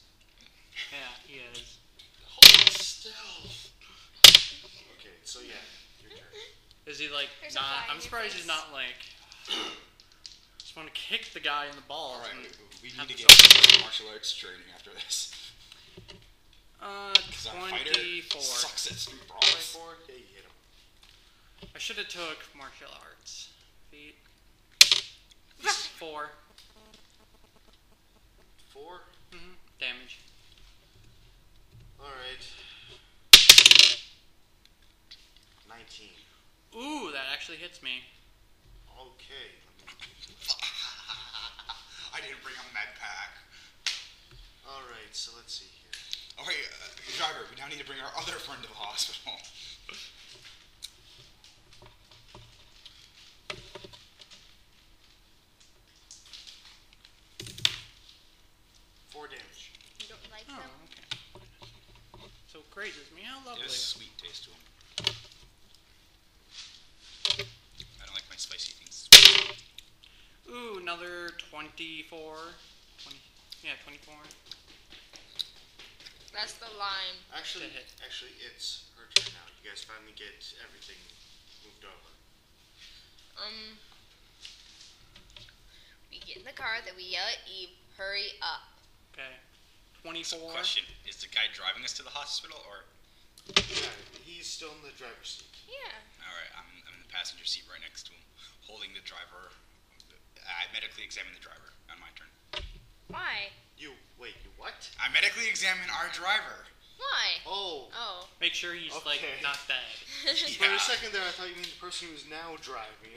[SPEAKER 1] Yeah, he is.
[SPEAKER 3] Hold still. Okay, so yeah, your turn.
[SPEAKER 1] Is he like
[SPEAKER 4] There's a
[SPEAKER 1] not?
[SPEAKER 4] fly in
[SPEAKER 1] I'm
[SPEAKER 4] your
[SPEAKER 1] surprised
[SPEAKER 4] face.
[SPEAKER 1] he's not like. Just want to kick the guy in the balls.
[SPEAKER 2] Alright,
[SPEAKER 1] and
[SPEAKER 2] we
[SPEAKER 1] have
[SPEAKER 2] need to
[SPEAKER 1] the
[SPEAKER 2] get
[SPEAKER 1] sword.
[SPEAKER 2] some martial arts training after this. 'Cause our fighter
[SPEAKER 1] 24.
[SPEAKER 2] sucks at street brawls.
[SPEAKER 3] 24? Yeah, you hit him.
[SPEAKER 1] I should have took martial arts. Feet. 4.
[SPEAKER 3] 4?
[SPEAKER 1] Damage.
[SPEAKER 3] Alright. 19.
[SPEAKER 1] Ooh, that actually hits me.
[SPEAKER 3] Okay.
[SPEAKER 2] I didn't bring a med pack.
[SPEAKER 3] Alright, so let's see here.
[SPEAKER 2] Okay, driver, we now need to bring our other friend to the hospital.
[SPEAKER 3] 4 damage.
[SPEAKER 4] You don't like
[SPEAKER 1] Oh,
[SPEAKER 4] them?
[SPEAKER 1] okay. So grazes me. How
[SPEAKER 2] It
[SPEAKER 1] lovely.
[SPEAKER 2] has a sweet taste to him. I don't like my spicy things.
[SPEAKER 1] another 24. 24.
[SPEAKER 4] That's the line.
[SPEAKER 3] Actually,
[SPEAKER 1] hit.
[SPEAKER 3] it's her turn now. You guys finally get everything moved over.
[SPEAKER 4] We get in the car, then we yell at Eve, hurry up.
[SPEAKER 1] Okay.
[SPEAKER 2] So
[SPEAKER 1] 24.
[SPEAKER 2] question, is the guy driving us to the hospital, or?
[SPEAKER 3] Yeah, he's still in the driver's seat.
[SPEAKER 4] Yeah.
[SPEAKER 2] Alright, I'm in the passenger seat right next to him, holding the driver. I medically examine the driver on my turn.
[SPEAKER 4] Why?
[SPEAKER 3] You what?
[SPEAKER 2] I medically examine our driver.
[SPEAKER 4] Why?
[SPEAKER 3] Oh.
[SPEAKER 4] Oh.
[SPEAKER 1] Make sure he's like
[SPEAKER 3] Okay.
[SPEAKER 1] not dead.
[SPEAKER 3] For a second there, I thought you mean the person who's now driving.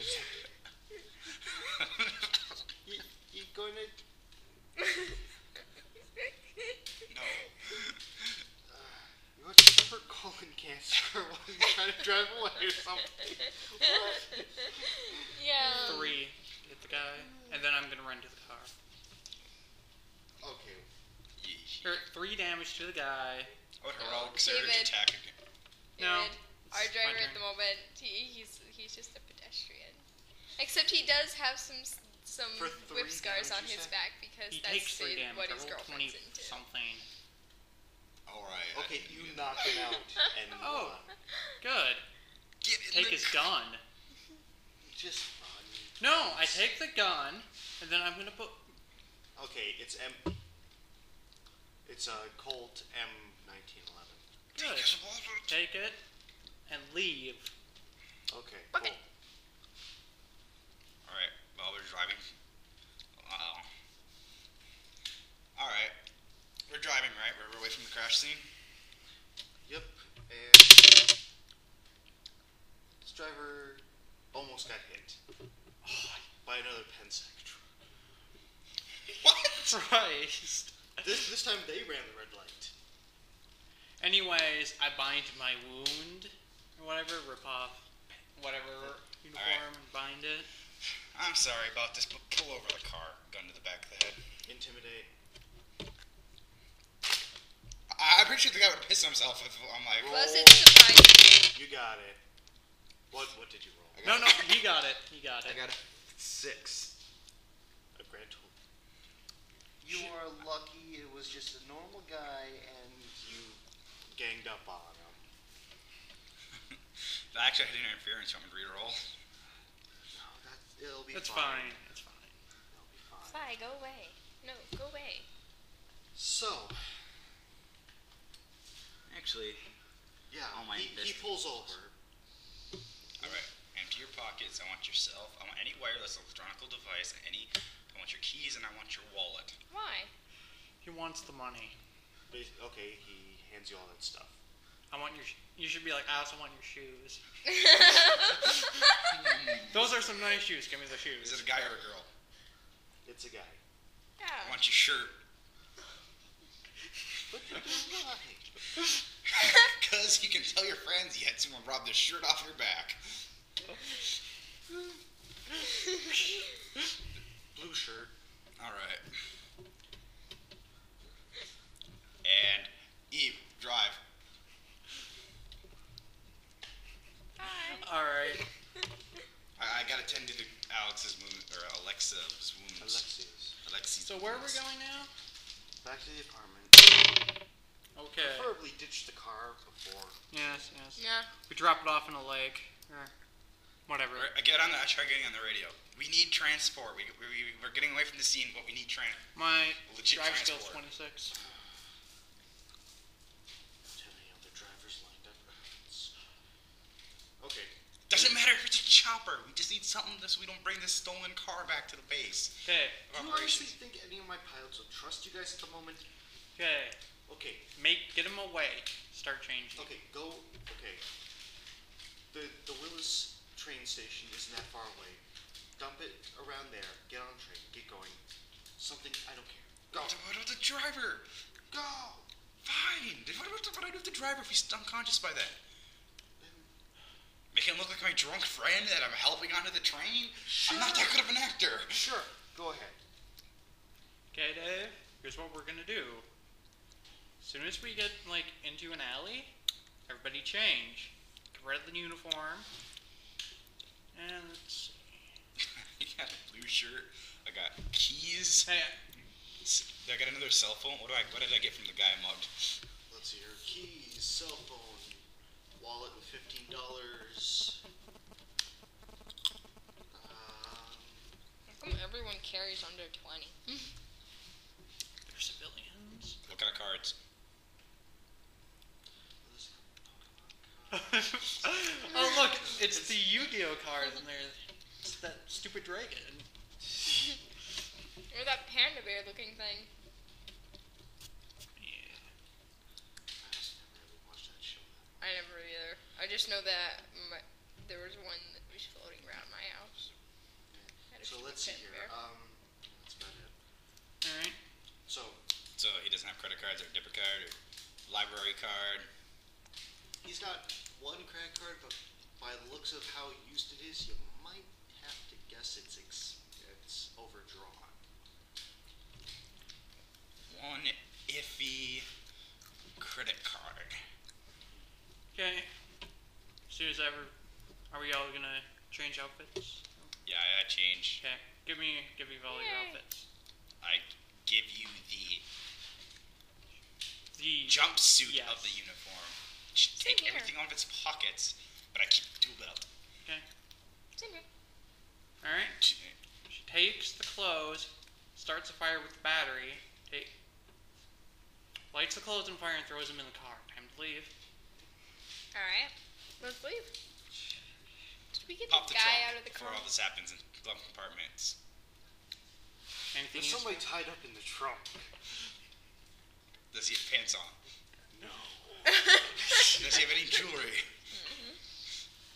[SPEAKER 3] You going to?
[SPEAKER 2] No.
[SPEAKER 3] You want to suffer colon cancer while you're trying to drive away or something? What?
[SPEAKER 4] Yeah.
[SPEAKER 1] 3. Hit the guy, and then I'm gonna run to the car.
[SPEAKER 3] Okay.
[SPEAKER 2] Yeesh.
[SPEAKER 1] 3 damage to the guy.
[SPEAKER 2] What
[SPEAKER 4] No,
[SPEAKER 2] heroic surge
[SPEAKER 4] David.
[SPEAKER 2] attack again?
[SPEAKER 1] No,
[SPEAKER 4] David, our
[SPEAKER 1] it's my
[SPEAKER 4] driver
[SPEAKER 1] turn.
[SPEAKER 4] at the moment, he's just a pedestrian. Except he does have some
[SPEAKER 3] For
[SPEAKER 4] whip
[SPEAKER 3] 3
[SPEAKER 4] scars on
[SPEAKER 3] damage, you
[SPEAKER 4] his
[SPEAKER 3] said?
[SPEAKER 4] back because
[SPEAKER 1] He
[SPEAKER 4] that's
[SPEAKER 1] takes 3 damage.
[SPEAKER 4] what
[SPEAKER 1] I
[SPEAKER 4] his
[SPEAKER 1] rolled
[SPEAKER 4] girlfriend's
[SPEAKER 1] 20
[SPEAKER 4] into.
[SPEAKER 1] something.
[SPEAKER 2] Alright.
[SPEAKER 3] Okay, you knock him out and
[SPEAKER 1] Oh.
[SPEAKER 3] run.
[SPEAKER 1] Good.
[SPEAKER 2] Get in
[SPEAKER 1] Take
[SPEAKER 2] the
[SPEAKER 1] his gun.
[SPEAKER 3] Just run.
[SPEAKER 1] No, I take the gun, and then I'm gonna put.
[SPEAKER 3] Okay, it's a Colt M1911.
[SPEAKER 1] Good. Take it and leave.
[SPEAKER 3] Okay.
[SPEAKER 4] Okay.
[SPEAKER 3] Cool.
[SPEAKER 2] Alright, while we're driving. Alright. We're driving, right? We're away from the crash scene?
[SPEAKER 3] Yep. And this driver almost got hit by another Pensac truck.
[SPEAKER 2] What?
[SPEAKER 1] Christ.
[SPEAKER 3] This time they ran the red light.
[SPEAKER 1] Anyways, I bind my wound or whatever, rip off whatever uniform and bind it.
[SPEAKER 2] I'm sorry about this, but pull over the car. Gun to the back of the head.
[SPEAKER 3] Intimidate.
[SPEAKER 2] I'm pretty sure the guy would piss himself if I'm like,
[SPEAKER 4] Was it surprising?
[SPEAKER 3] You got it. What did you roll?
[SPEAKER 1] No, he got it. He got it.
[SPEAKER 2] I got a 6.
[SPEAKER 3] A grand total. You are lucky it was just a normal guy and you ganged up on him.
[SPEAKER 2] Actually, I had interference from a reroll.
[SPEAKER 3] No, it'll be
[SPEAKER 1] It's
[SPEAKER 3] fine.
[SPEAKER 1] fine. It's fine.
[SPEAKER 3] It'll be fine.
[SPEAKER 4] Fly, go away. No, go away.
[SPEAKER 3] So,
[SPEAKER 2] Actually,
[SPEAKER 3] yeah,
[SPEAKER 2] Oh, my
[SPEAKER 3] he
[SPEAKER 2] fist.
[SPEAKER 3] pulls over.
[SPEAKER 2] alright. Empty your pockets. I want yourself. I want any wireless electronic device. I want your keys and I want your wallet.
[SPEAKER 4] Why?
[SPEAKER 1] He wants the money.
[SPEAKER 3] Okay, he hands you all that stuff.
[SPEAKER 1] I want your. You should be like, I also want your shoes. Those are some nice shoes. Give me the
[SPEAKER 2] Is
[SPEAKER 1] shoes.
[SPEAKER 2] it a guy or a girl?
[SPEAKER 3] It's a guy.
[SPEAKER 2] I
[SPEAKER 4] Yeah.
[SPEAKER 2] want your shirt.
[SPEAKER 3] But why?
[SPEAKER 2] Because you can tell your friends you had someone rob their shirt off your back.
[SPEAKER 3] Blue shirt.
[SPEAKER 2] Alright. And Eve, drive.
[SPEAKER 4] Hi.
[SPEAKER 1] All right.
[SPEAKER 2] I gotta tend to Alex's wound, or Alexa's wounds. Alexis.
[SPEAKER 1] So where are we going now?
[SPEAKER 3] Back to the apartment.
[SPEAKER 1] Okay.
[SPEAKER 3] Preferably ditch the car before.
[SPEAKER 1] Yes.
[SPEAKER 4] Yeah.
[SPEAKER 1] We drop it off in a lake or whatever.
[SPEAKER 2] I get on the. I try getting on the radio. We need transport. We're getting away from the scene, but we need
[SPEAKER 1] My
[SPEAKER 2] legit
[SPEAKER 1] drive skill's
[SPEAKER 2] transport.
[SPEAKER 1] 26.
[SPEAKER 3] Don't have any other drivers lined up. Okay.
[SPEAKER 2] Doesn't matter if it's a chopper. We just need something so we don't bring this stolen car back to the base.
[SPEAKER 1] Okay.
[SPEAKER 3] Do you honestly think any of my pilots will trust you guys at the moment?
[SPEAKER 1] Okay.
[SPEAKER 3] Okay.
[SPEAKER 1] Get him away. Start changing.
[SPEAKER 3] Okay, go. Okay. The Willis train station isn't that far away. Dump it around there. Get on the train. Get going. Something. I don't care. Go.
[SPEAKER 2] What about the driver?
[SPEAKER 3] Go.
[SPEAKER 2] Fine. What do I do with the driver if he's unconscious by then? Make him look like my drunk friend that I'm helping onto the train?
[SPEAKER 3] Sure.
[SPEAKER 2] I'm not that good of an actor.
[SPEAKER 3] Sure. Go ahead.
[SPEAKER 1] Okay, Dave. Here's what we're gonna do. As soon as we get into an alley, everybody change. Get rid of the uniform. And let's see.
[SPEAKER 2] got a blue shirt. I got keys.
[SPEAKER 1] Hey,
[SPEAKER 2] I got another cell phone. What did I get from the guy I mugged?
[SPEAKER 3] Let's see here. Keys, cell phone, wallet with $15.
[SPEAKER 4] How come everyone carries under 20?
[SPEAKER 1] they're civilians.
[SPEAKER 2] What kind of cards?
[SPEAKER 1] Oh look, it's the Yu-Gi-Oh cards and it's that stupid dragon.
[SPEAKER 4] Or that panda bear looking thing.
[SPEAKER 1] Yeah.
[SPEAKER 3] I just never really watched that show.
[SPEAKER 4] I never either. I just know that there was one that was floating around my house. Had a
[SPEAKER 3] So
[SPEAKER 4] stupid
[SPEAKER 3] let's see
[SPEAKER 4] panda
[SPEAKER 3] here.
[SPEAKER 4] bear.
[SPEAKER 3] That's about it.
[SPEAKER 1] Alright.
[SPEAKER 3] So
[SPEAKER 2] So he doesn't have credit cards or debit card or library card.
[SPEAKER 3] he's got one credit card, but by the looks of how used it is, you might have to guess it's overdrawn.
[SPEAKER 2] One iffy credit card.
[SPEAKER 1] Okay. Soon as ever, are we all gonna change outfits?
[SPEAKER 2] Yeah, I change.
[SPEAKER 1] Okay. Give me all your
[SPEAKER 4] Yay.
[SPEAKER 1] outfits.
[SPEAKER 2] I give you the
[SPEAKER 1] The
[SPEAKER 2] jumpsuit
[SPEAKER 1] Yes.
[SPEAKER 2] of the uniform. Take
[SPEAKER 4] here.
[SPEAKER 2] everything out of its pockets, but I keep the tube out.
[SPEAKER 1] Okay.
[SPEAKER 4] Same here.
[SPEAKER 1] Alright. She takes the clothes, starts a fire with the battery, lights the clothes on fire and throws them in the car. Time to leave.
[SPEAKER 4] Alright. Let's leave. Did we get
[SPEAKER 2] Pop
[SPEAKER 4] the
[SPEAKER 2] the
[SPEAKER 4] guy
[SPEAKER 2] trunk
[SPEAKER 4] out of the
[SPEAKER 2] before
[SPEAKER 4] car?
[SPEAKER 2] all this happens in glove compartments.
[SPEAKER 1] Anything
[SPEAKER 3] There's
[SPEAKER 1] you
[SPEAKER 3] somebody tied up in the trunk.
[SPEAKER 2] Does he have pants on?
[SPEAKER 3] No.
[SPEAKER 2] Does he have any jewelry?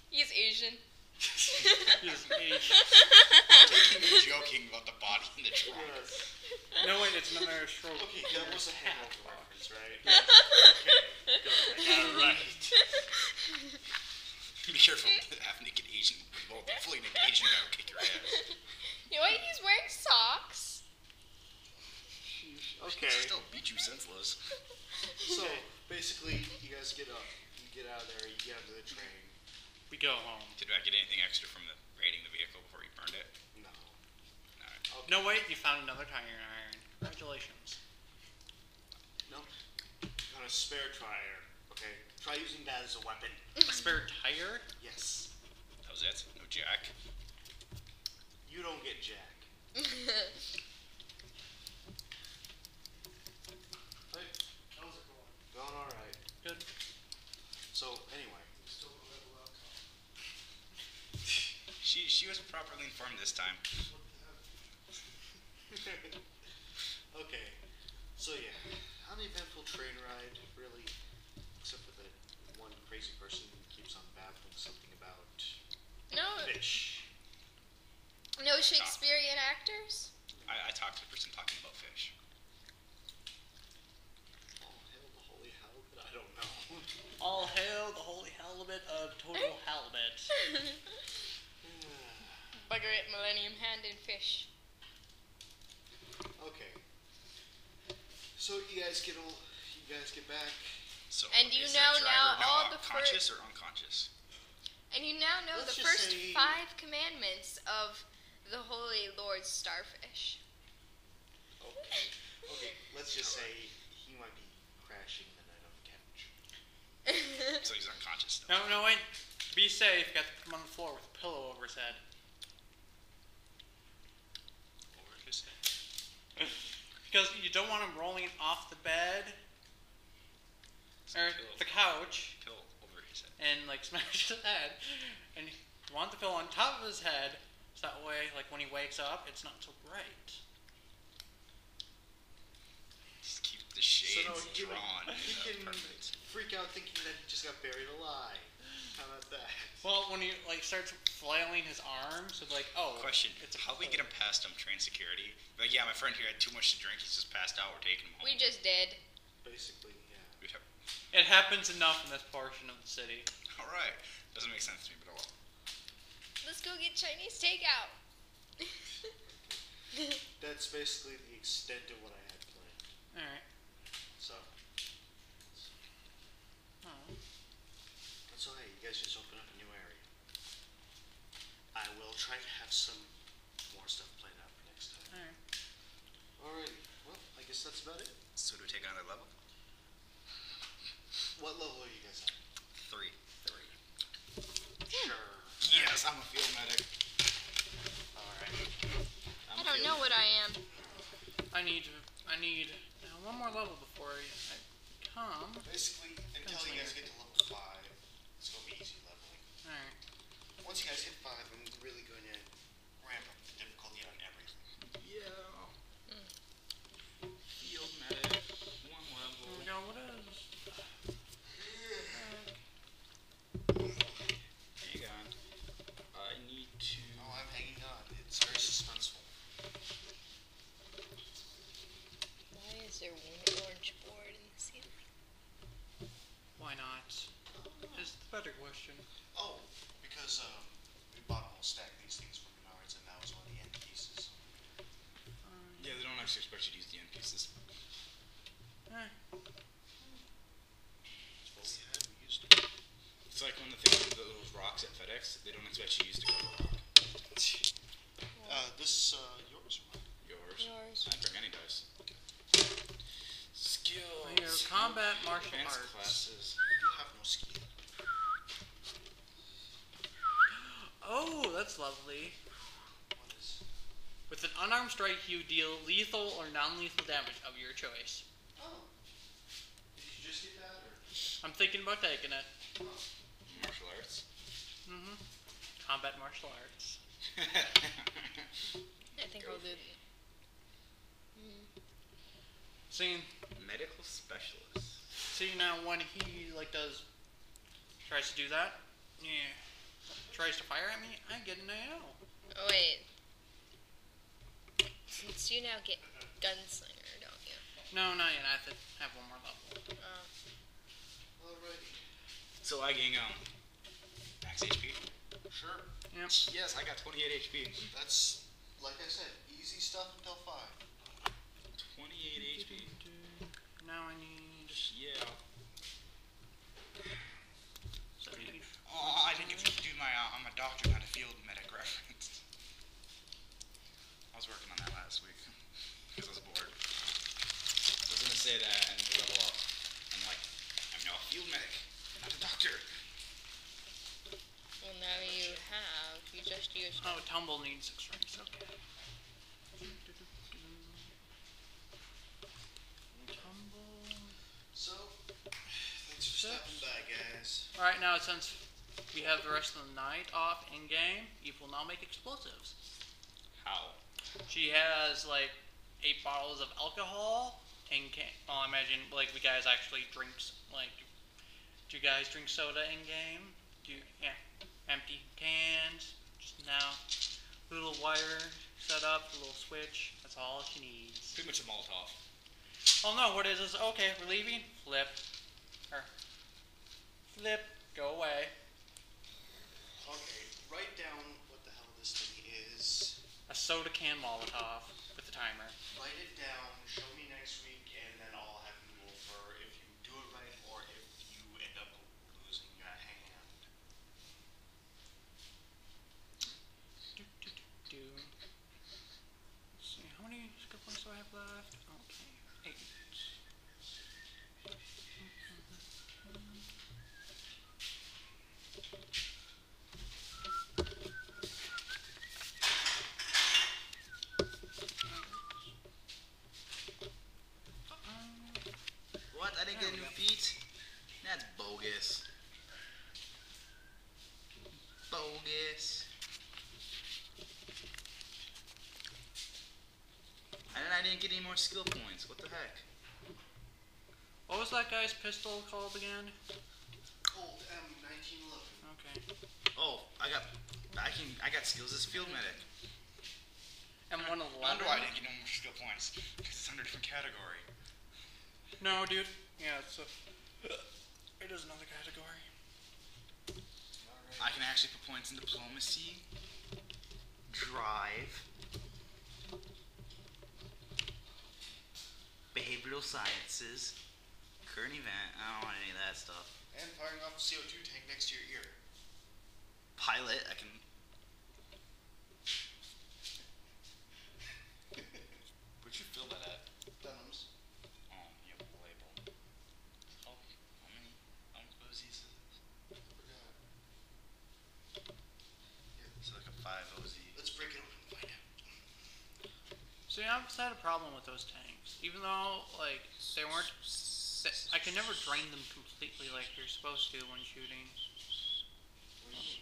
[SPEAKER 4] He's Asian.
[SPEAKER 1] He's age.
[SPEAKER 2] Taking and joking about the body in the trunk.
[SPEAKER 3] Yes.
[SPEAKER 1] No wait, it's another stroke.
[SPEAKER 3] Okay, that was a hangover reference, right?
[SPEAKER 1] Yeah.
[SPEAKER 3] Okay, good. Alright.
[SPEAKER 2] Be careful, half naked Asian, well, fully naked Asian guy will kick your ass.
[SPEAKER 4] You know what? He's wearing socks.
[SPEAKER 3] Okay.
[SPEAKER 2] Still beat you senseless.
[SPEAKER 3] So basically, you guys get up, you get out of there, you get onto the train.
[SPEAKER 1] We go home.
[SPEAKER 2] Did I get anything extra from the raiding the vehicle before you burned it?
[SPEAKER 3] No.
[SPEAKER 2] Alright.
[SPEAKER 3] Okay.
[SPEAKER 1] No wait, you found another tire iron. Congratulations.
[SPEAKER 3] No. Got a spare tire. Okay. Try using that as a weapon.
[SPEAKER 1] A spare tire?
[SPEAKER 3] Yes.
[SPEAKER 2] That was it? No jack?
[SPEAKER 3] You don't get Jack. Right?
[SPEAKER 5] How's it going?
[SPEAKER 3] Going all right.
[SPEAKER 1] Good.
[SPEAKER 3] So anyway.
[SPEAKER 5] We still don't have a laptop.
[SPEAKER 2] She wasn't properly informed this time.
[SPEAKER 5] What the heck?
[SPEAKER 3] Okay. So yeah, uneventful train ride, really, except for the one crazy person who keeps on babbling something about
[SPEAKER 4] No,
[SPEAKER 3] fish.
[SPEAKER 4] no Shakespearean actors.
[SPEAKER 2] I talked to the person talking about fish.
[SPEAKER 3] Oh hail the holy halibut! I don't know.
[SPEAKER 1] All hail the holy halibut of total halibut.
[SPEAKER 4] Bugger it, Millennium Hand and Fish.
[SPEAKER 3] Okay. So you guys get back.
[SPEAKER 2] So
[SPEAKER 4] And you
[SPEAKER 2] is
[SPEAKER 4] know
[SPEAKER 2] that
[SPEAKER 4] now
[SPEAKER 2] driver
[SPEAKER 4] all the
[SPEAKER 2] conscious or unconscious?
[SPEAKER 4] And you now know
[SPEAKER 3] Let's
[SPEAKER 4] the
[SPEAKER 3] just
[SPEAKER 4] first
[SPEAKER 3] say-
[SPEAKER 4] 5 commandments of the Holy Lord Starfish.
[SPEAKER 3] Okay. Okay. Let's just say he might be crashing the night on the couch.
[SPEAKER 2] So he's unconscious still.
[SPEAKER 1] No wait. Be safe. Got to put him on the floor with a pillow over his head.
[SPEAKER 2] Over his head.
[SPEAKER 1] Because you don't want him rolling off the bed or the couch
[SPEAKER 2] Pill over his head.
[SPEAKER 1] and like smash his head. And you want the pillow on top of his head so that way, like when he wakes up, it's not so bright.
[SPEAKER 2] Just keep the shades
[SPEAKER 3] So no,
[SPEAKER 2] drawn.
[SPEAKER 3] he can
[SPEAKER 2] Perfect.
[SPEAKER 3] freak out thinking that he just got buried alive. How about that?
[SPEAKER 1] Well, when he like starts flailing his arms, it's like, oh,
[SPEAKER 2] Question:
[SPEAKER 1] it's a
[SPEAKER 2] how do we get him past train security? Like, yeah, my friend here had too much to drink. He's just passed out. We're taking him home.
[SPEAKER 4] We just did.
[SPEAKER 3] Basically, yeah.
[SPEAKER 2] We'd have-
[SPEAKER 1] It happens enough in this portion of the city.
[SPEAKER 2] all right. Doesn't make sense to me, but oh well.
[SPEAKER 4] Let's go get Chinese takeout.
[SPEAKER 3] That's basically the extent of what I had planned.
[SPEAKER 1] All right.
[SPEAKER 3] So,
[SPEAKER 1] Oh.
[SPEAKER 3] so hey, you guys just open up a new area. I will try to have some more stuff planned out for next time.
[SPEAKER 1] Alright.
[SPEAKER 3] Alrighty. Well, I guess that's about it.
[SPEAKER 2] So do we take another level?
[SPEAKER 3] What level are you guys at?
[SPEAKER 2] 3.
[SPEAKER 3] 3. Sure.
[SPEAKER 2] Yes, I'm a field medic.
[SPEAKER 3] Alright.
[SPEAKER 4] I don't know what I am.
[SPEAKER 1] I need one more level before I come.
[SPEAKER 3] Basically, until you guys get to level 5, it's going to be easy leveling.
[SPEAKER 1] Alright.
[SPEAKER 3] Once you guys hit 5, I'm really going to ramp up the difficulty on everything.
[SPEAKER 2] Yeah. Field medic. 1 level.
[SPEAKER 1] Here we go. What is?
[SPEAKER 2] Hang on. I need to.
[SPEAKER 3] Oh, I'm hanging on. It's very suspenseful.
[SPEAKER 4] Why is there one orange board in the ceiling?
[SPEAKER 1] Why not? Is the better question.
[SPEAKER 3] Oh, because we bought a whole stack of these things from Menards, and that was one of the end pieces.
[SPEAKER 2] Yeah, they don't actually expect you to use the end pieces.
[SPEAKER 1] Eh.
[SPEAKER 3] It's what we had. We used it.
[SPEAKER 2] It's like when the things with those rocks at FedEx, they don't expect you to use to cover a rock.
[SPEAKER 3] This yours or mine?
[SPEAKER 2] Yours.
[SPEAKER 4] Yours.
[SPEAKER 2] I'd bring any dice. Skills.
[SPEAKER 1] Here, combat martial
[SPEAKER 2] Advanced
[SPEAKER 1] arts.
[SPEAKER 2] classes.
[SPEAKER 3] You have no skill.
[SPEAKER 1] Oh, that's lovely.
[SPEAKER 3] What is?
[SPEAKER 1] With an unarmed strike, you deal lethal or non-lethal damage of your choice.
[SPEAKER 3] Oh. Did you just get that, or?
[SPEAKER 1] I'm thinking about taking it.
[SPEAKER 2] Martial arts.
[SPEAKER 1] Mm-hmm. Combat martial arts.
[SPEAKER 4] I think I'll do that.
[SPEAKER 1] See
[SPEAKER 2] Medical specialist.
[SPEAKER 1] now when he tries to do that, yeah, tries to fire at me, I get an AO.
[SPEAKER 4] Oh, wait. Since you now get Gunslinger, don't you?
[SPEAKER 1] No, not yet. I have to have one more level.
[SPEAKER 3] Alrighty.
[SPEAKER 2] So I gain max HP.
[SPEAKER 3] Sure.
[SPEAKER 1] Yep.
[SPEAKER 2] Yes, I got 28 HP.
[SPEAKER 3] That's, like I said, easy stuff until 5.
[SPEAKER 2] 28 HP.
[SPEAKER 1] Now I need.
[SPEAKER 2] Yeah.
[SPEAKER 1] 70.
[SPEAKER 2] Oh, I didn't get to do my I'm a doctor, not a field medic reference. I was working on that last week because I was bored. I was gonna say that and then level up. I'm like, I'm now a field medic, not a doctor.
[SPEAKER 4] Well, now you have. You just used.
[SPEAKER 1] Oh, tumble needs 6 ranks. Okay. Tumble.
[SPEAKER 3] So, thanks for stopping by, guys.
[SPEAKER 1] All right, now since we have the rest of the night off in game, Eve will now make explosives.
[SPEAKER 2] How?
[SPEAKER 1] She has like 8 bottles of alcohol, 10 can. Well, I imagine like you guys actually drinks like. Do you guys drink soda in game? Yeah, empty cans. Just now, little wire set up, a little switch. That's all she needs.
[SPEAKER 2] Pretty much a Molotov.
[SPEAKER 1] Oh no, what is this? Okay, we're leaving. Flip. Or flip. Go away.
[SPEAKER 3] Okay, write down what the hell this thing is.
[SPEAKER 1] A soda can Molotov with a timer.
[SPEAKER 3] Write it down, show me next week, and then I'll have you roll for if you do it right or if you end up losing your hand.
[SPEAKER 1] Do. Let's see, how many skill points do I have left? Okay, 8.
[SPEAKER 2] What? I didn't get a new feat? That's bogus. Bogus. And I didn't get any more skill points. What the heck?
[SPEAKER 1] What was that guy's pistol called again?
[SPEAKER 3] Cold M1911.
[SPEAKER 1] Okay.
[SPEAKER 2] Oh, I got skills as field medic.
[SPEAKER 1] And
[SPEAKER 2] I wonder why I didn't get no more skill points. Because it's under a different category.
[SPEAKER 1] No, dude. Yeah, it is another category.
[SPEAKER 2] I can actually put points in diplomacy, drive, behavioral sciences, current event. I don't want any of that stuff.
[SPEAKER 3] And firing off a CO2 tank next to your ear.
[SPEAKER 2] Pilot, I can. Where'd you fill that at?
[SPEAKER 3] Venoms.
[SPEAKER 2] Oh, you have a label. How many Uzis is this?
[SPEAKER 3] Forgot.
[SPEAKER 2] It's like a 5 OZ.
[SPEAKER 3] Let's break it open and find out.
[SPEAKER 1] See, I've had a problem with those tanks. Even though, like, they weren't... I can never drain them completely like you're supposed to when shooting.
[SPEAKER 3] What do you mean?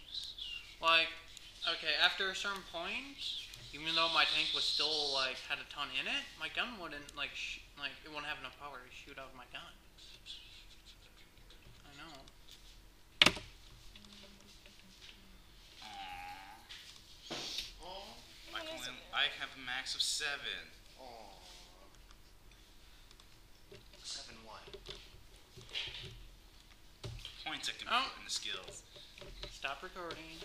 [SPEAKER 1] Like, okay, after a certain point, even though my tank was still, like, had a ton in it, my gun wouldn't, like, it wouldn't have enough power to shoot out of my gun. I know.
[SPEAKER 3] Oh.
[SPEAKER 2] I have a max of 7.
[SPEAKER 3] Oh. 7 what?
[SPEAKER 2] Points I can
[SPEAKER 1] Oh.
[SPEAKER 2] put in the skills.
[SPEAKER 1] Stop recording.